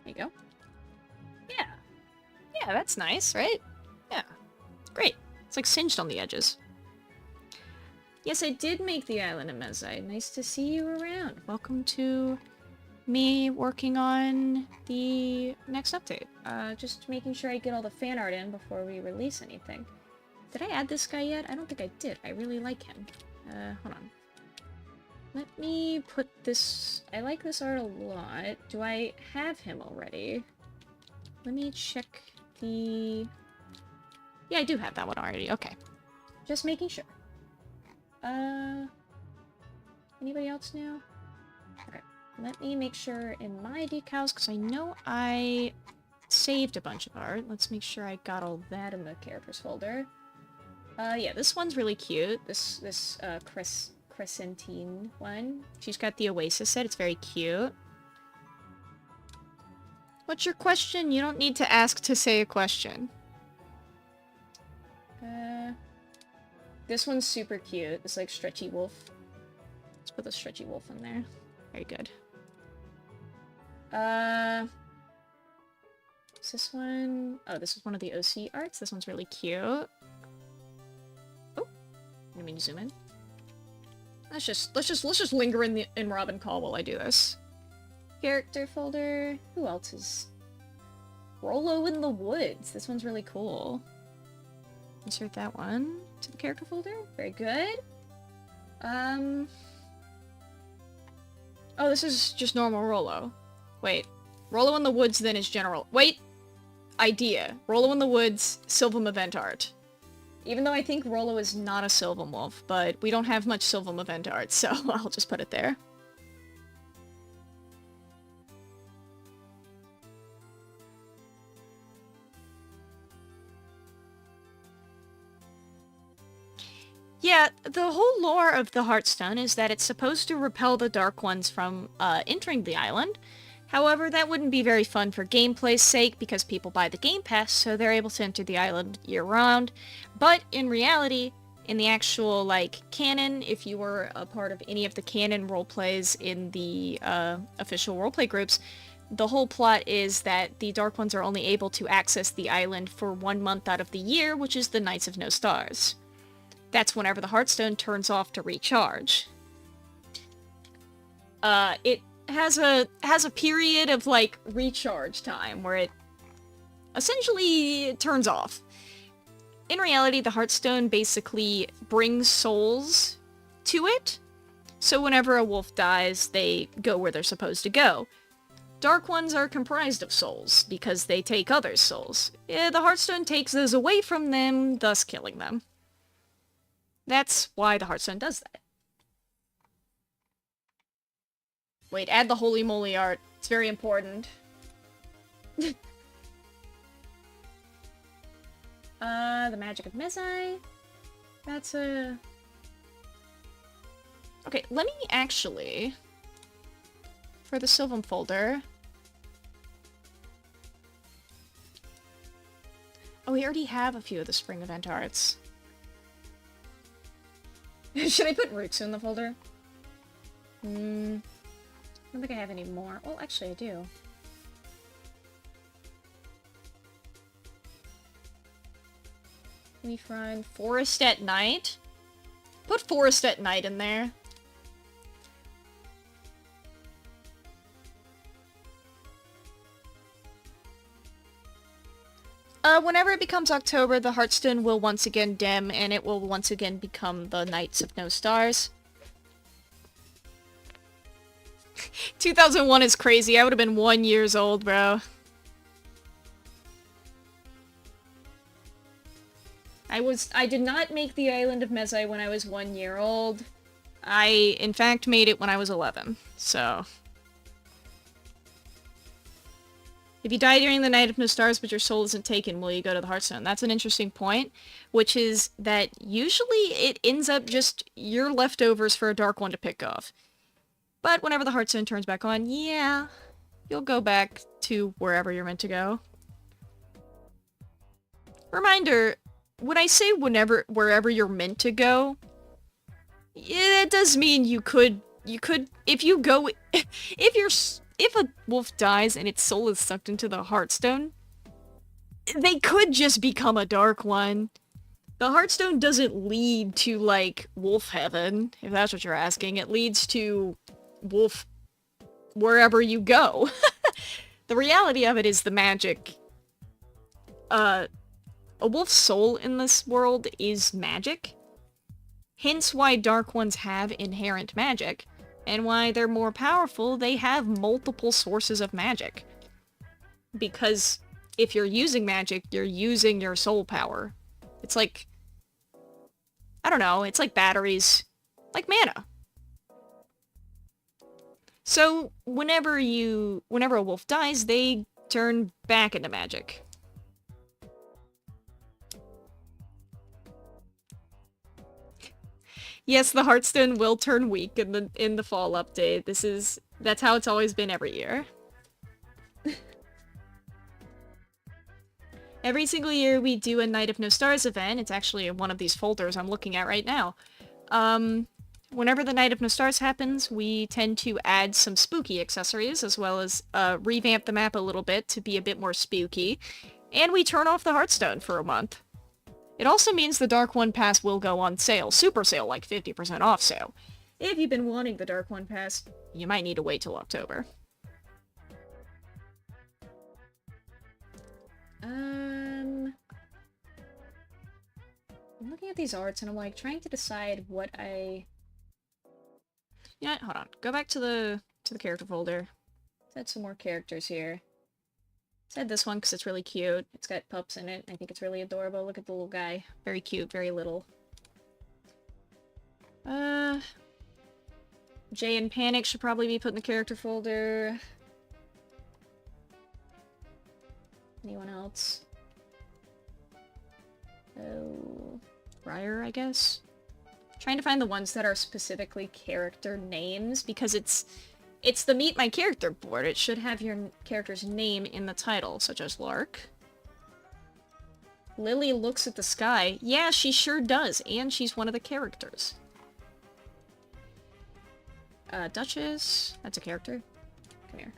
A: There you go. Yeah. Yeah, that's nice, right? Yeah. Great. It's like singed on the edges. Yes, I did make the Island of Mezaai. Nice to see you around. Welcome to me working on the next update. Just making sure I get all the fan art in before we release anything. Did I add this guy yet? I don't think I did. I really like him. Hold on. Let me put this... I like this art a lot. Do I have him already? Let me check the... Yeah, I do have that one already. Okay. Just making sure. Anybody else new? Okay. Let me make sure in my decals, because I know I saved a bunch of art. Let's make sure I got all that in the characters folder. Yeah, this one's really cute. This Crescentine one. She's got the Oasis set. It's very cute. What's your question? You don't need to ask to say a question. This one's super cute. This, like, stretchy wolf. Let's put the stretchy wolf in there. Very good. Is this one? Oh, this is one of the OC arts. This one's really cute. Oh. Let me zoom in. Let's just linger in Robin Call while I do this. Character folder. Who else is... Rollo in the Woods. This one's really cool. Insert that one to the character folder. Very good. Oh, this is just normal Rollo. Wait. Rollo in the Woods then is general. Wait! Idea. Rollo in the Woods, Sylvam event art. Even though I think Rollo is not a Sylvam wolf, but we don't have much Sylvam event art, so I'll just put it there. Yeah, the whole lore of the Heartstone is that it's supposed to repel the Dark Ones from entering the island. However, that wouldn't be very fun for gameplay's sake because people buy the Game Pass, so they're able to enter the island year-round. But in reality, in the actual, like, canon, if you were a part of any of the canon roleplays in the official roleplay groups, the whole plot is that the Dark Ones are only able to access the island for 1 month out of the year, which is the Nights of No Stars. That's whenever the Heartstone turns off to recharge. It has a period of, like, recharge time where it essentially turns off. In reality, the Heartstone basically brings souls to it, so whenever a wolf dies, they go where they're supposed to go. Dark Ones are comprised of souls, because they take others' souls. The Heartstone takes those away from them, thus killing them. That's why the Heartstone does that. Wait, add the holy moly art. It's very important. The Magic of Mezaai. That's a... Okay, let me actually... For the Sylvam folder... Oh, we already have a few of the spring event arts. Should I put Rutsu in the folder? I don't think I have any more. Oh, actually I do. We find Forest at Night. Put Forest at Night in there. Whenever it becomes October, the Heartstone will once again dim, and it will once again become the Nights of No Stars. 2001 is crazy. I would have been 1 year old, bro. I did not make the Island of Mezaai when I was 1 year old. I, in fact, made it when I was 11, so... If you die during the Night of No Stars but your soul isn't taken, will you go to the Heartstone? That's an interesting point, which is that usually it ends up just your leftovers for a Dark One to pick off. But whenever the Heartstone turns back on, yeah, you'll go back to wherever you're meant to go. Reminder, when I say wherever you're meant to go, yeah, it does mean you could, if you go, if a wolf dies and its soul is sucked into the Heartstone, They could just become a dark one. The Heartstone doesn't lead to, like, wolf heaven, if that's what you're asking. It leads to wolf wherever you go. The reality of it is the magic. A wolf's soul in this world is magic. Hence why dark ones have inherent magic. And why they're more powerful, they have multiple sources of magic. Because if you're using magic, you're using your soul power. It's like... I don't know, it's like batteries. Like mana. So, whenever a wolf dies, they turn back into magic. Yes, the Heartstone will turn weak in the fall update. That's how it's always been every year. Every single year we do a Night of No Stars event. It's actually one of these folders I'm looking at right now. Whenever the Night of No Stars happens, we tend to add some spooky accessories, as well as revamp the map a little bit to be a bit more spooky. And we turn off the Heartstone for a month. It also means the Dark One Pass will go on sale. Super sale, like 50% off sale. If you've been wanting the Dark One Pass, you might need to wait till October. I'm looking at these arts and I'm like trying to decide what I... You know what? Hold on. Go back to the character folder. Let's add some more characters here. Let's add this one because it's really cute. It's got pups in it. I think it's really adorable. Look at the little guy. Very cute, very little. Jay and Panic should probably be put in the character folder. Anyone else? Oh, Briar, I guess? Trying to find the ones that are specifically character names, because it's the Meet My Character board. It should have your character's name in the title, such as Lark. Lily looks at the sky. Yeah, she sure does, and she's one of the characters. Duchess, that's a character. Come here.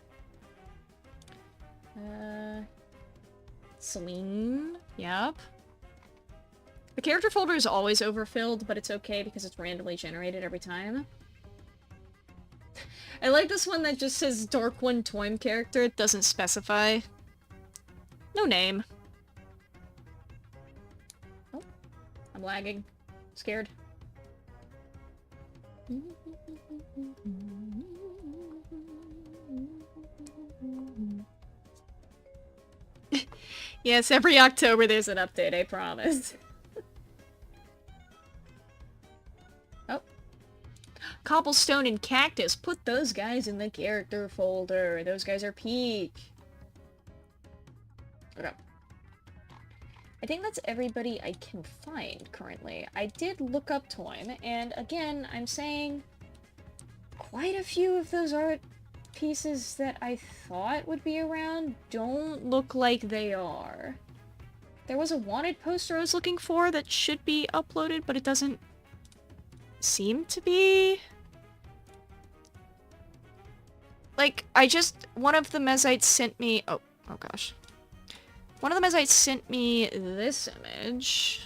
A: Celine, yep. The character folder is always overfilled, but it's okay because it's randomly generated every time. I like this one that just says Dark One TIOM character. It doesn't specify. No name. Oh, I'm lagging. Scared. Yes, every October there's an update, I promise. Oh. Cobblestone and Cactus. Put those guys in the character folder. Those guys are peak. Okay. I think that's everybody I can find currently. I did look up TIOM, and again, I'm saying quite a few of those art pieces that I thought would be around don't look like they are. There was a wanted poster I was looking for that should be uploaded, but it doesn't seem to be. Like, one of the Mezaites sent me, oh gosh. One of the Mezaites sent me this image,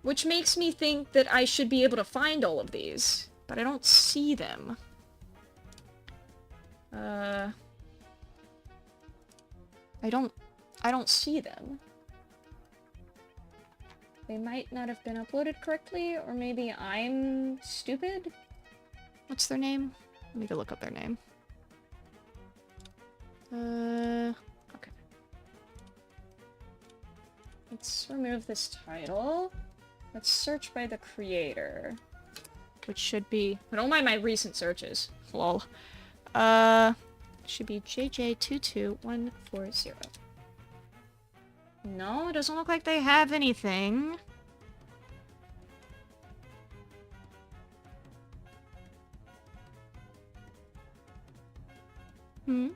A: which makes me think that I should be able to find all of these, but I don't see them. I don't see them. They might not have been uploaded correctly, or maybe I'm stupid? What's their name? Let me go look up their name. Okay. Let's remove this title. Let's search by the creator. Which should be... But don't mind my recent searches. Lol. Should be JJ22140. No, it doesn't look like they have anything. Hmm?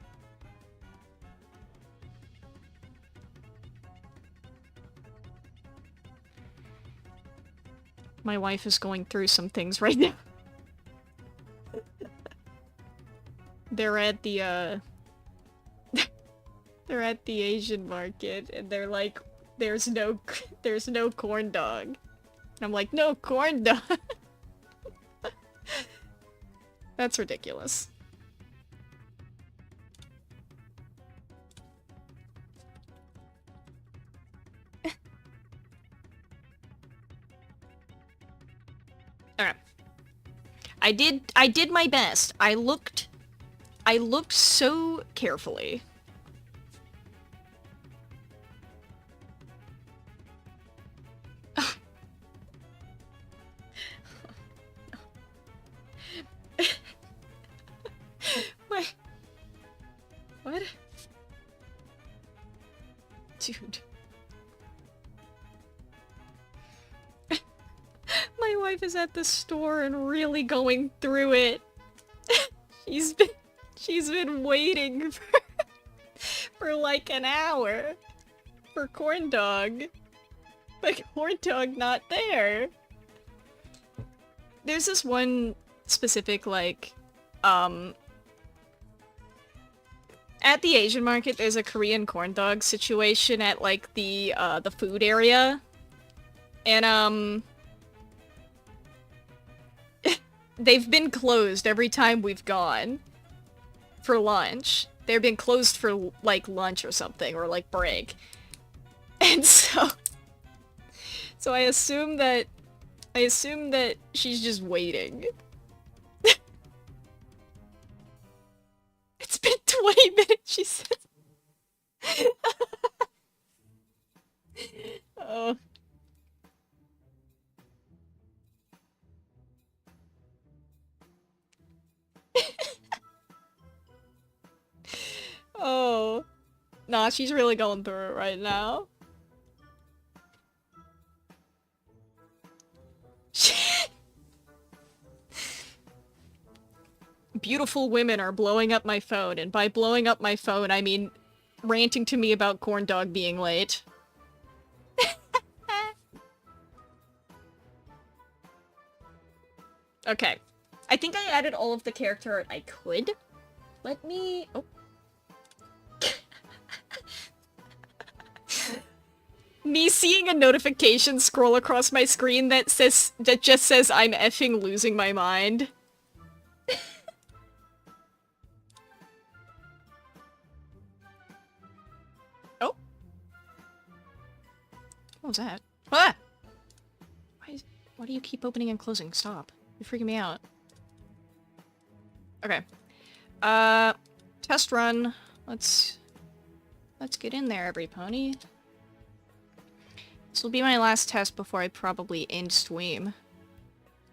A: My wife is going through some things right now. They're at the, They're at the Asian market, and they're like, there's no corn dog. And I'm like, no corn dog. That's ridiculous. Alright. I did my best. I looked so carefully. What? What? Dude. My wife is at the store and really going through it. She's been waiting for like an hour for corn dog. But corn dog not there. There's this one specific, like, at the Asian market, there's a Korean corn dog situation at, like, the food area. And, they've been closed every time we've gone for lunch. They've been closed for, like, lunch or something, or, like, break. And so I assume that she's just waiting. It's been 20 minutes, she says. Oh. Oh. Nah, she's really going through it right now. Beautiful women are blowing up my phone, and by blowing up my phone, I mean ranting to me about corn dog being late. Okay. I think I added all of the character art I could. Let me... Oh. Me seeing a notification scroll across my screen that just says I'm effing losing my mind. Oh. What was that? Ah! Why do you keep opening and closing? Stop. You're freaking me out. Okay. Test run. Let's get in there, every pony. This will be my last test before I probably end stream.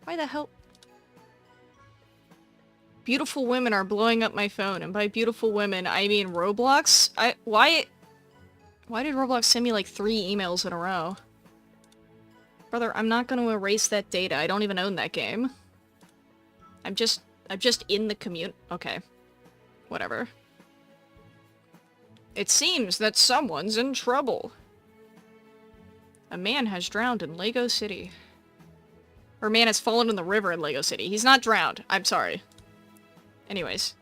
A: Why the hell? Beautiful women are blowing up my phone, and by beautiful women, I mean Roblox. Why did Roblox send me like 3 emails in a row? Brother, I'm not gonna erase that data. I don't even own that game. I'm just in the okay. Whatever. It seems that someone's in trouble. A man has drowned in Lego City. Or a man has fallen in the river in Lego City. He's not drowned. I'm sorry. Anyways.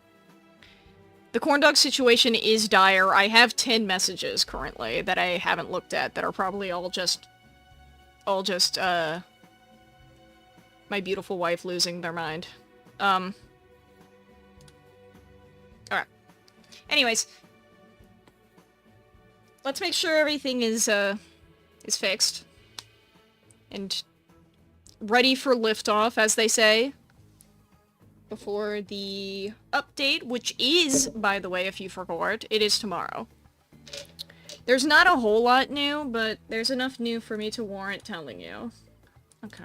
A: The corn dog situation is dire. I have 10 messages currently that I haven't looked at that are probably all just, my beautiful wife losing their mind. Alright. Anyways. Let's make sure everything is fixed. And ready for liftoff, as they say. Before the update, which is, by the way, if you forgot, it is tomorrow. There's not a whole lot new, but there's enough new for me to warrant telling you. Okay.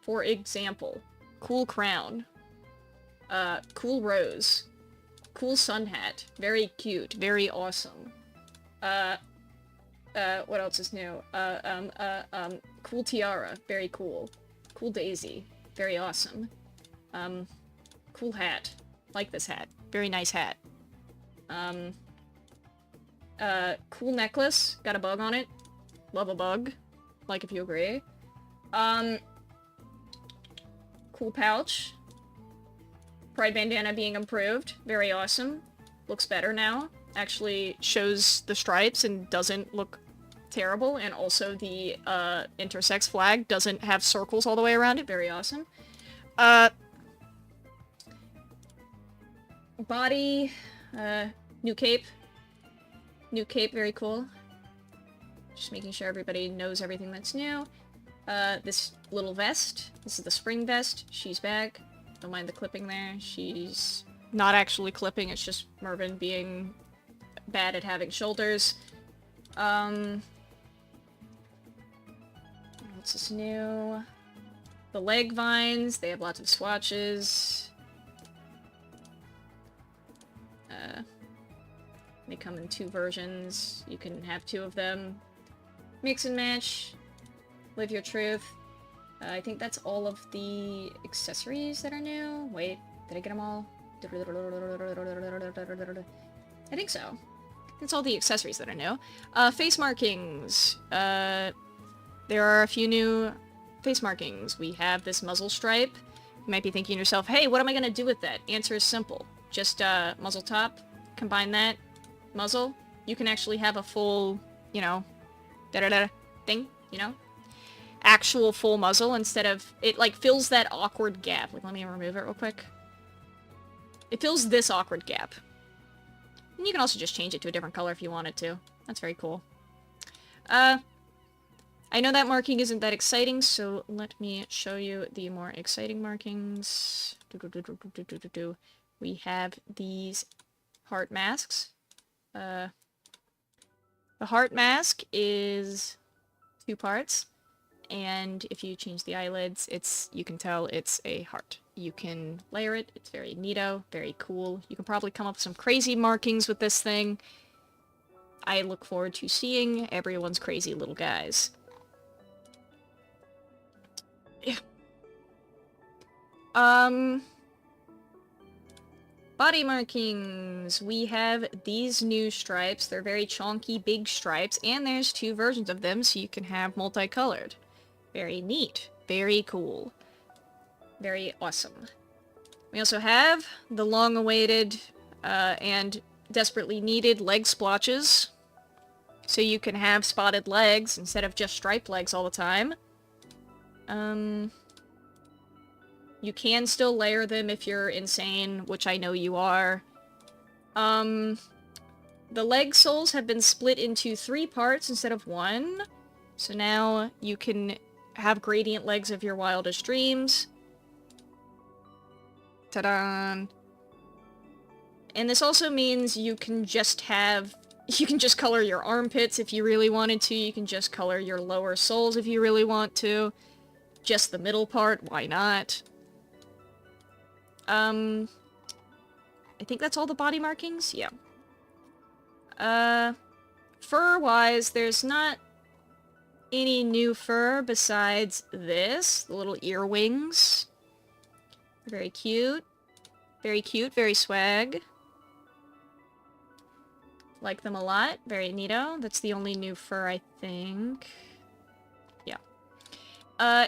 A: For example, cool crown. Cool rose. Cool sun hat. Very cute. Very awesome. What else is new? Cool tiara. Very cool. Cool daisy. Very awesome. Cool hat. Like this hat. Very nice hat. Cool necklace. Got a bug on it. Love a bug. Like if you agree. Cool pouch. Pride bandana being improved. Very awesome. Looks better now. Actually shows the stripes and doesn't look terrible. And also the intersex flag doesn't have circles all the way around it. Very awesome. Body. New cape. New cape, very cool. Just making sure everybody knows everything that's new. This little vest. This is the spring vest. She's back. Don't mind the clipping there. She's not actually clipping, it's just Mervyn being bad at having shoulders. What's this new? The leg vines. They have lots of swatches. They come in 2 versions. You can have 2 of them. Mix and match. Live your truth. I think that's all of the accessories that are new. Wait, did I get them all? I think so. That's all the accessories that are new. Face markings. There are a few new face markings. We have this muzzle stripe. You might be thinking to yourself, hey, what am I going to do with that? Answer is simple. Just muzzle top, combine that, muzzle. You can actually have a full, you know, thing, you know? Actual full muzzle instead of... It, like, fills that awkward gap. Like, let me remove it real quick. It fills this awkward gap. And you can also just change it to a different color if you wanted to. That's very cool. I know that marking isn't that exciting, so let me show you the more exciting markings. We have these heart masks. The heart mask is 2 parts, and if you change the eyelids, you can tell it's a heart. You can layer it. It's very neato, very cool. You can probably come up with some crazy markings with this thing. I look forward to seeing everyone's crazy little guys. Yeah. Body markings. We have these new stripes. They're very chunky, big stripes, and there's 2 versions of them, so you can have multicolored. Very neat. Very cool. Very awesome. We also have the long-awaited and desperately needed leg splotches. So you can have spotted legs instead of just striped legs all the time. You can still layer them if you're insane, which I know you are. The leg soles have been split into 3 parts instead of 1. So now you can have gradient legs of your wildest dreams. Ta-da! And this also means you can just color your armpits if you really wanted to. You can just color your lower soles if you really want to. Just the middle part, why not? I think that's all the body markings? Yeah. Fur-wise, there's not any new fur besides this. The little ear wings. Very cute. Very cute, very swag. Like them a lot. Very neato. That's the only new fur, I think. Yeah.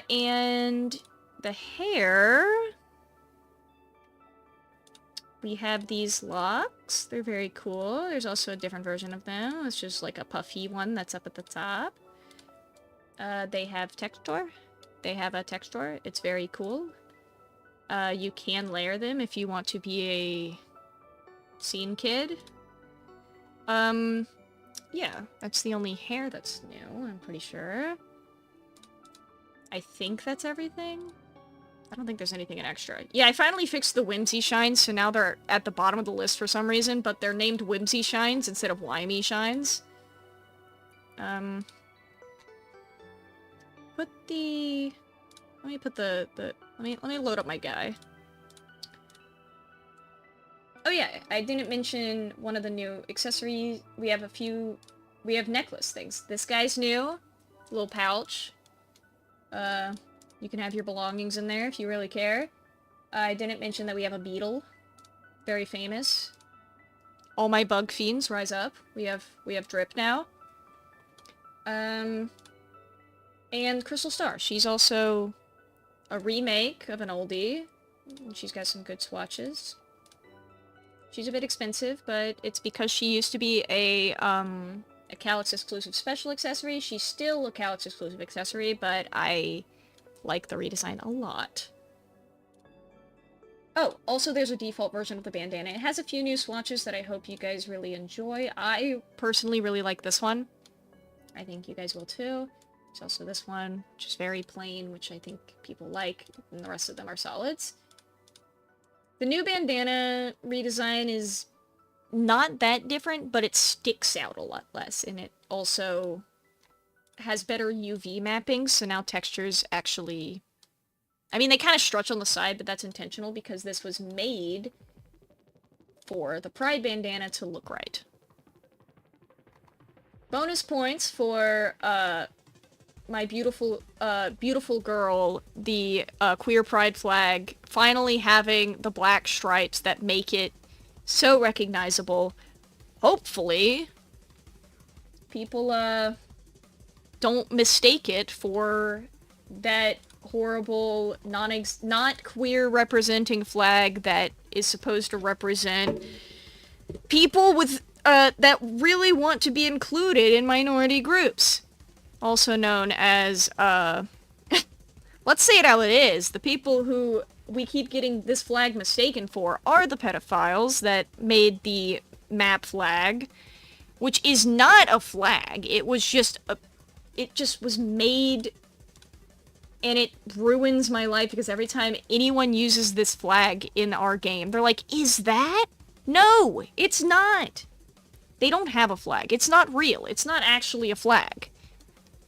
A: And the hair... We have these locks. They're very cool. There's also a different version of them. It's just like a puffy one that's up at the top. They have texture. They have a texture. It's very cool. You can layer them if you want to be a scene kid. Yeah, that's the only hair that's new, I'm pretty sure. I think that's everything. I don't think there's anything in extra. Yeah, I finally fixed the Whimsy Shines, so now they're at the bottom of the list for some reason, but they're named Whimsy Shines instead of Wimey Shines. Let me load up my guy. Oh yeah, I didn't mention one of the new accessories. We have necklace things. This guy's new. Little pouch. You can have your belongings in there if you really care. I didn't mention that we have a beetle. Very famous. All my bug fiends, rise up. We have Drip now. And Crystal Star. She's also a remake of an oldie. And she's got some good swatches. She's a bit expensive, but it's because she used to be a Calyx exclusive special accessory. She's still a Calyx exclusive accessory, but I like the redesign a lot. Oh, also there's a default version of the bandana. It has a few new swatches that I hope you guys really enjoy. I personally really like this one. I think you guys will too. There's also this one, which is very plain, which I think people like, and the rest of them are solids. The new bandana redesign is not that different, but it sticks out a lot less, and it also has better UV mapping, so now textures actually... I mean, they kind of stretch on the side, but that's intentional because this was made for the Pride bandana to look right. Bonus points for my beautiful girl, the queer pride flag, finally having the black stripes that make it so recognizable. Hopefully, people don't mistake it for that horrible, not queer representing flag that is supposed to represent people with that really want to be included in minority groups. Also known as, let's say it how it is, the people who we keep getting this flag mistaken for are the pedophiles that made the map flag, which is not a flag. It was just it just was made, and it ruins my life because every time anyone uses this flag in our game, they're like, is that? No, it's not. They don't have a flag. It's not real. It's not actually a flag.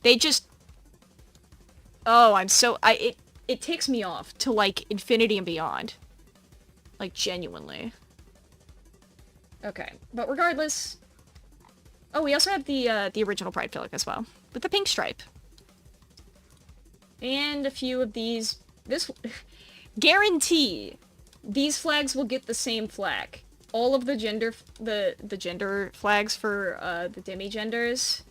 A: They just... Oh, it takes me off to, like, infinity and beyond. Like, genuinely. Okay, but regardless... Oh, we also have the original Pride flag as well. With the pink stripe. And a few of these... This... Guarantee these flags will get the same flag. All of the gender... The gender flags for, the demi-genders...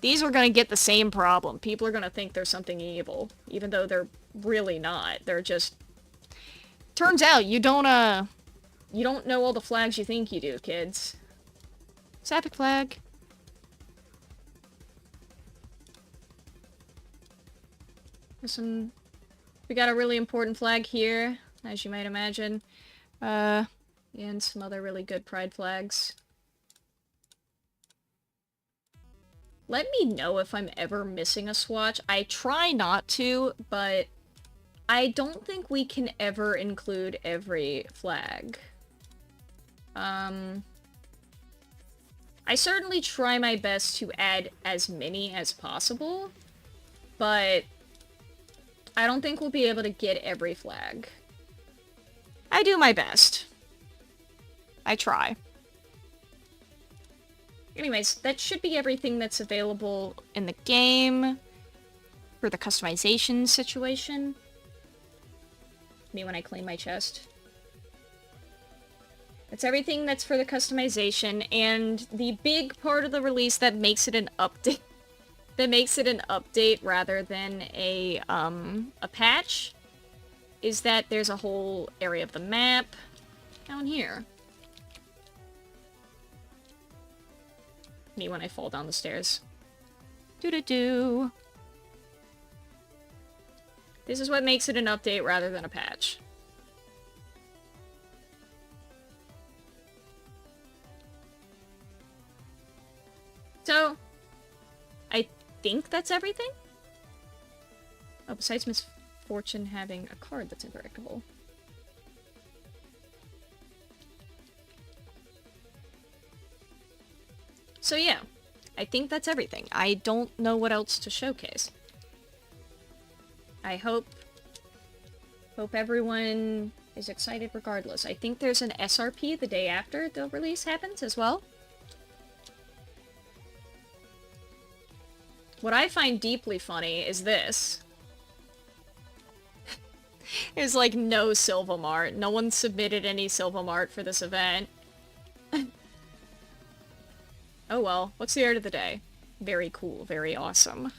A: These are gonna get the same problem. People are gonna think there's something evil, even though they're really not. They're just... Turns out, you don't know all the flags you think you do, kids. Sapphic flag. We got a really important flag here, as you might imagine. And some other really good pride flags. Let me know if I'm ever missing a swatch. I try not to, but I don't think we can ever include every flag. I certainly try my best to add as many as possible, but I don't think we'll be able to get every flag. I do my best. I try. Anyways, that should be everything that's available in the game for the customization situation. Me when I clean my chest. That's everything that's for the customization, and the big part of the release that makes it an update rather than a patch is that there's a whole area of the map down here. Me when I fall down the stairs. Doo-doo-doo. This is what makes it an update rather than a patch. So, I think that's everything? Oh, besides Misfortune having a card that's unbreakable. So yeah, I think that's everything. I don't know what else to showcase. I hope everyone is excited regardless. I think there's an SRP the day after the release happens as well. What I find deeply funny is this. There's like no Silvamart. No one submitted any Silvamart for this event. Oh well, what's the art of the day? Very cool, very awesome.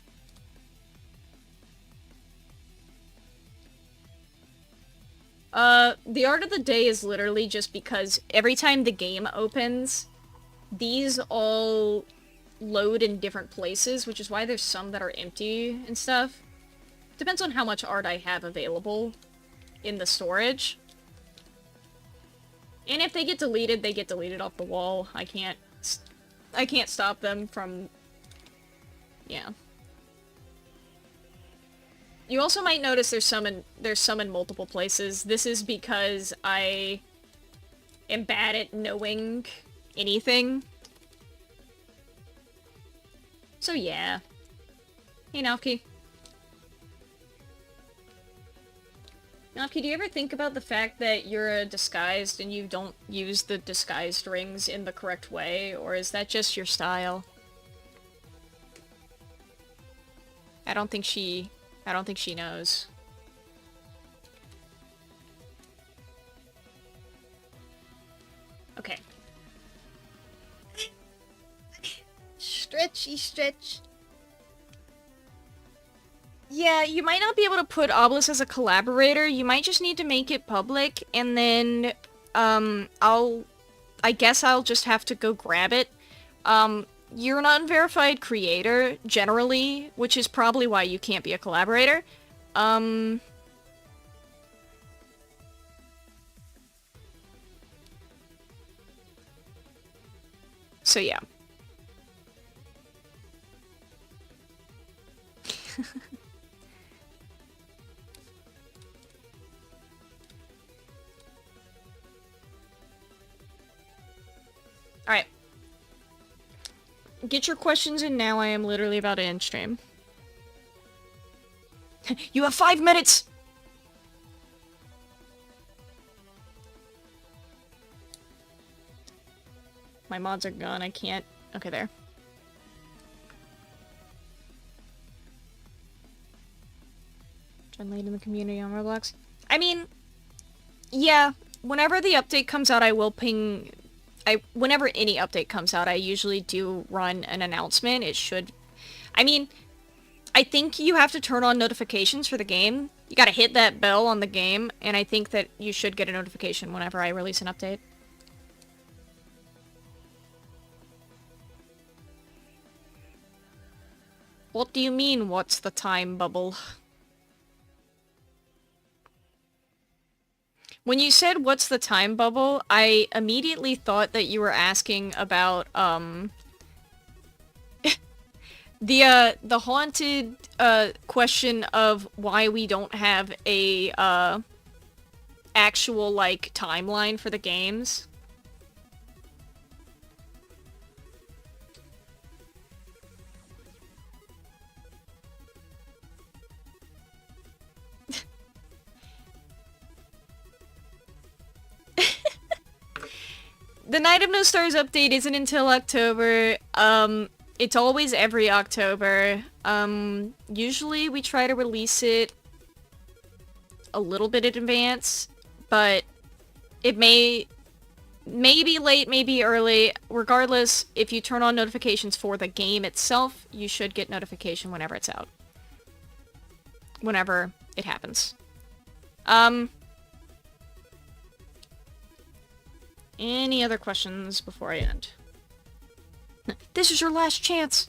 A: The art of the day is literally just because every time the game opens, these all load in different places, which is why there's some that are empty and stuff. Depends on how much art I have available in the storage. And if they get deleted, they get deleted off the wall. I can't stop them from... Yeah. You also might notice there's some in multiple places. This is because I am bad at knowing anything. So yeah. Hey, Nalki. Nalki, do you ever think about the fact that you're disguised and you don't use the disguised rings in the correct way, or is that just your style? I don't think she knows. Okay. Stretchy stretch. Yeah, you might not be able to put Obelisk as a collaborator. You might just need to make it public, and then, I guess I'll just have to go grab it. You're an unverified creator, generally, which is probably why you can't be a collaborator. So yeah. Alright. Get your questions in now, I am literally about to end stream. You have 5 minutes! My mods are gone, I can't... Okay, there. Join late in the community on Roblox. I mean, yeah, whenever the update comes out, I will ping... whenever any update comes out, I usually do run an announcement. It should... I mean, I think you have to turn on notifications for the game. You gotta hit that bell on the game, and I think that you should get a notification whenever I release an update. What do you mean, what's the time bubble? When you said, what's the time bubble, I immediately thought that you were asking about, the haunted, question of why we don't have a, actual, like, timeline for the games. The Night of No Stars update isn't until October. It's always every October. Usually we try to release it a little bit in advance, but it may be late, maybe early. Regardless, if you turn on notifications for the game itself, you should get notification whenever it's out. Whenever it happens. Any other questions before I end? This is your last chance!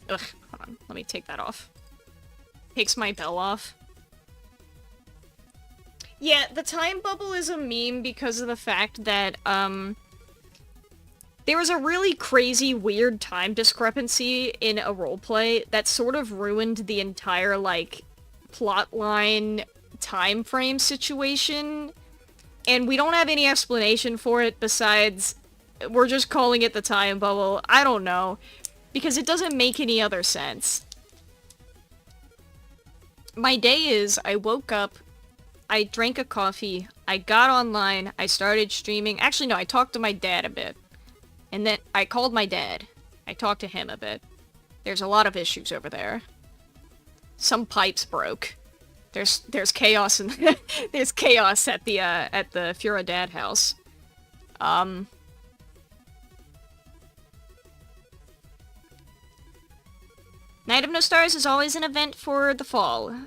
A: Ugh, hold on. Let me take that off. Takes my bell off. Yeah, the time bubble is a meme because of the fact that, there was a really crazy, weird time discrepancy in a roleplay that sort of ruined the entire, like, plotline time frame situation, and we don't have any explanation for it besides we're just calling it the time bubble. I don't know, because it doesn't make any other sense. My day is, I woke up, I drank a coffee, I got online, I started streaming. Actually, no, I talked to my dad a bit. And then I called my dad. I talked to him a bit. There's a lot of issues over there. Some pipes broke. There's chaos in there's chaos at the Fura Dad house. Night of No Stars is always an event for the fall.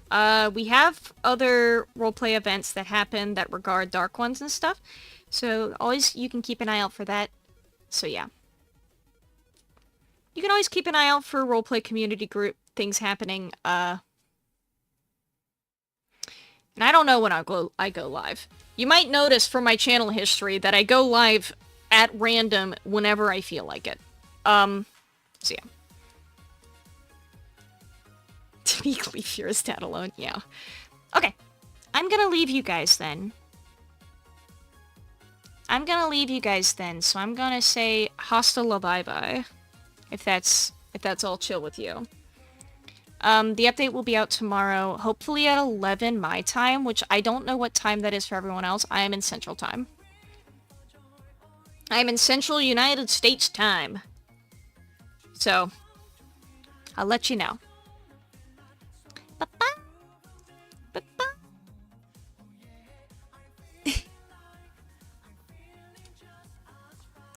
A: We have other roleplay events that happen that regard Dark Ones and stuff. So always, you can keep an eye out for that. So yeah. You can always keep an eye out for roleplay community group things happening. And I don't know when I go live. You might notice from my channel history that I go live at random whenever I feel like it. So yeah. To leave your stat alone, yeah. Okay. I'm gonna leave you guys then. So I'm gonna say hasta la bye-bye. If that's all chill with you. The update will be out tomorrow, hopefully at 11 my time, which I don't know what time that is for everyone else. I am in Central Time. I am in Central United States Time. So, I'll let you know.